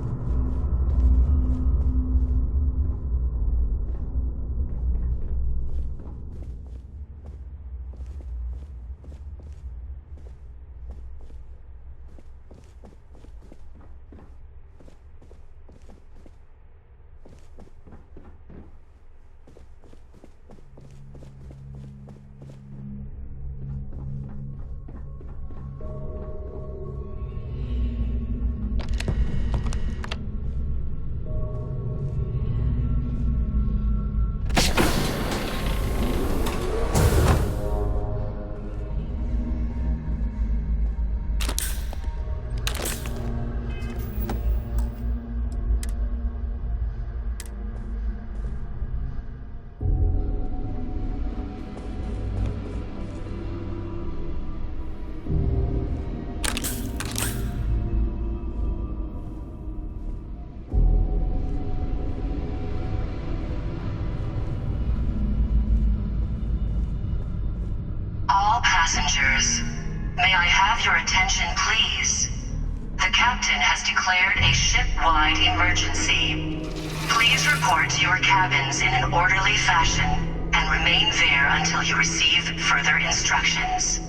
declared a ship-wide emergency. Please report to your cabins in an orderly fashion and remain there until you receive further instructions.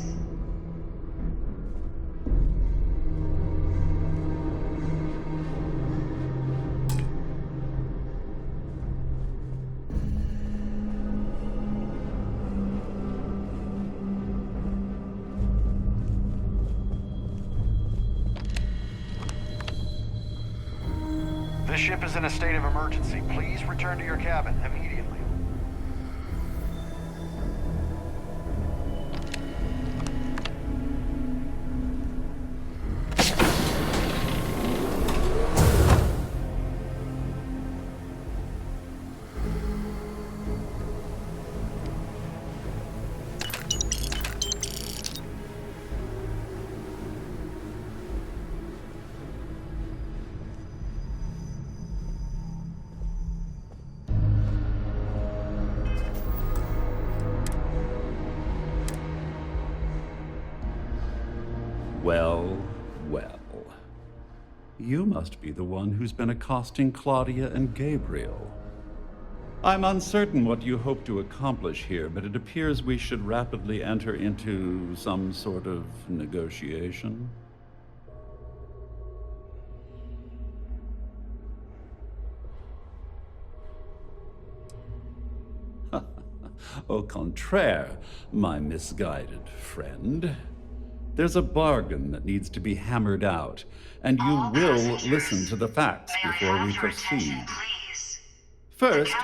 This ship is in a state of emergency. Please return to your cabin immediately. Well, well. You must be the one who's been accosting Claudia and Gabriel. I'm uncertain what you hope to accomplish here, but it appears we should rapidly enter into some sort of negotiation. Au contraire, my misguided friend. There's a bargain that needs to be hammered out, and you will listen to the facts before we proceed. First,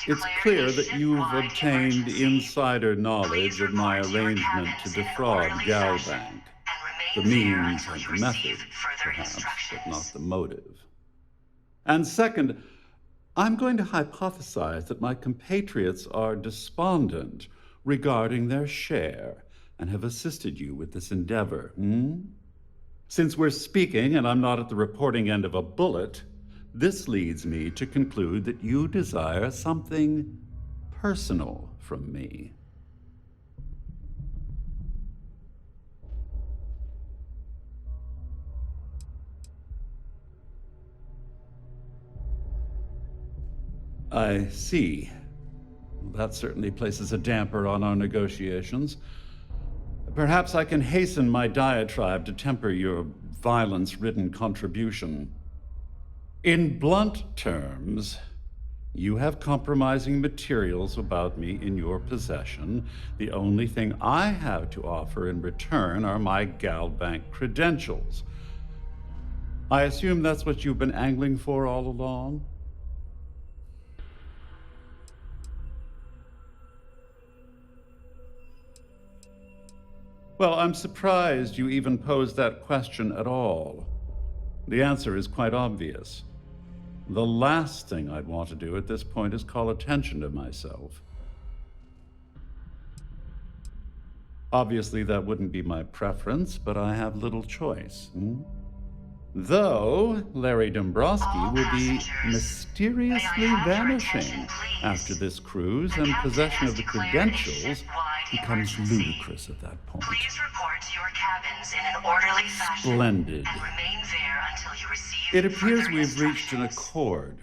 it's clear that you've obtained insider knowledge of my arrangement to defraud Galbank. The means and the method, perhaps, but not the motive. And second, I'm going to hypothesize that my compatriots are despondent regarding their share and have assisted you with this endeavor, Since we're speaking and I'm not at the reporting end of a bullet, this leads me to conclude that you desire something personal from me. I see. That certainly places a damper on our negotiations. Perhaps I can hasten my diatribe to temper your violence-ridden contribution. In blunt terms, you have compromising materials about me in your possession. The only thing I have to offer in return are my Galbank credentials. I assume that's what you've been angling for all along? Well, I'm surprised you even posed that question at all. The answer is quite obvious. The last thing I'd want to do at this point is call attention to myself. Obviously, that wouldn't be my preference, but I have little choice. Though Larry Dombrowski will be mysteriously vanishing after this cruise, and possession of the credentials becomes ludicrous at that point. Please report to your cabins in an orderly fashion. Splendid. And remain there until you receive It appears further we've reached an instructions. accord.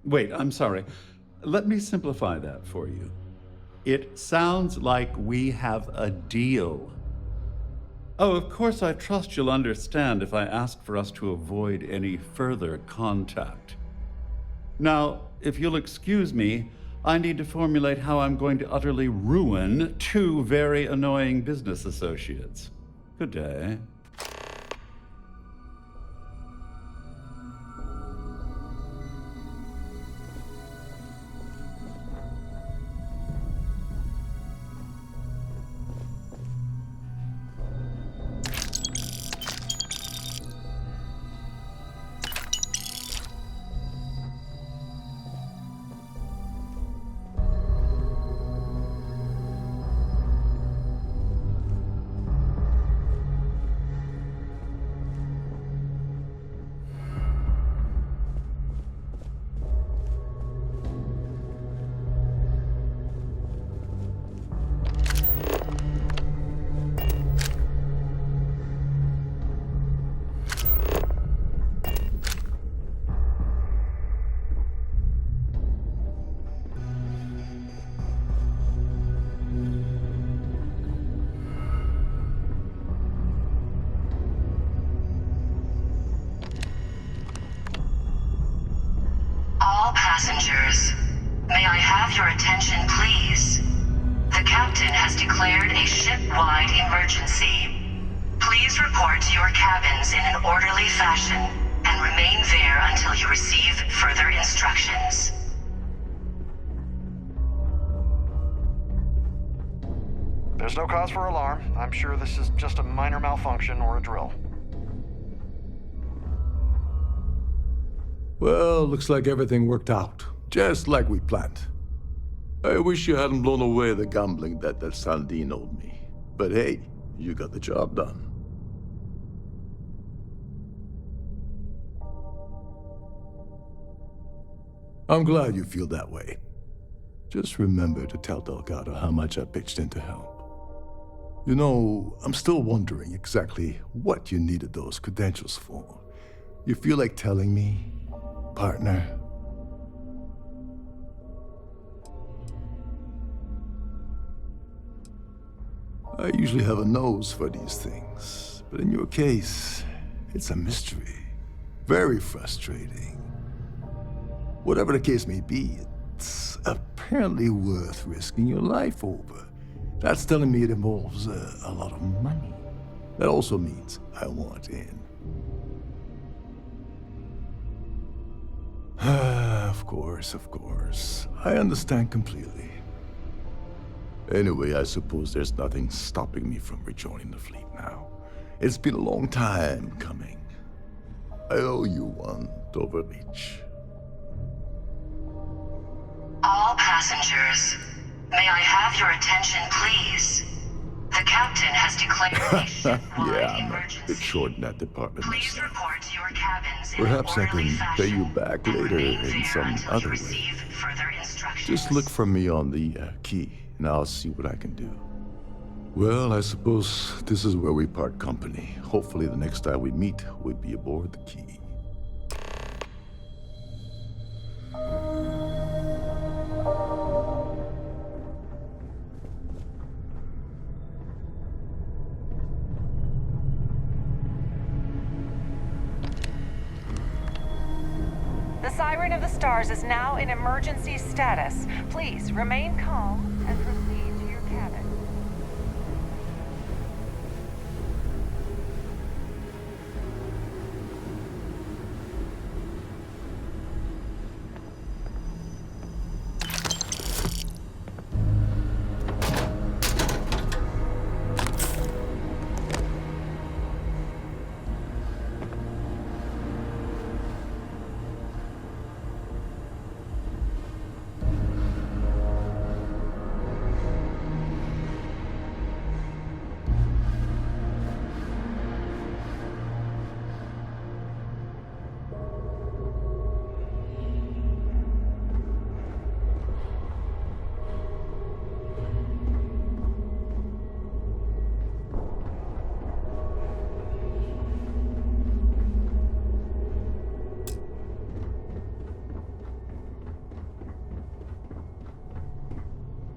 Wait, I'm sorry. Let me simplify that for you. It sounds like we have a deal. Oh, of course, I trust you'll understand if I ask for us to avoid any further contact. Now, if you'll excuse me, I need to formulate how I'm going to utterly ruin two very annoying business associates. Good day. passengers, may I have your attention, please? The captain has declared a ship-wide emergency. Please report to your cabins in an orderly fashion and remain there until you receive further instructions. There's no cause for alarm. I'm sure this is just a minor malfunction or a drill. Well, looks like everything worked out, just like we planned. I wish you hadn't blown away the gambling debt that Sandine owed me. But hey, you got the job done. I'm glad you feel that way. Just remember to tell Delgado how much I pitched in to help. You know, I'm still wondering exactly what you needed those credentials for. You feel like telling me, partner? I usually have a nose for these things, but in your case, it's a mystery. Very frustrating. Whatever the case may be, it's apparently worth risking your life over. That's telling me it involves a lot of money. That also means I want in. Of course. I understand completely. Anyway, I suppose there's nothing stopping me from rejoining the fleet now. It's been a long time coming. I owe you one, Doverreach. All passengers, may I have your attention, please? The captain has declared a ship-wide Yeah, I'm emergency. a bit short in that department Please myself. report to your cabins in Perhaps an I orderly can fashion pay you back and later remain in there some until other you way. receive further instructions. Just look for me on the key, and I'll see what I can do. Well, I suppose this is where we part company. Hopefully the next time we meet, we'll be aboard the key. The Siren of the Stars is now in emergency status. Please remain calm and proceed to your cabin.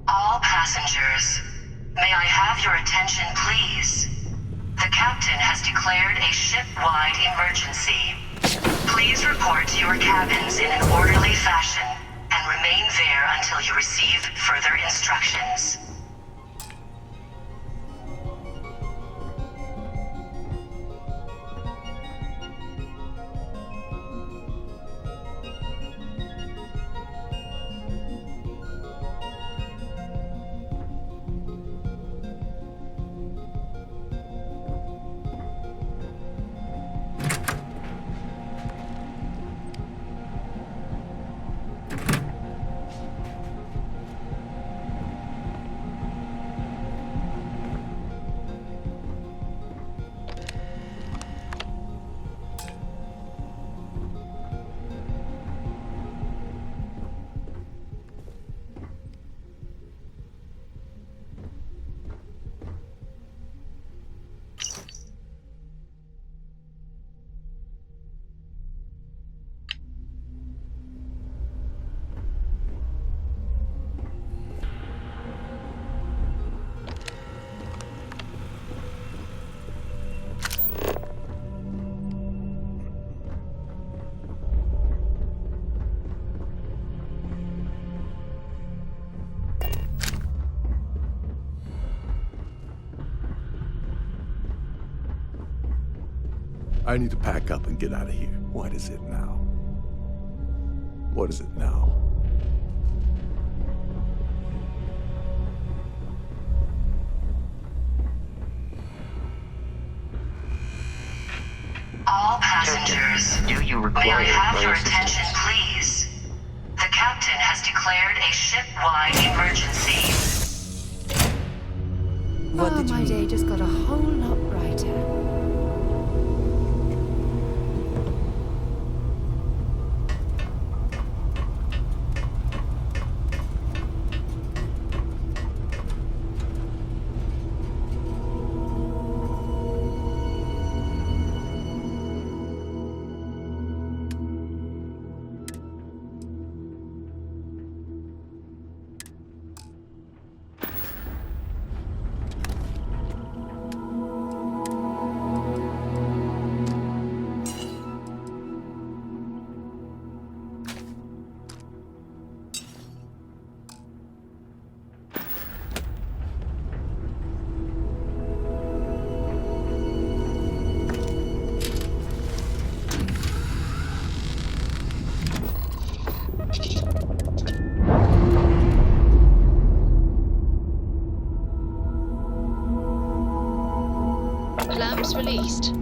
All passengers, may I have your attention, please? The captain has declared a ship-wide emergency. Please report to your cabins in an orderly fashion and remain there until you receive further instructions. I need to pack up and get out of here. What is it now? What is it now? All passengers, may I have your attention, please? The captain has declared a ship-wide emergency. What did you my mean? day just got a whole lot brighter. Lamps released.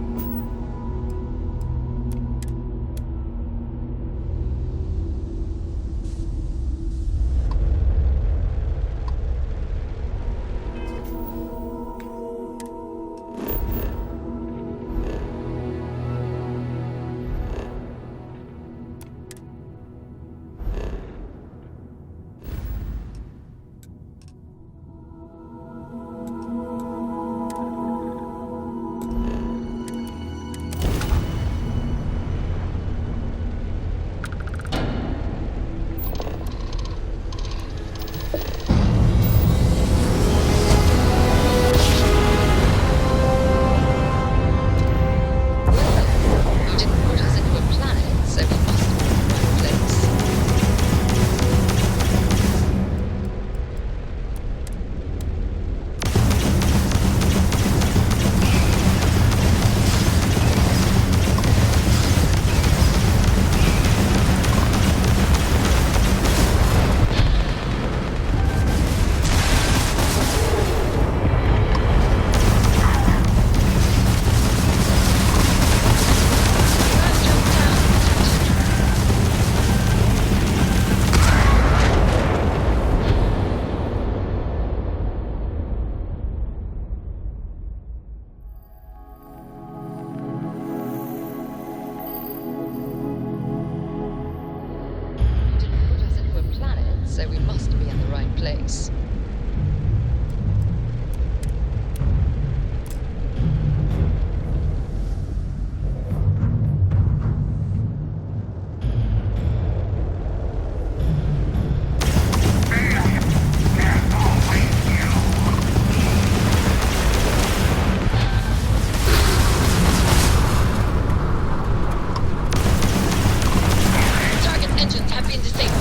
So we must be in the right place. Target engines have been disabled.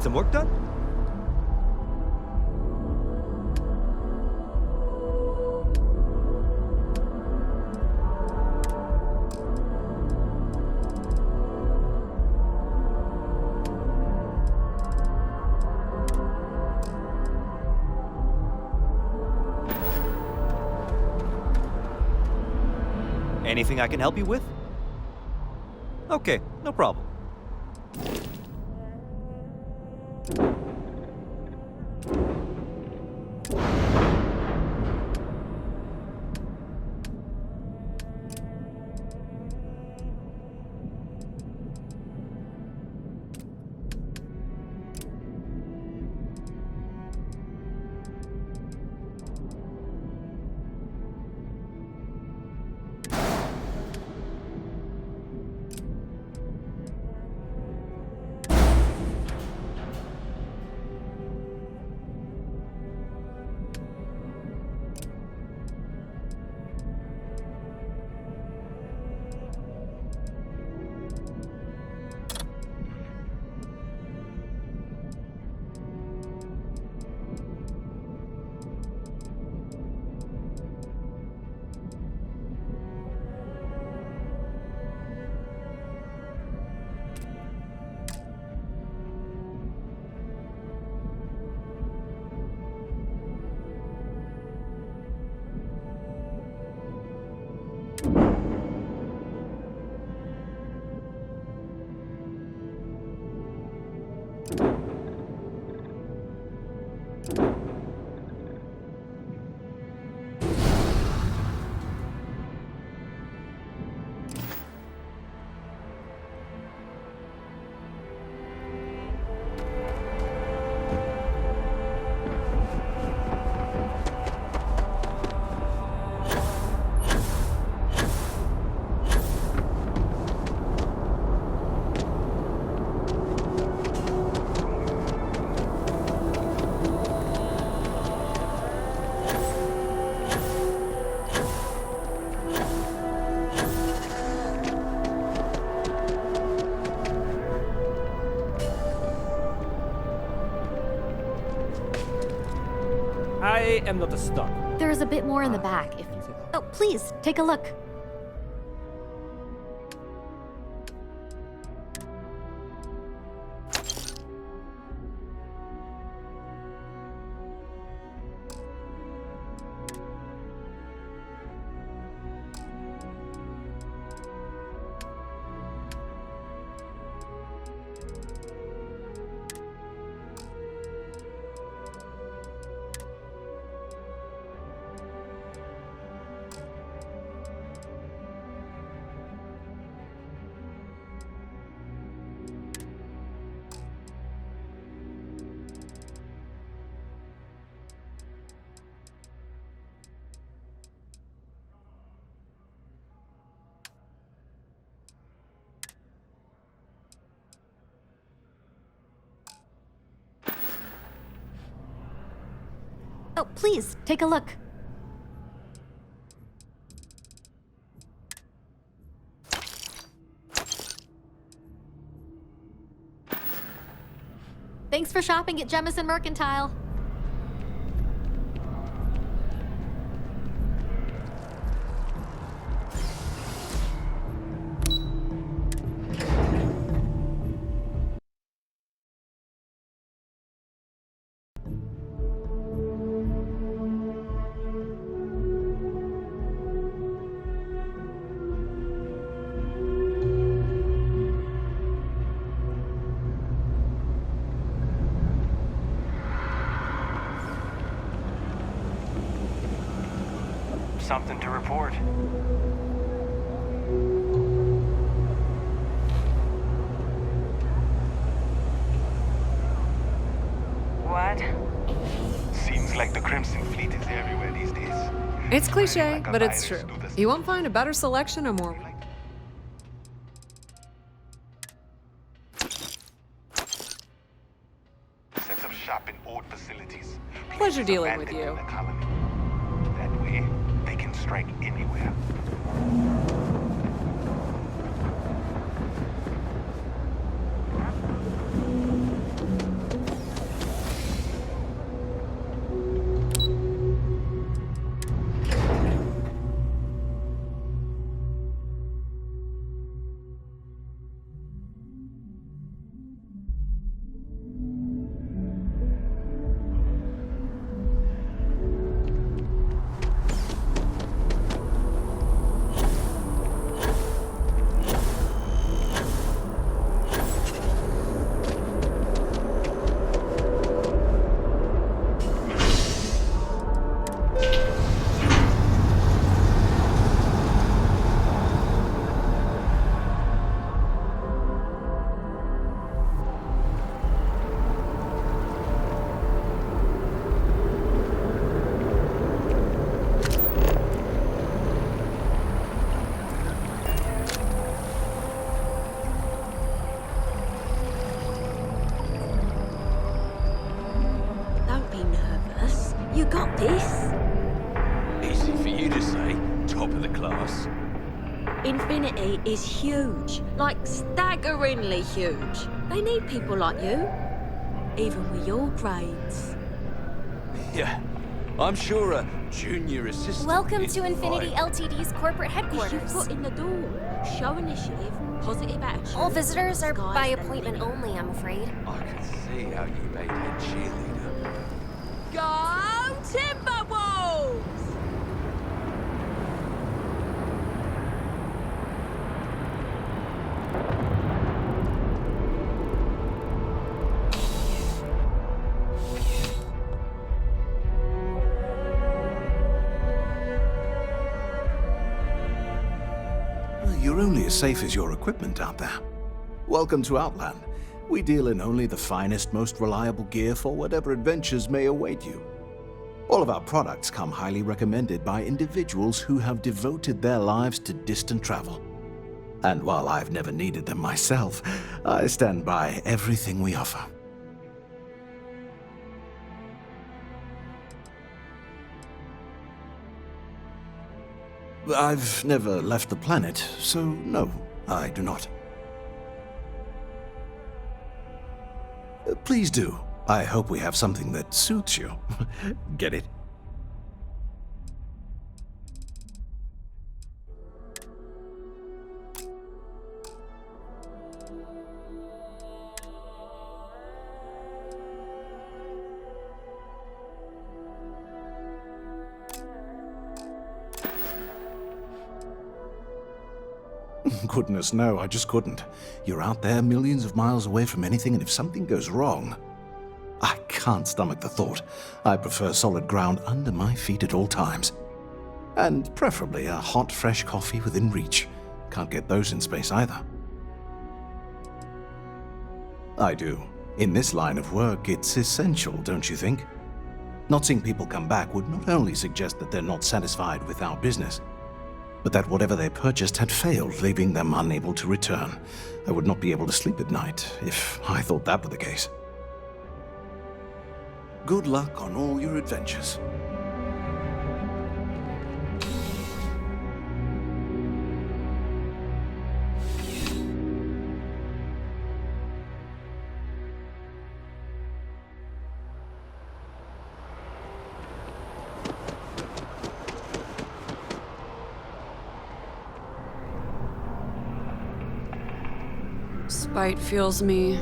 some work done? Anything I can help you with? Okay, no problem. I am not a star. There is a bit more in the back if you... Oh, please, take a look. Oh, please, take a look. Thanks for shopping at Jemison Mercantile. Something to report. What? Seems like the Crimson Fleet is everywhere these days. It's cliche, but it's true. You won't find a better selection or more. Set up shop in old facilities. Pleasure dealing with you. That way, they can strike anywhere. Infinity is huge, like staggeringly huge. They need people like you, even with your grades. Yeah, I'm sure a junior assistant. Welcome is to Infinity fine. Ltd's corporate It's your headquarters. foot in the door. Show initiative, positive attitude. All visitors are Sky's by the appointment limit. only, I'm afraid. I can see how you made head cheerleader. Go Timberwolves! You're only as safe as your equipment out there. Welcome to Outland. We deal in only the finest, most reliable gear for whatever adventures may await you. All of our products come highly recommended by individuals who have devoted their lives to distant travel. And while I've never needed them myself, I stand by everything we offer. I've never left the planet, so no, I do not. Please do. I hope we have something that suits you. Get it? Goodness, no, I just couldn't. You're out there millions of miles away from anything, and if something goes wrong, I can't stomach the thought. I prefer solid ground under my feet at all times. And preferably a hot, fresh coffee within reach. Can't get those in space either. I do. In this line of work, it's essential, don't you think? Not seeing people come back would not only suggest that they're not satisfied with our business, but that whatever they purchased had failed, leaving them unable to return. I would not be able to sleep at night if I thought that were the case. Good luck on all your adventures. Spite fuels me.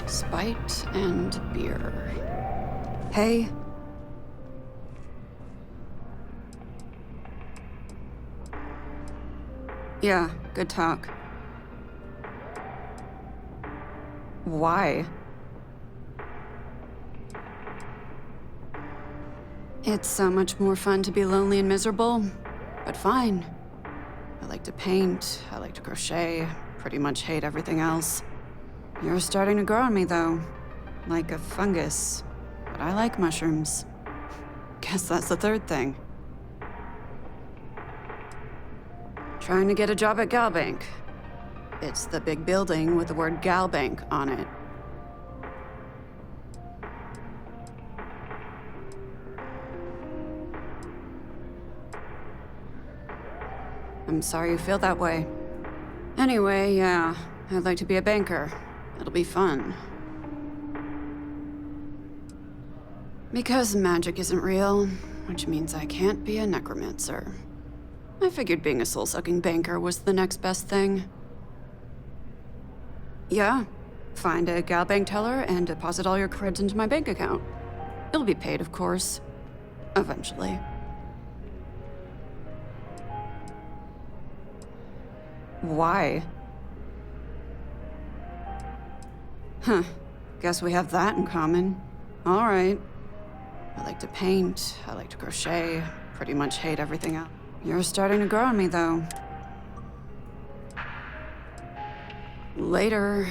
Spite and beer. Hey. Yeah, good talk. Why? It's so much more fun to be lonely and miserable, but fine. I like to paint, I like to crochet, pretty much hate everything else. You're starting to grow on me, though. Like a fungus. But I like mushrooms. Guess that's the third thing. Trying to get a job at Galbank. It's the big building with the word Galbank on it. I'm sorry you feel that way. Anyway, yeah, I'd like to be a banker. It'll be fun. Because magic isn't real, which means I can't be a necromancer. I figured being a soul-sucking banker was the next best thing. Yeah, find a Galbank teller and deposit all your creds into my bank account. It'll be paid, of course. Eventually. Why? Huh. Guess we have that in common. All right. I like to paint, I like to crochet, pretty much hate everything else. You're starting to grow on me, though. Later.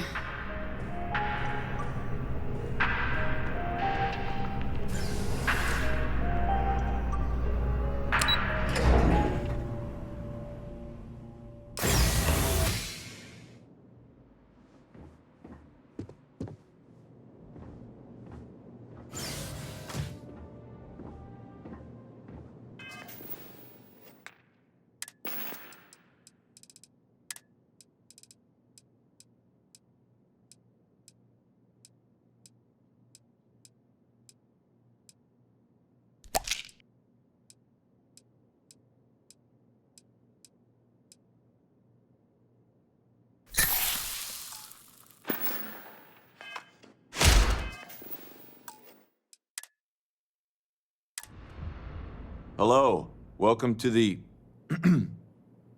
Hello. Welcome to the...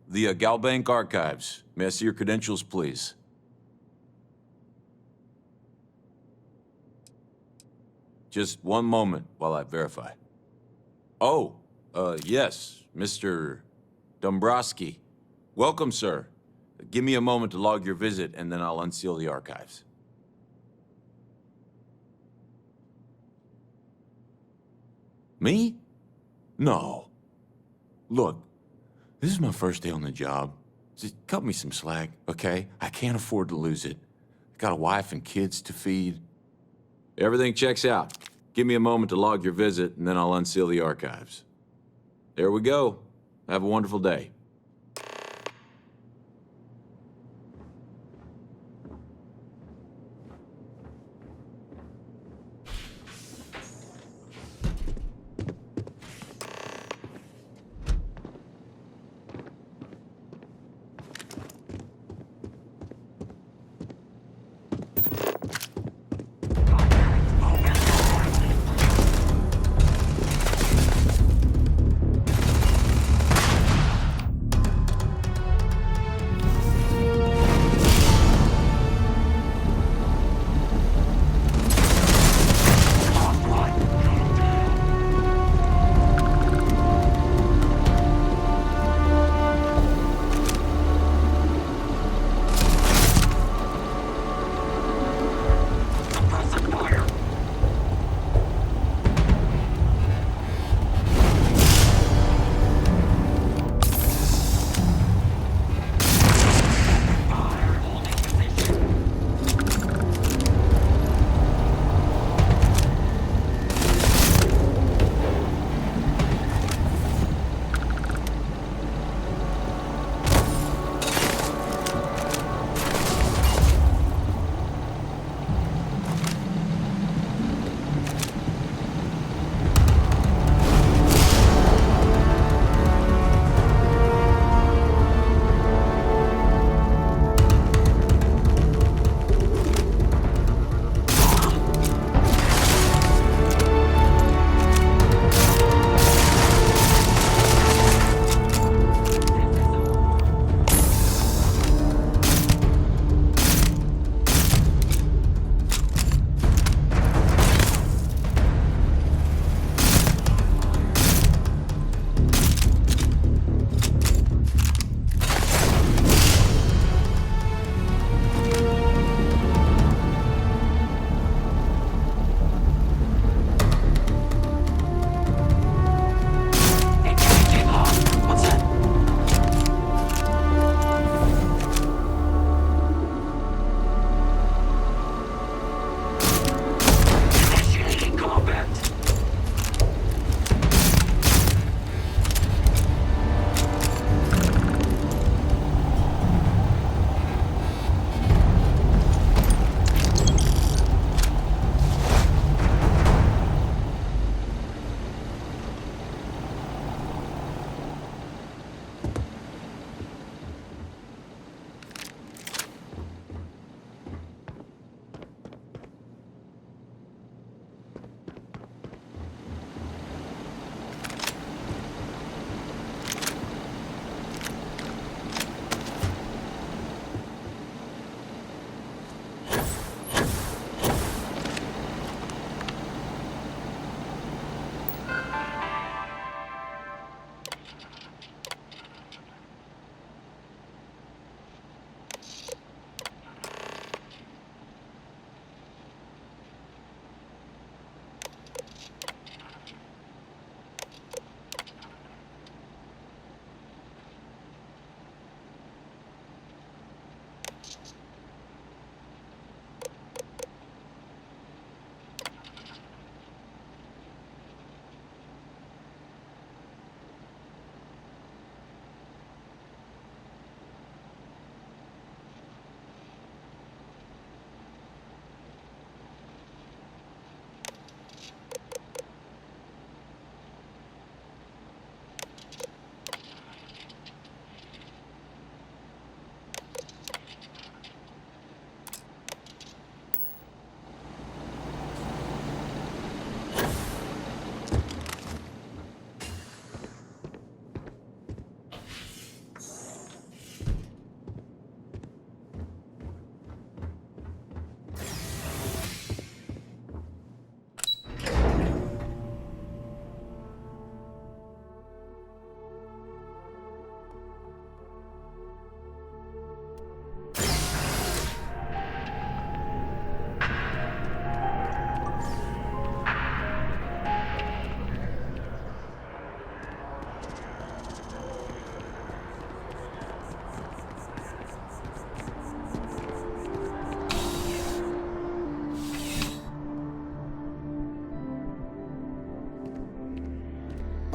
the Galbank Archives. May I see your credentials, please? Just one moment while I verify. Oh, yes, Mr. Dombrowski. Welcome, sir. Give me a moment to log your visit, and then I'll unseal the archives. Me? No. Look, this is my first day on the job. Just cut me some slack, okay? I can't afford to lose it. I got a wife and kids to feed. Everything checks out. Give me a moment to log your visit, and then I'll unseal the archives. There we go. Have a wonderful day.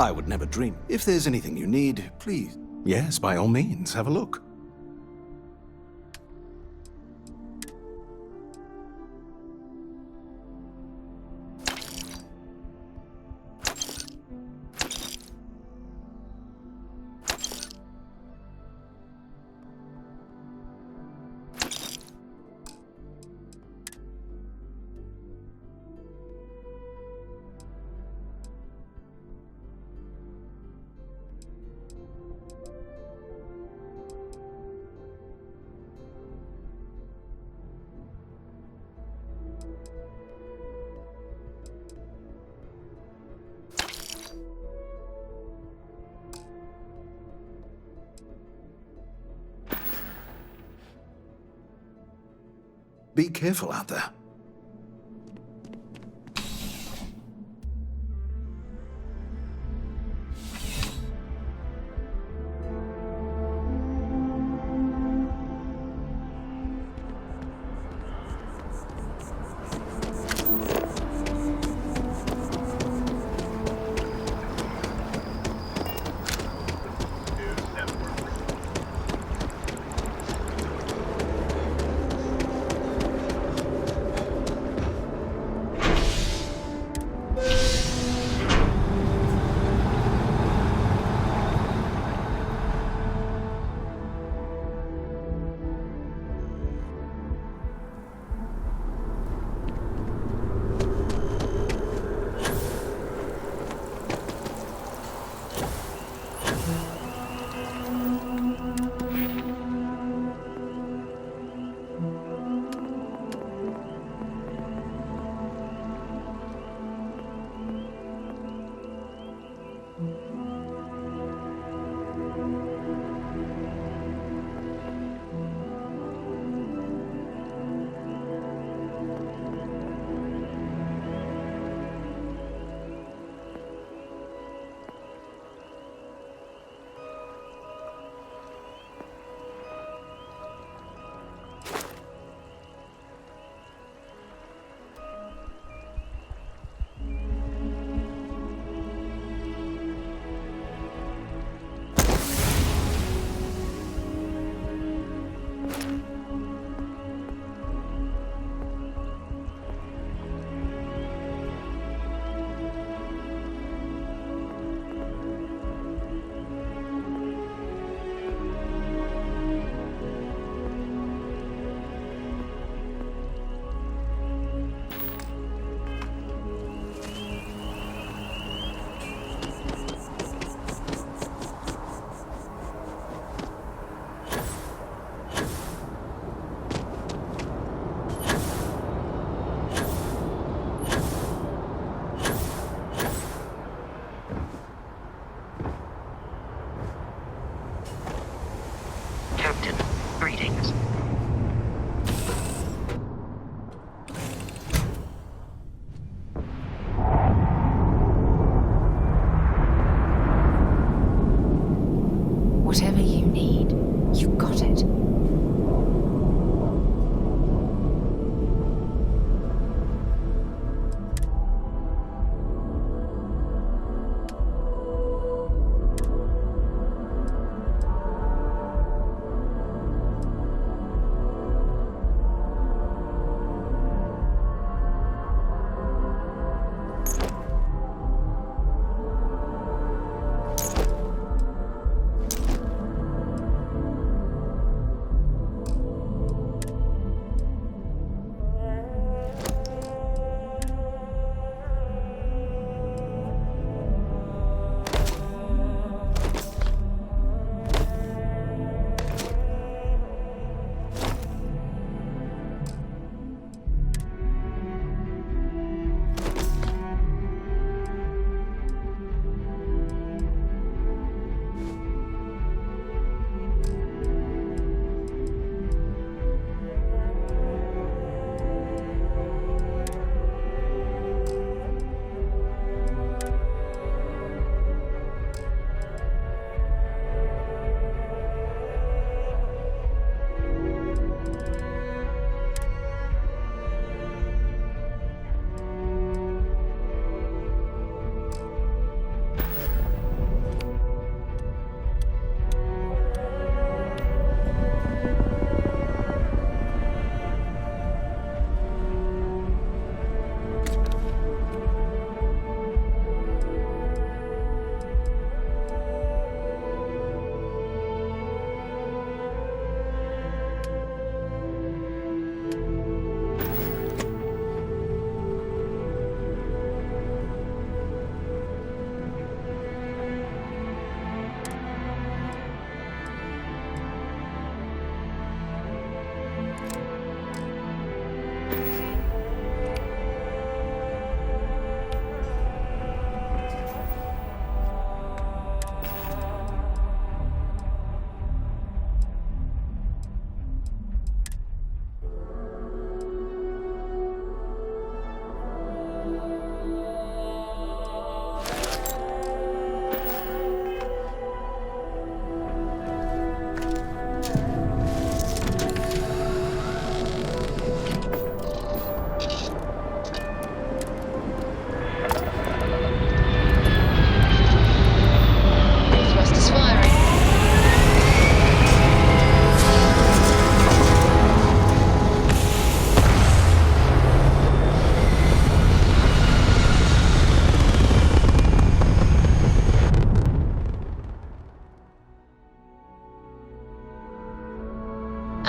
I would never dream. If there's anything you need, please. Yes, by all means, have a look. Be careful out there.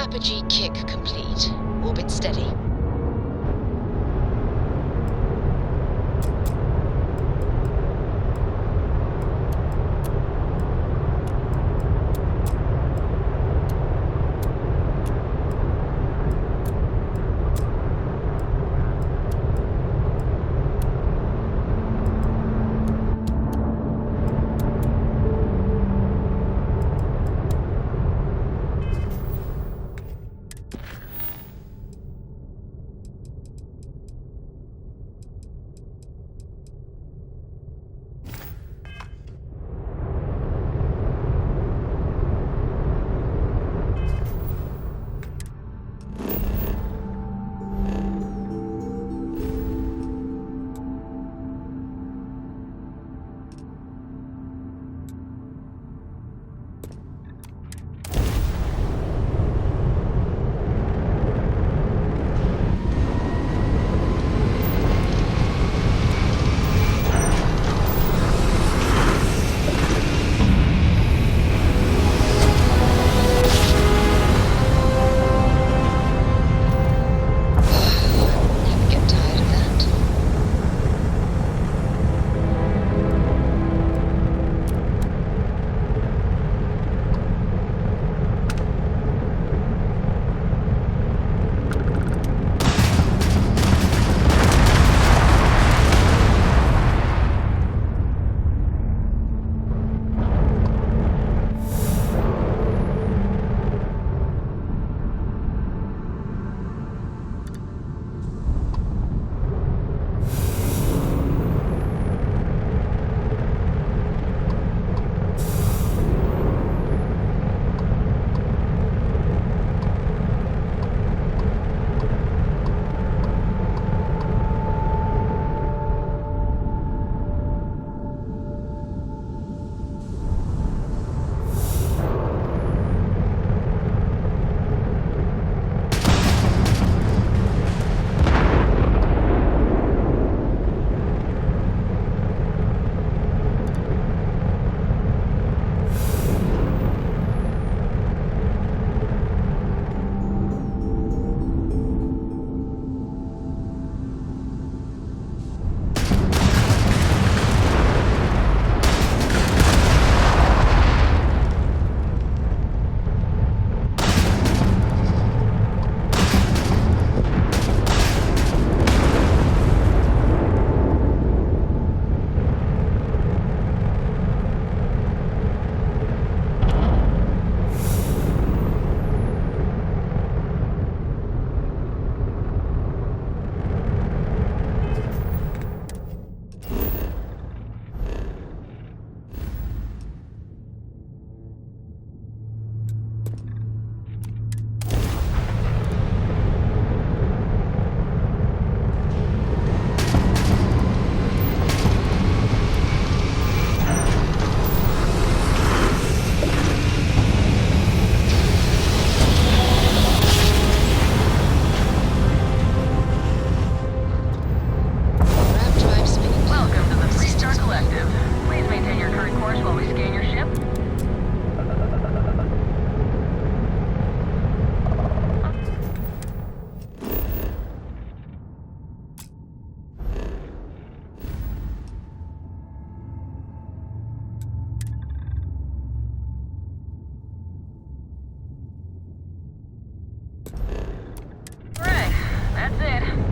Apogee kick complete. Orbit steady.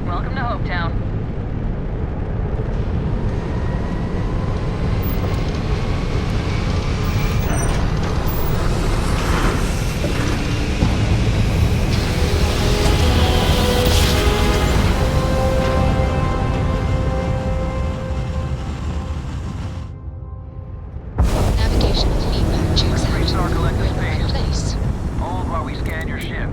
Welcome to Hopetown. Navigational feedback checks out. We're in the right place. Hold while we scan your ship.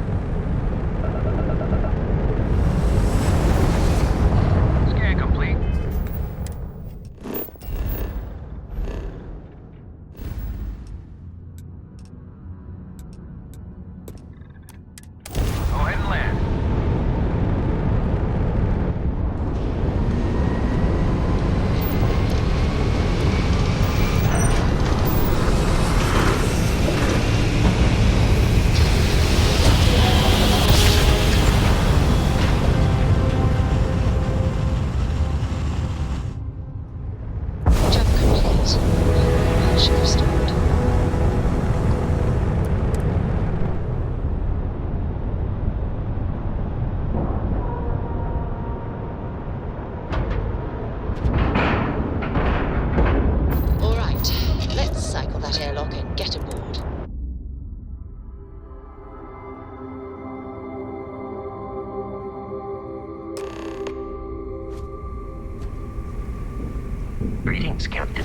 Greetings, Captain.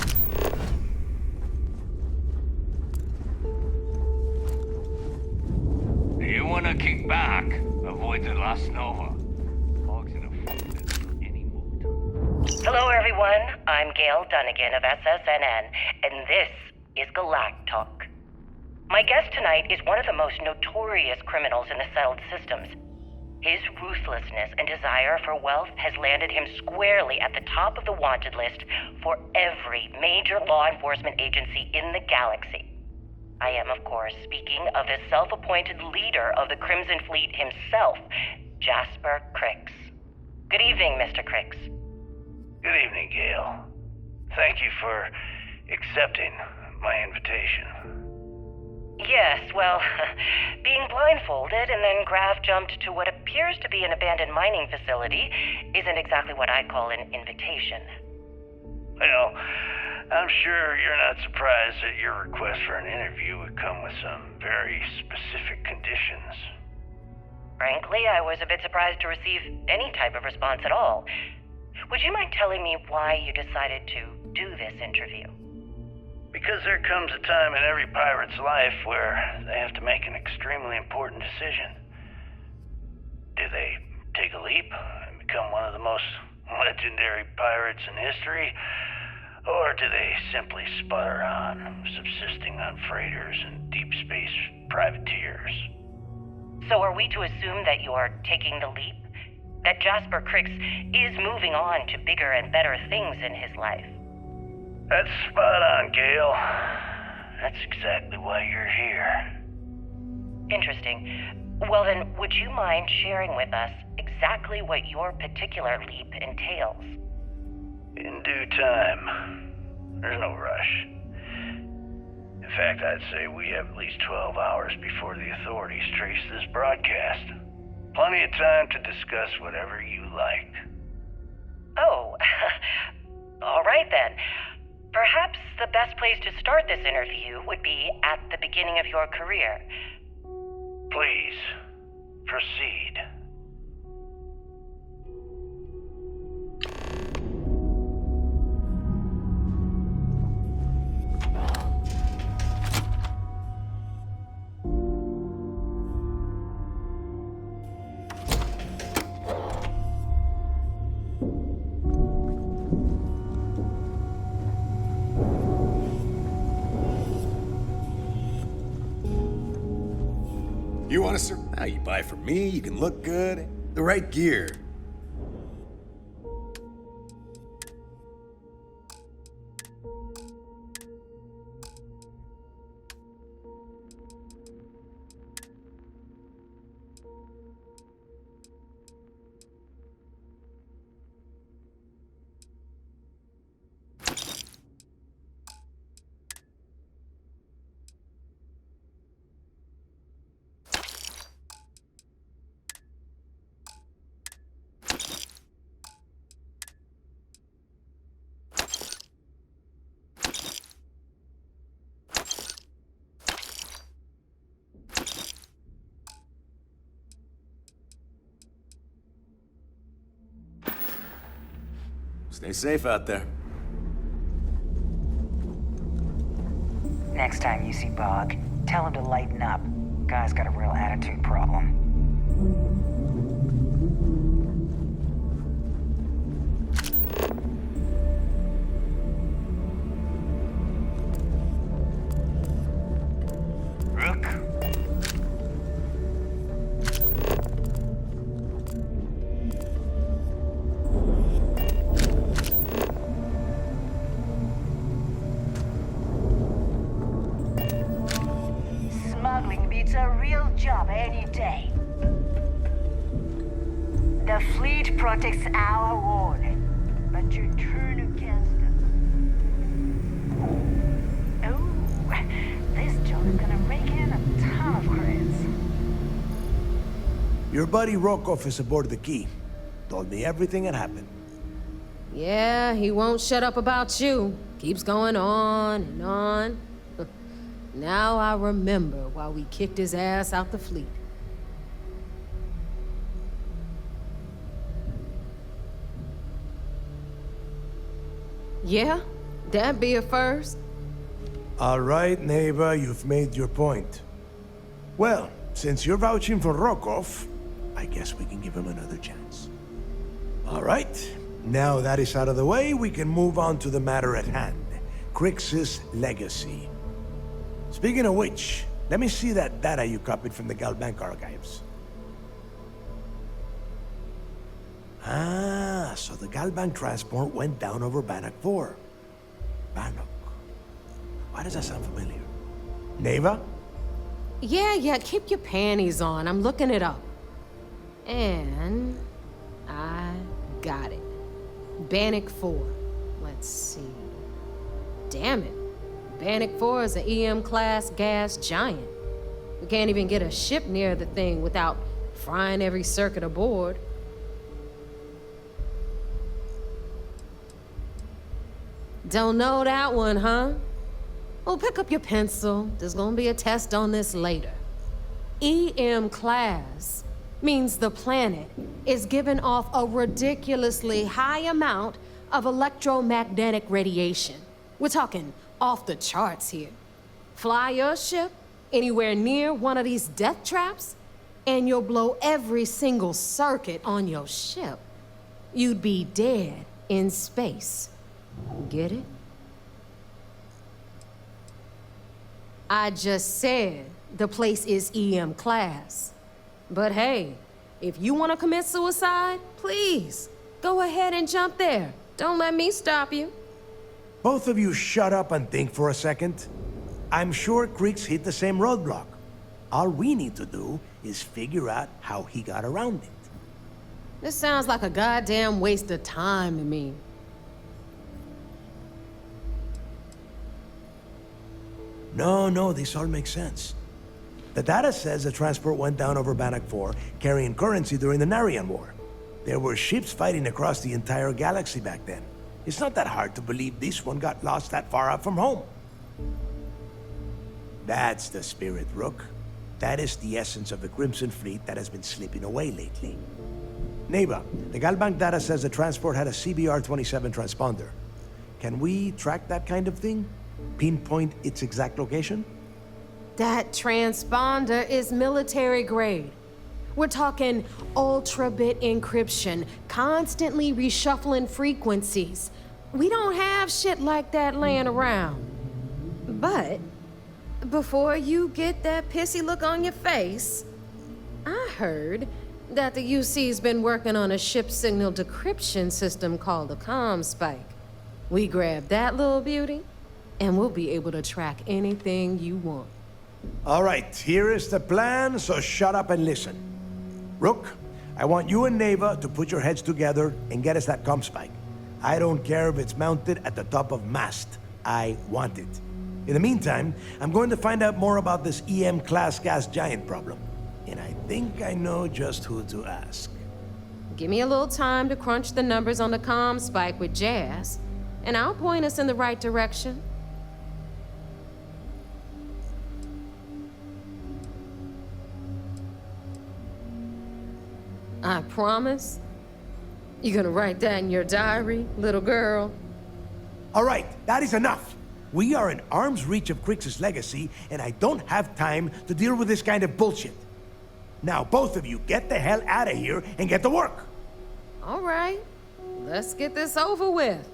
You wanna kick back? Avoid the last Nova. Hello, everyone. I'm Gail Dunnigan of SSNN, and this is Galactic Talk. My guest tonight is one of the most notorious criminals in the settled systems. His ruthlessness and desire for wealth has landed him squarely at the top of the wanted list for every major law enforcement agency in the galaxy. I am, of course, speaking of the self-appointed leader of the Crimson Fleet himself, Jasper Crix. Good evening, Mr. Crix. Good evening, Gail. Thank you for accepting my invitation. Yes, well, being blindfolded and then Grav jumped to what appears to be an abandoned mining facility isn't exactly what I'd call an invitation. Well, I'm sure you're not surprised that your request for an interview would come with some very specific conditions. Frankly, I was a bit surprised to receive any type of response at all. Would you mind telling me why you decided to do this interview? Because there comes a time in every pirate's life where they have to make an extremely important decision. Do they take a leap and become one of the most legendary pirates in history? Or do they simply sputter on, subsisting on freighters and deep space privateers? So are we to assume that you're taking the leap? That Jasper Crix is moving on to bigger and better things in his life? That's spot on, Gail. That's exactly why you're here. Interesting. Well then, would you mind sharing with us exactly what your particular leap entails? In due time. There's no rush. In fact, I'd say we have at least 12 hours before the authorities trace this broadcast. Plenty of time to discuss whatever you like. Oh, all right then. Perhaps the best place to start this interview would be at the beginning of your career. Please, proceed. You want to Now you buy from me, you can look good. The right gear. Stay safe out there. Next time you see Bog, tell him to lighten up. Guy's got a real attitude problem. Rook? Smuggling beats a real job any day. The fleet protects our ward, but you turn against us. Oh, this job is gonna rake in a ton of credits. Your buddy Rokov is aboard the Key. Told me everything that happened. Yeah, he won't shut up about you. Keeps going on and on. Now I remember why we kicked his ass out the fleet. Yeah? That'd be a first. All right, neighbor, you've made your point. Well, since you're vouching for Rokov, I guess we can give him another chance. All right, now that is out of the way, we can move on to the matter at hand. Crix's legacy. Speaking of which, let me see that data you copied from the Galbank archives. Ah, so the Galbank transport went down over Bannock 4. Bannock. Why does that sound familiar? Neva? Yeah, keep your panties on. I'm looking it up. And I got it. Bannock 4. Let's see. Damn it. Bannock 4 is an EM-class gas giant. We can't even get a ship near the thing without frying every circuit aboard. Don't know that one, huh? Well, pick up your pencil. There's gonna be a test on this later. EM-class means the planet is giving off a ridiculously high amount of electromagnetic radiation. We're talking off the charts here. Fly your ship anywhere near one of these death traps, and you'll blow every single circuit on your ship. You'd be dead in space. Get it? I just said the place is EM class. But hey, if you want to commit suicide, please, go ahead and jump there. Don't let me stop you. Both of you shut up and think for a second. I'm sure Creeks hit the same roadblock. All we need to do is figure out how he got around it. This sounds like a goddamn waste of time to me. No, this all makes sense. The data says the transport went down over Bannock 4, carrying currency during the Narian War. There were ships fighting across the entire galaxy back then. It's not that hard to believe this one got lost that far out from home. That's the spirit, Rook. That is the essence of the Crimson Fleet that has been slipping away lately. Neva, the Galbank data says the transport had a CBR-27 transponder. Can we track that kind of thing? Pinpoint its exact location? That transponder is military grade. We're talking ultra-bit encryption, constantly reshuffling frequencies. We don't have shit like that laying around. But before you get that pissy look on your face, I heard that the UC's been working on a ship signal decryption system called the ComSpike. We grab that little beauty, and we'll be able to track anything you want. All right, here is the plan, so shut up and listen. Rook, I want you and Neva to put your heads together and get us that ComSpike. I don't care if it's mounted at the top of mast. I want it. In the meantime, I'm going to find out more about this EM-class gas giant problem. And I think I know just who to ask. Give me a little time to crunch the numbers on the ComSpike with Jazz, and I'll point us in the right direction. I promise. You gonna write that in your diary, little girl? All right, that is enough. We are in arm's reach of Crix's legacy, and I don't have time to deal with this kind of bullshit. Now, both of you, get the hell out of here and get to work. All right, let's get this over with.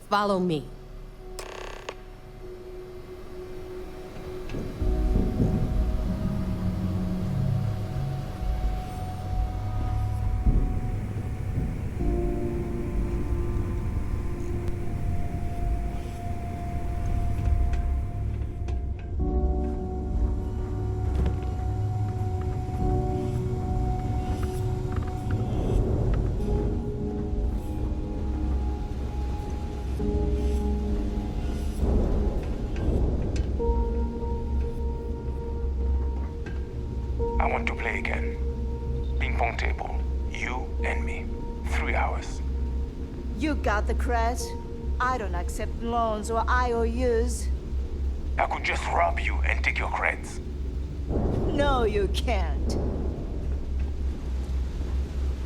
Follow me. I want to play again. Ping pong table. You and me. 3 hours. You got the crash? I don't accept loans or IOUs. I could just rob you and take your creds. No, you can't.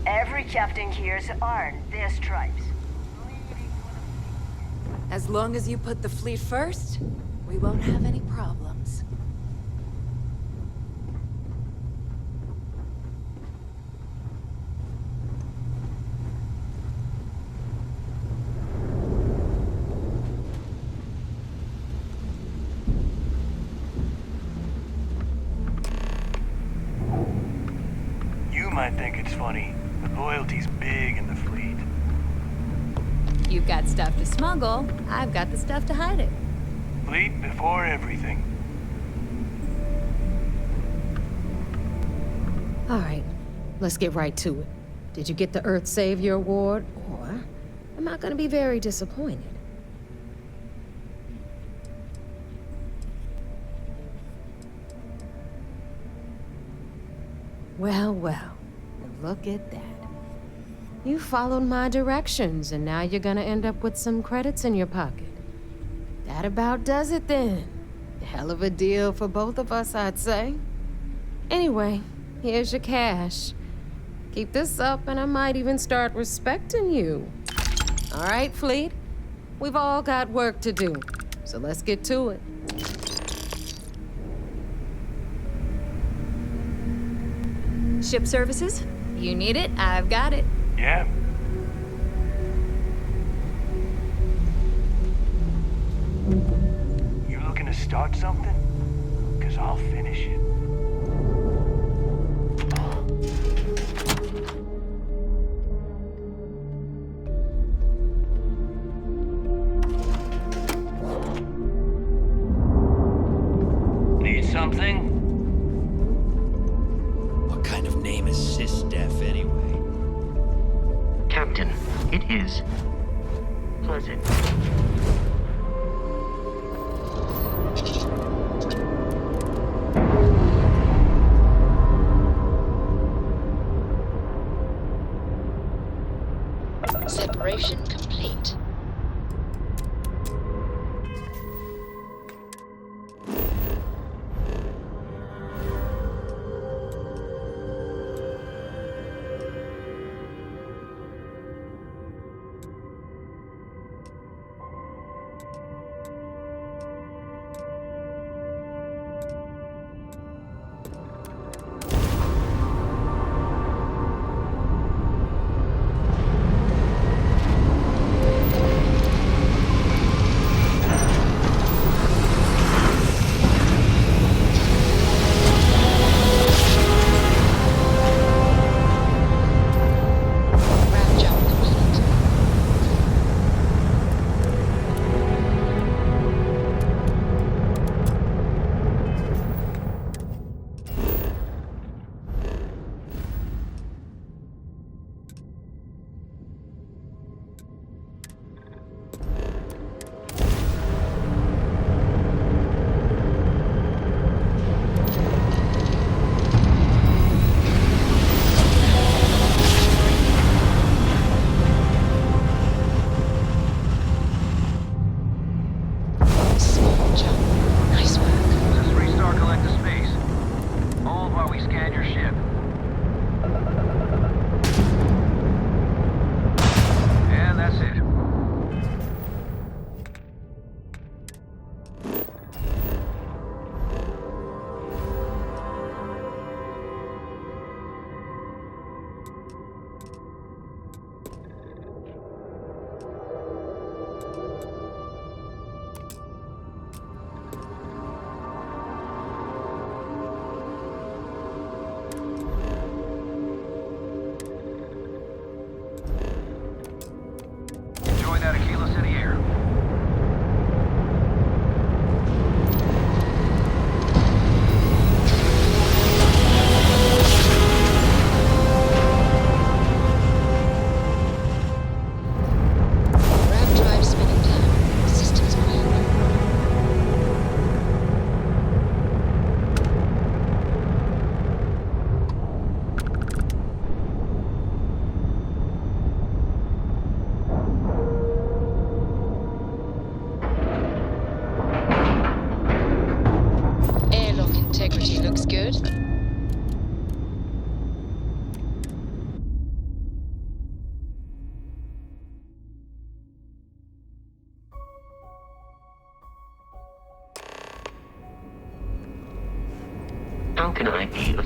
Every captain here's earned their stripes. As long as you put the fleet first, we won't have any problems. You might think it's funny, but loyalty's big in the fleet. You've got stuff to smuggle. I've got the stuff to hide it. Fleet before everything. All right, let's get right to it. Did you get the Earth Savior Award, or am I gonna be very disappointed? Well, well, look at that. You followed my directions, and now you're gonna end up with some credits in your pocket. That about does it then. Hell of a deal for both of us, I'd say. Anyway, here's your cash. Keep this up, and I might even start respecting you. All right, Fleet? We've all got work to do, so let's get to it. Ship services? You need it, I've got it. Yeah. You looking to start something? 'Cause I'll finish it. Need something? What kind of name is Sysdef anyway? Captain, it is pleasant. Separation complete.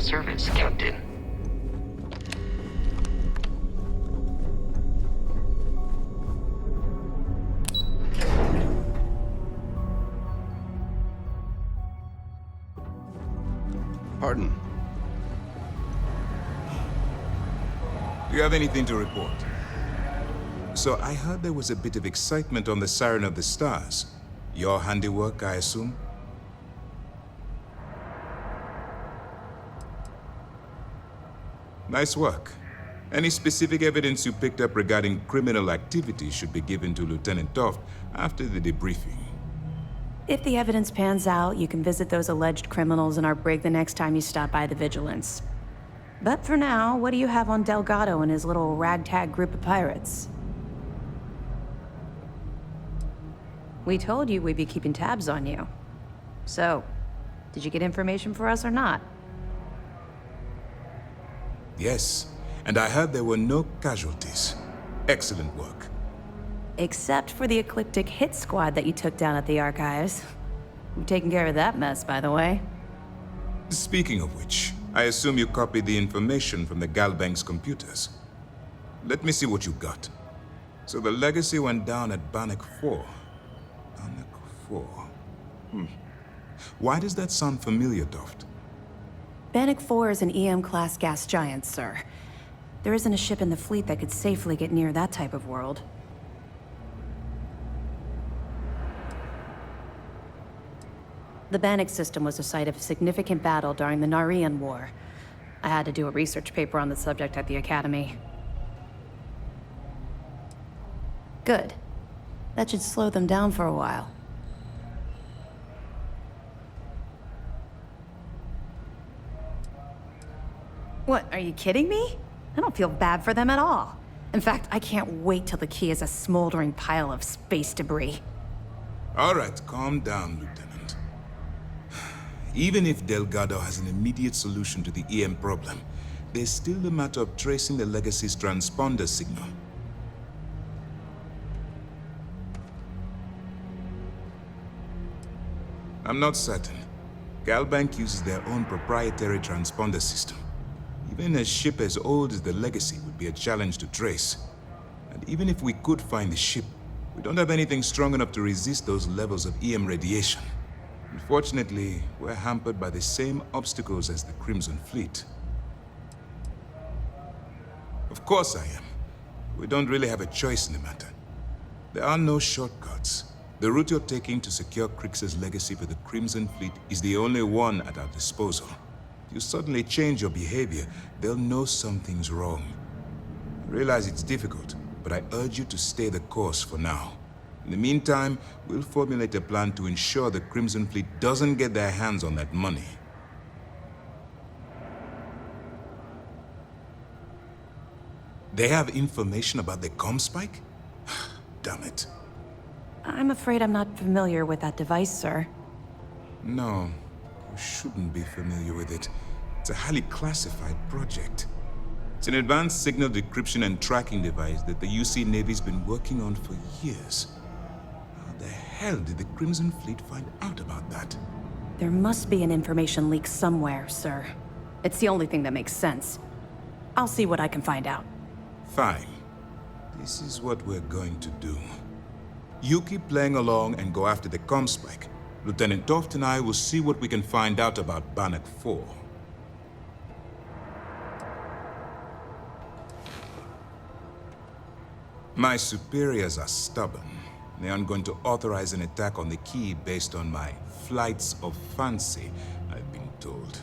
service, Captain. Pardon. Do you have anything to report? So I heard there was a bit of excitement on the Siren of the Stars. Your handiwork, I assume? Nice work. Any specific evidence you picked up regarding criminal activity should be given to Lieutenant Toft after the debriefing. If the evidence pans out, you can visit those alleged criminals in our brig the next time you stop by the Vigilance. But for now, what do you have on Delgado and his little ragtag group of pirates? We told you we'd be keeping tabs on you. So, did you get information for us or not? Yes, and I heard there were no casualties. Excellent work. Except for the ecliptic hit squad that you took down at the archives. We've taken care of that mess, by the way. Speaking of which, I assume you copied the information from the Galbank's computers. Let me see what you got. So the legacy went down at Bannock 4. Bannock 4. Why does that sound familiar, Toft? Bannock 4 is an EM-class gas giant, sir. There isn't a ship in the fleet that could safely get near that type of world. The Bannock system was the site of a significant battle during the Narian War. I had to do a research paper on the subject at the Academy. Good. That should slow them down for a while. What, are you kidding me? I don't feel bad for them at all. In fact, I can't wait till the key is a smoldering pile of space debris. All right, calm down, Lieutenant. Even if Delgado has an immediate solution to the EM problem, there's still the matter of tracing the Legacy's transponder signal. I'm not certain. Galbank uses their own proprietary transponder system. Even a ship as old as the Legacy would be a challenge to trace. And even if we could find the ship, we don't have anything strong enough to resist those levels of EM radiation. Unfortunately, we're hampered by the same obstacles as the Crimson Fleet. Of course I am. We don't really have a choice in the matter. There are no shortcuts. The route you're taking to secure Crix's legacy for the Crimson Fleet is the only one at our disposal. If you suddenly change your behavior, they'll know something's wrong. I realize it's difficult, but I urge you to stay the course for now. In the meantime, we'll formulate a plan to ensure the Crimson Fleet doesn't get their hands on that money. They have information about the Comspike? Damn it. I'm afraid I'm not familiar with that device, sir. No, you shouldn't be familiar with it. It's a highly classified project. It's an advanced signal decryption and tracking device that the UC Navy's been working on for years. How the hell did the Crimson Fleet find out about that? There must be an information leak somewhere, sir. It's the only thing that makes sense. I'll see what I can find out. Fine. This is what we're going to do. You keep playing along and go after the Comspike. Lieutenant Toft and I will see what we can find out about Bannock 4. My superiors are stubborn. They aren't going to authorize an attack on the key based on my flights of fancy, I've been told.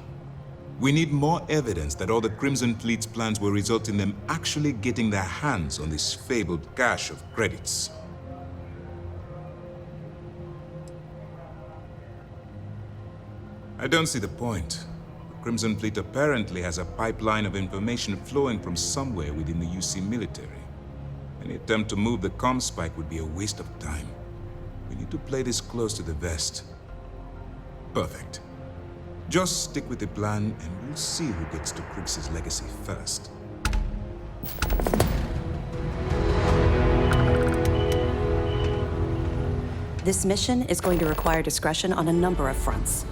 We need more evidence that all the Crimson Fleet's plans will result in them actually getting their hands on this fabled cache of credits. I don't see the point. The Crimson Fleet apparently has a pipeline of information flowing from somewhere within the UC military. Any attempt to move the Comspike would be a waste of time. We need to play this close to the vest. Perfect. Just stick with the plan and we'll see who gets to Crix's legacy first. This mission is going to require discretion on a number of fronts.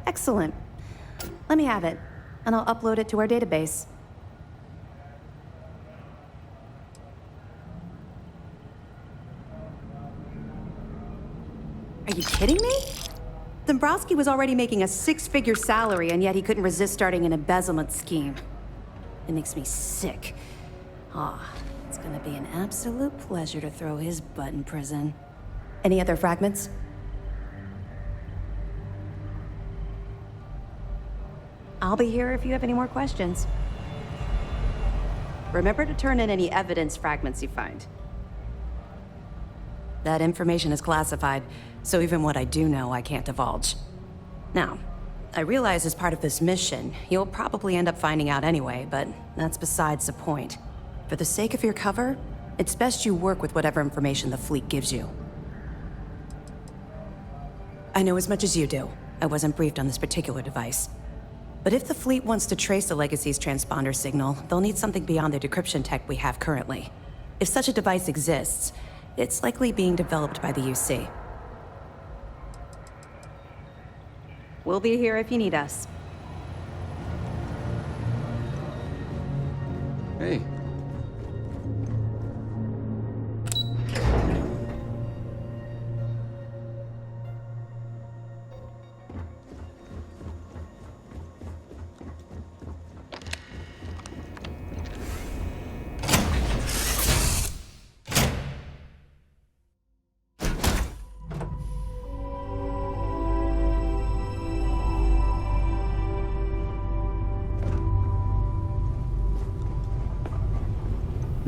Excellent. Let me have it, and I'll upload it to our database. Are you kidding me? Dombrowski was already making a six-figure salary, and yet he couldn't resist starting an embezzlement scheme. It makes me sick. It's gonna be an absolute pleasure to throw his butt in prison. Any other fragments? I'll be here if you have any more questions. Remember to turn in any evidence fragments you find. That information is classified, so even what I do know, I can't divulge. Now, I realize as part of this mission, you'll probably end up finding out anyway, but that's besides the point. For the sake of your cover, it's best you work with whatever information the fleet gives you. I know as much as you do. I wasn't briefed on this particular device. But if the fleet wants to trace the Legacy's transponder signal, they'll need something beyond the decryption tech we have currently. If such a device exists, it's likely being developed by the UC. We'll be here if you need us. Hey.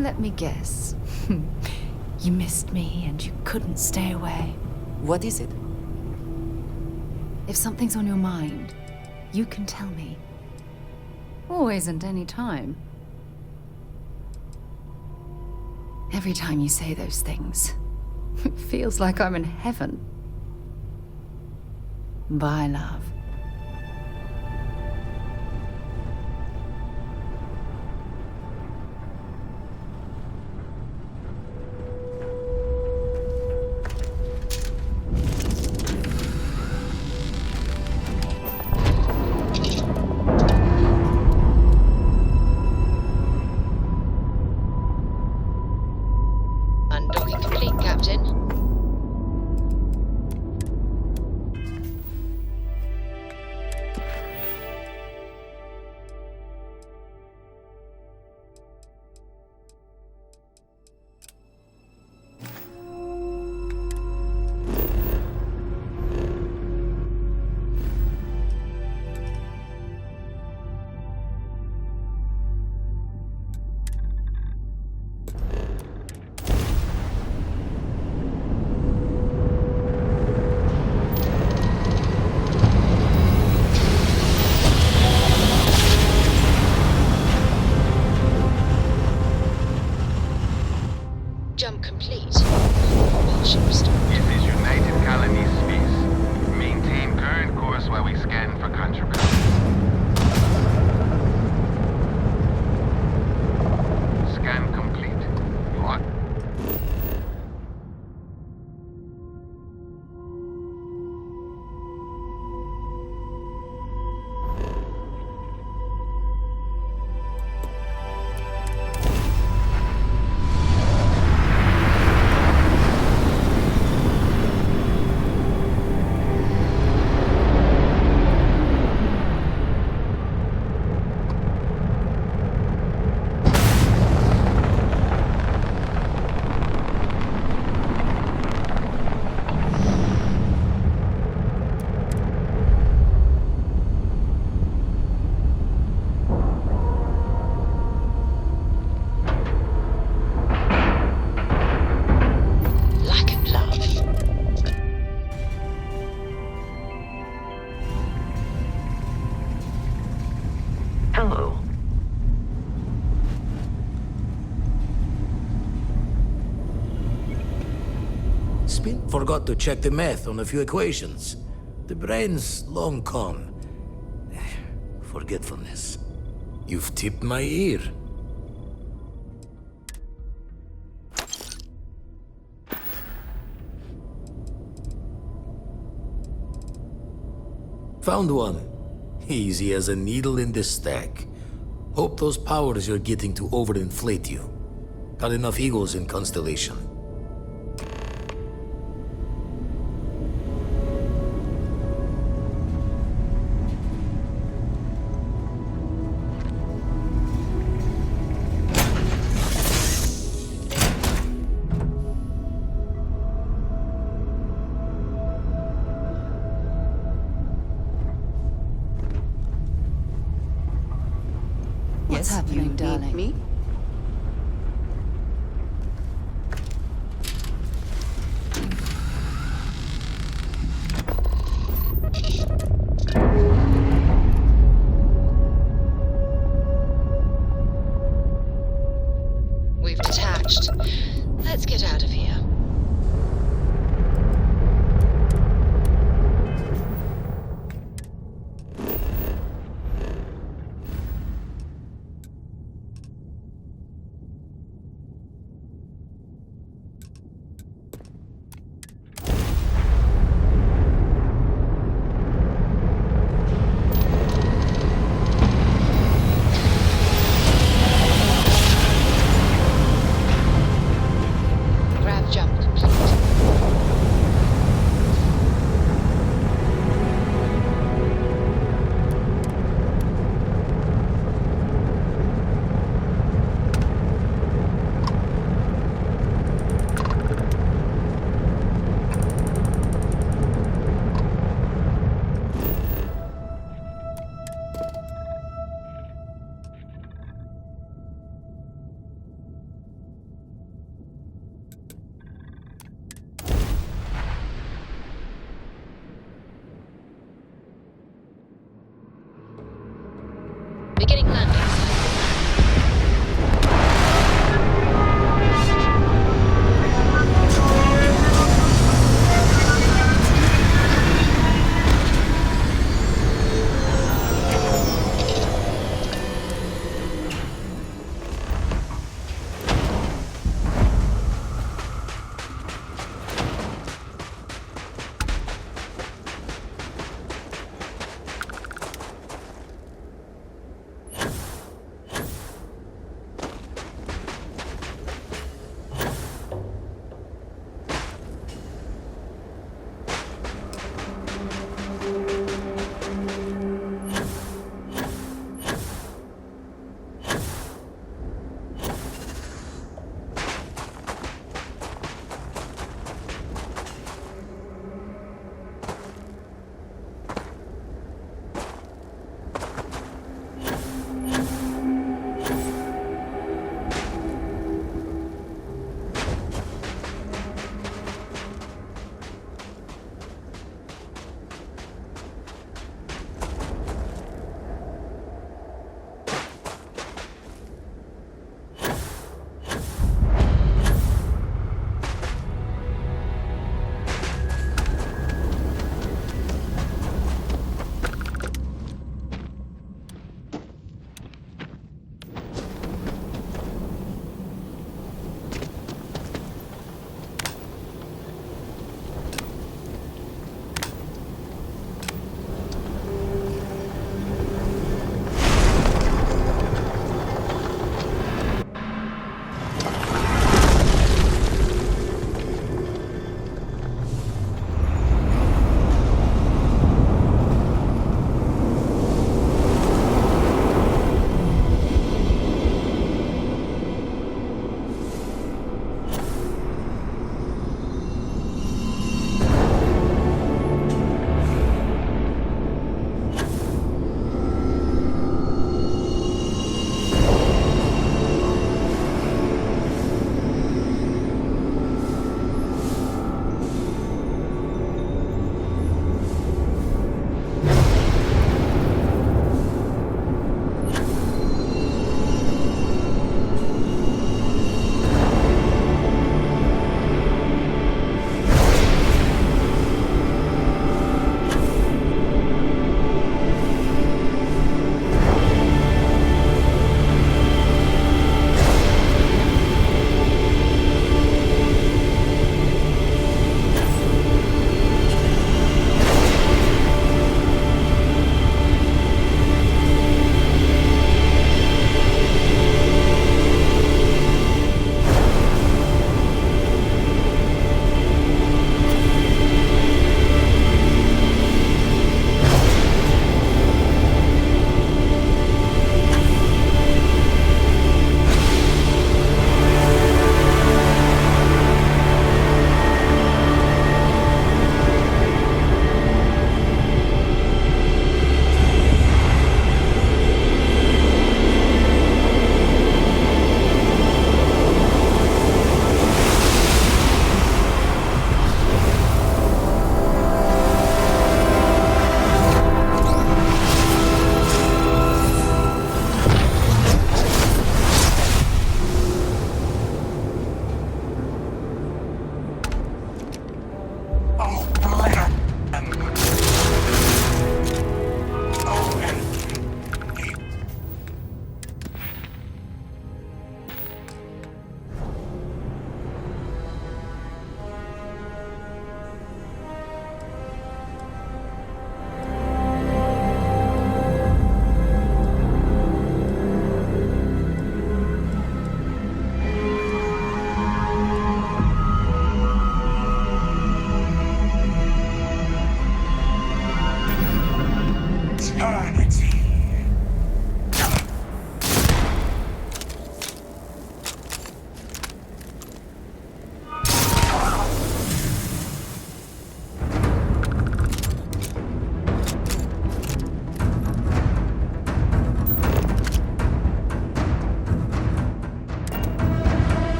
Let me guess. You missed me and you couldn't stay away. What is it? If something's on your mind, you can tell me. Always and any time. Every time you say those things, it feels like I'm in heaven. Bye, love. Undocking complete, Captain. Jump complete. Propulsion restored. This is United Colonies Space. Maintain current course while we scan for contraband. Scan complete. Lock. Hello. Spin forgot to check the math on a few equations. The brain's long gone. Forgetfulness. You've tipped my ear. Found one. Easy as a needle in the stack. Hope those powers you're getting to overinflate you. Got enough egos in Constellation. What's happening, darling? Me? We've detached. Let's get out of here. Grab jump complete. Beginning landing.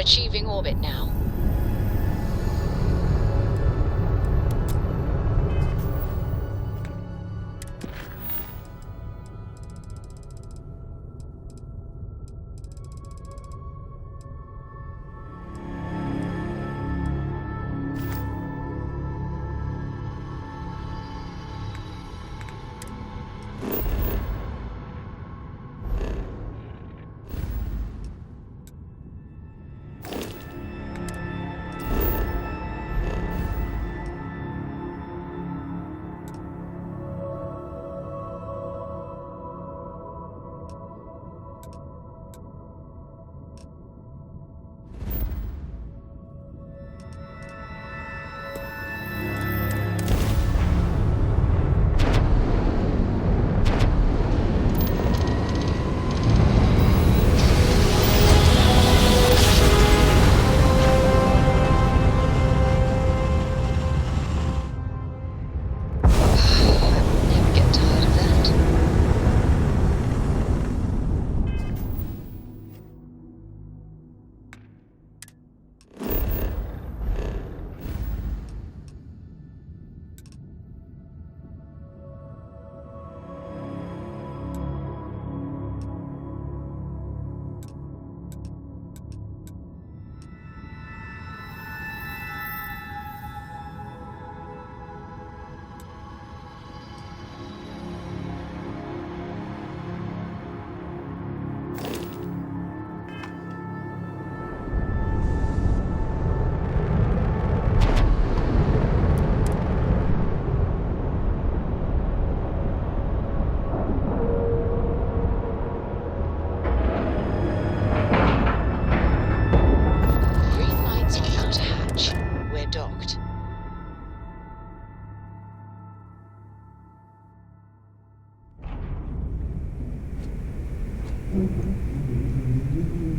achieving orbit now.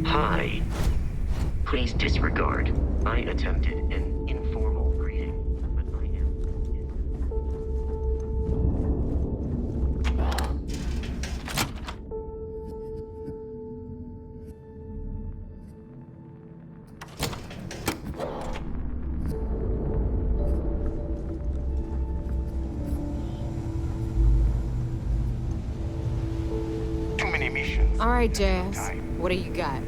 Hi. Please disregard. I attempted an informal greeting, but I am... Too many missions. All right, Jazz. What do you got?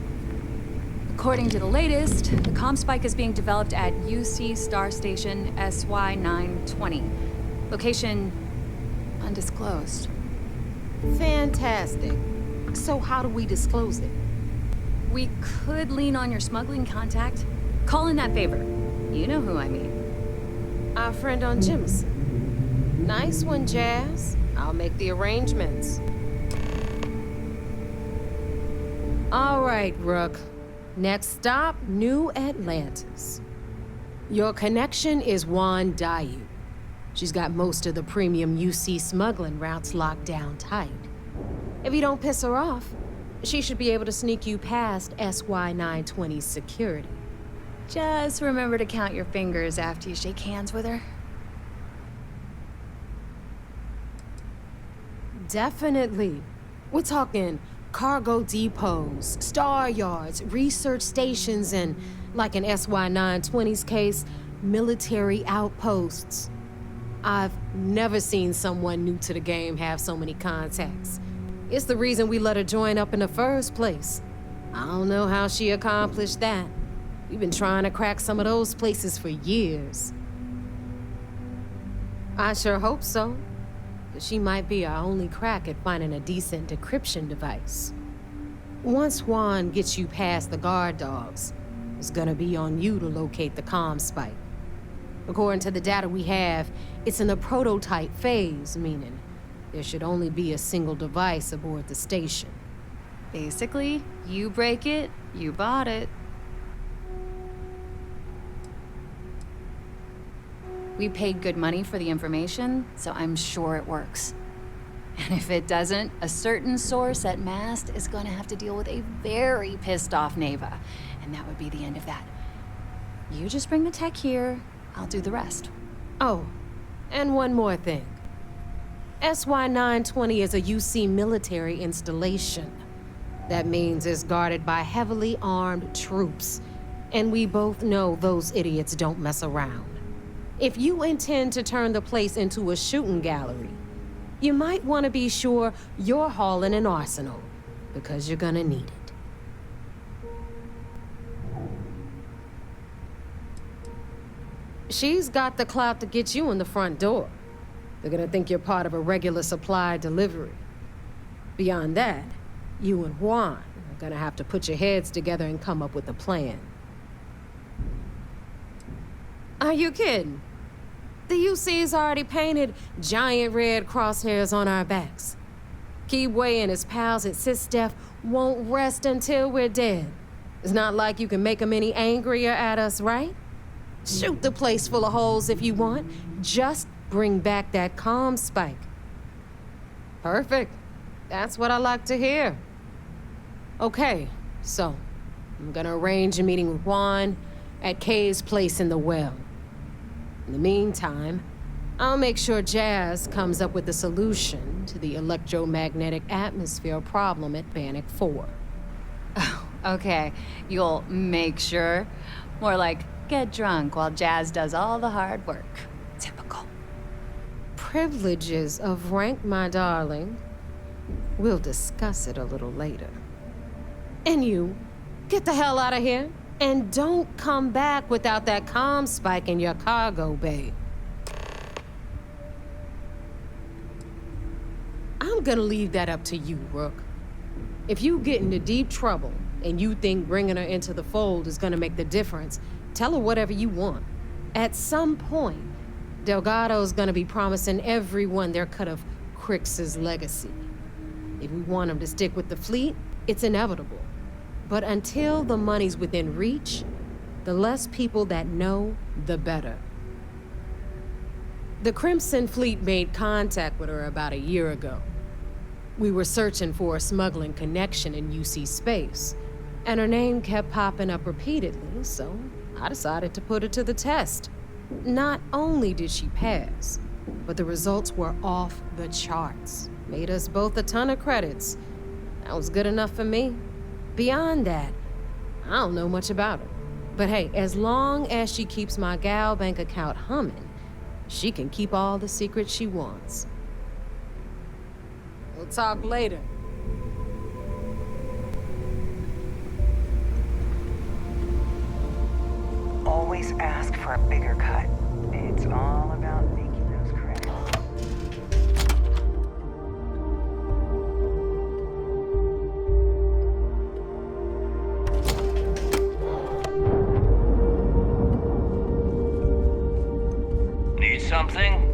According to the latest, the comm spike is being developed at UC Star Station SY-920. Location undisclosed. Fantastic. So how do we disclose it? We could lean on your smuggling contact. Call in that favor. You know who I mean. Our friend on Jimison. Nice one, Jazz. I'll make the arrangements. All right, Rook. Next stop, New Atlantis. Your connection is Juan Dayu. She's got most of the premium UC smuggling routes locked down tight. If you don't piss her off, she should be able to sneak you past SY-920's security. Just remember to count your fingers after you shake hands with her. Definitely. We're talking cargo depots, star yards, research stations, and, like in SY-920's case, military outposts. I've never seen someone new to the game have so many contacts. It's the reason we let her join up in the first place. I don't know how she accomplished that. We've been trying to crack some of those places for years. I sure hope so. But she might be our only crack at finding a decent decryption device. Once Juan gets you past the guard dogs, it's gonna be on you to locate the comm spike. According to the data we have, it's in the prototype phase, meaning there should only be a single device aboard the station. Basically, you break it, you bought it. We paid good money for the information, so I'm sure it works. And if it doesn't, a certain source at Mast is gonna have to deal with a very pissed off Neva, and that would be the end of that. You just bring the tech here, I'll do the rest. Oh, and one more thing. SY-920 is a UC military installation. That means it's guarded by heavily armed troops, And we both know those idiots don't mess around. If you intend to turn the place into a shooting gallery, you might want to be sure you're hauling an arsenal, because you're gonna need it. She's got the clout to get you in the front door. They're gonna think you're part of a regular supply delivery. Beyond that, you and Juan are gonna have to put your heads together and come up with a plan. Are you kidding? The UC's already painted giant red crosshairs on our backs. Keyway and his pals at SysDef won't rest until we're dead. It's not like you can make them any angrier at us, right? Shoot the place full of holes if you want. Just bring back that comm spike. Perfect. That's what I like to hear. Okay, so I'm gonna arrange a meeting with Juan at Kay's place in the well. In the meantime, I'll make sure Jazz comes up with a solution to the electromagnetic atmosphere problem at Bannock 4. Oh, okay. You'll make sure? More like get drunk while Jazz does all the hard work. Typical. Privileges of rank, my darling. We'll discuss it a little later. And you, get the hell out of here. And don't come back without that comm spike in your cargo bay. I'm gonna leave that up to you, Rook. If you get into deep trouble and you think bringing her into the fold is gonna make the difference, tell her whatever you want. At some point, Delgado's gonna be promising everyone their cut of Crix's legacy. If we want him to stick with the fleet, it's inevitable. But until the money's within reach, the less people that know, the better. The Crimson Fleet made contact with her about a year ago. We were searching for a smuggling connection in UC space, and her name kept popping up repeatedly, so I decided to put her to the test. Not only did she pass, but the results were off the charts. Made us both a ton of credits. That was good enough for me. Beyond that, I don't know much about her. But hey, as long as she keeps my gal bank account humming, she can keep all the secrets she wants. We'll talk later. Always ask for a bigger cut. It's all about making those credits. Need something?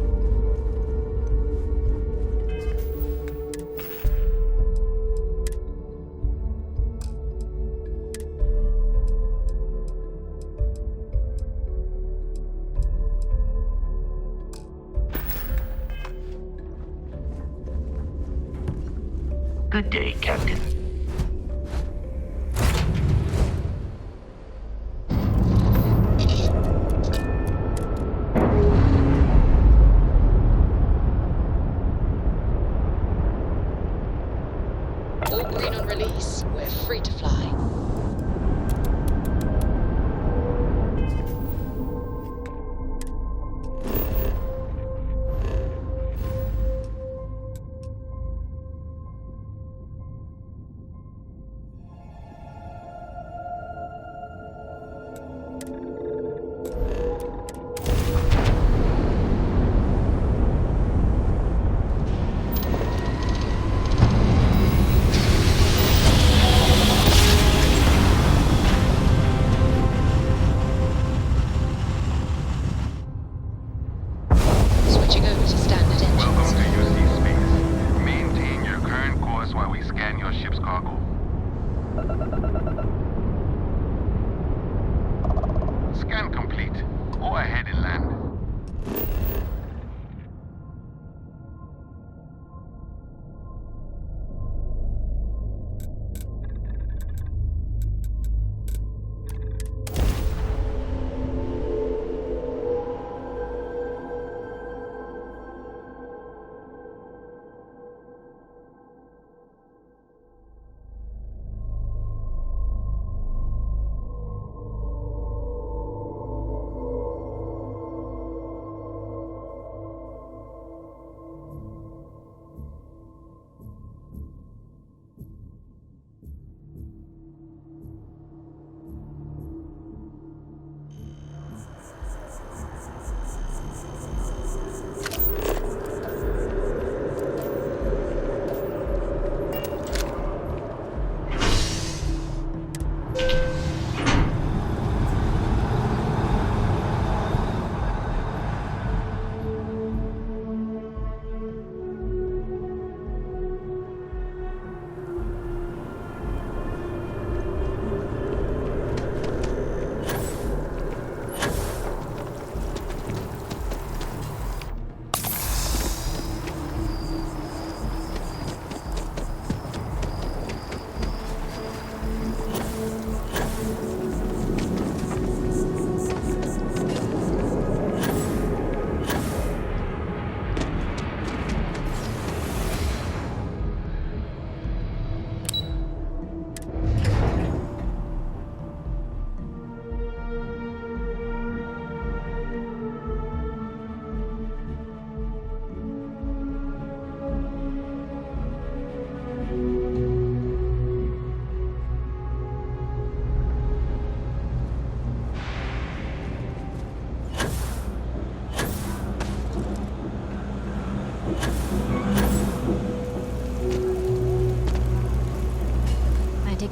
Good day, Captain. All green on release. We're free to fly.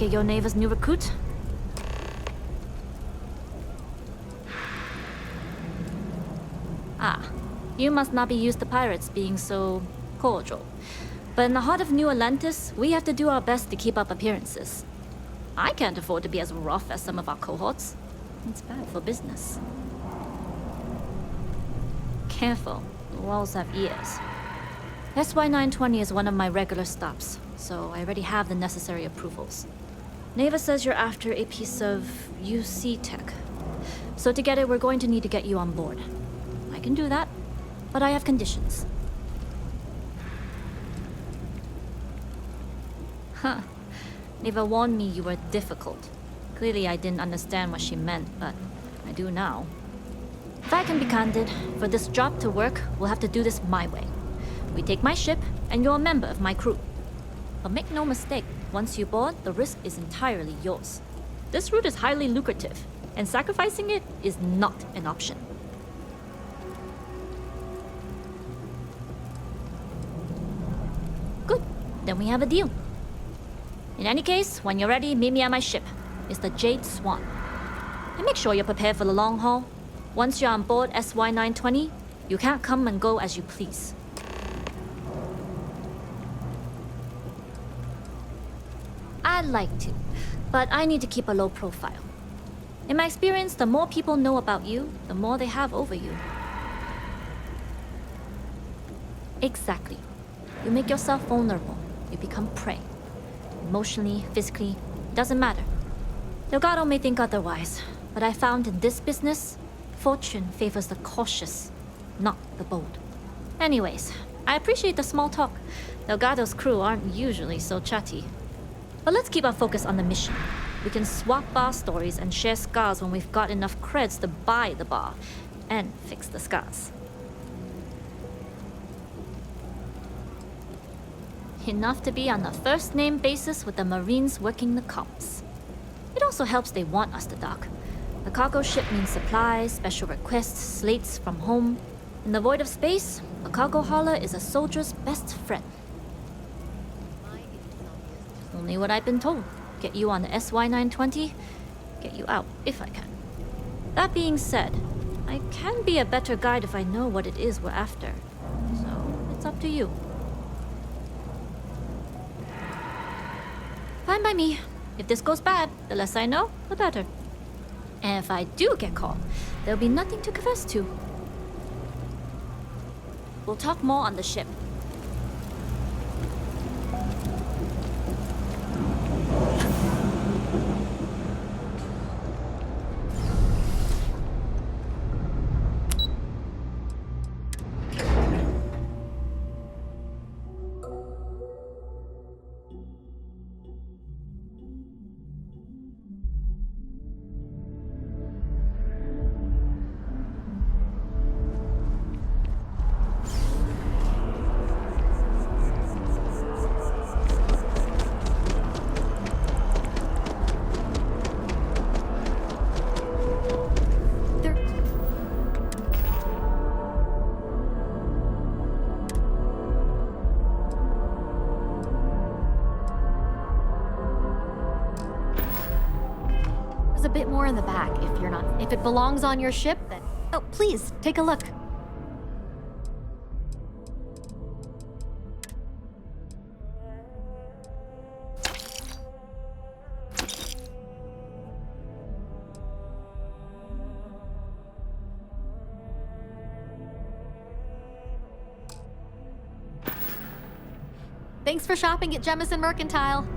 it you're Neva's new recruit? Ah, you must not be used to pirates being so cordial. But in the heart of New Atlantis, we have to do our best to keep up appearances. I can't afford to be as rough as some of our cohorts. It's bad for business. Careful, the walls have ears. SY-920 is one of my regular stops, so I already have the necessary approvals. Neva says you're after a piece of UC tech. So to get it, we're going to need to get you on board. I can do that, but I have conditions. Huh. Neva warned me you were difficult. Clearly I didn't understand what she meant, but I do now. If I can be candid, for this job to work, we'll have to do this my way. We take my ship, and you're a member of my crew. But make no mistake, once you board, the risk is entirely yours. This route is highly lucrative, and sacrificing it is not an option. Good, then we have a deal. In any case, when you're ready, meet me at my ship. It's the Jade Swan. And make sure you're prepared for the long haul. Once you're on board SY-920, you can't come and go as you please. I'd like to, but I need to keep a low profile. In my experience, the more people know about you, the more they have over you. Exactly. You make yourself vulnerable. You become prey. Emotionally, physically, doesn't matter. Delgado may think otherwise, but I found in this business, fortune favors the cautious, not the bold. Anyways, I appreciate the small talk. Delgado's crew aren't usually so chatty. But let's keep our focus on the mission. We can swap bar stories and share scars when we've got enough creds to buy the bar and fix the scars. Enough to be on a first-name basis with the Marines working the comms. It also helps they want us to dock. The cargo ship means supplies, special requests, slates from home. In the void of space, a cargo hauler is a soldier's best friend. Only what I've been told. Get you on the SY-920, get you out if I can. That being said, I can be a better guide if I know what it is we're after. So, it's up to you. Fine by me. If this goes bad, the less I know, the better. And if I do get caught, there'll be nothing to confess to. We'll talk more on the ship. A bit more in the back if it belongs on your ship, then oh, please take a look. Thanks for shopping at Jemison Mercantile.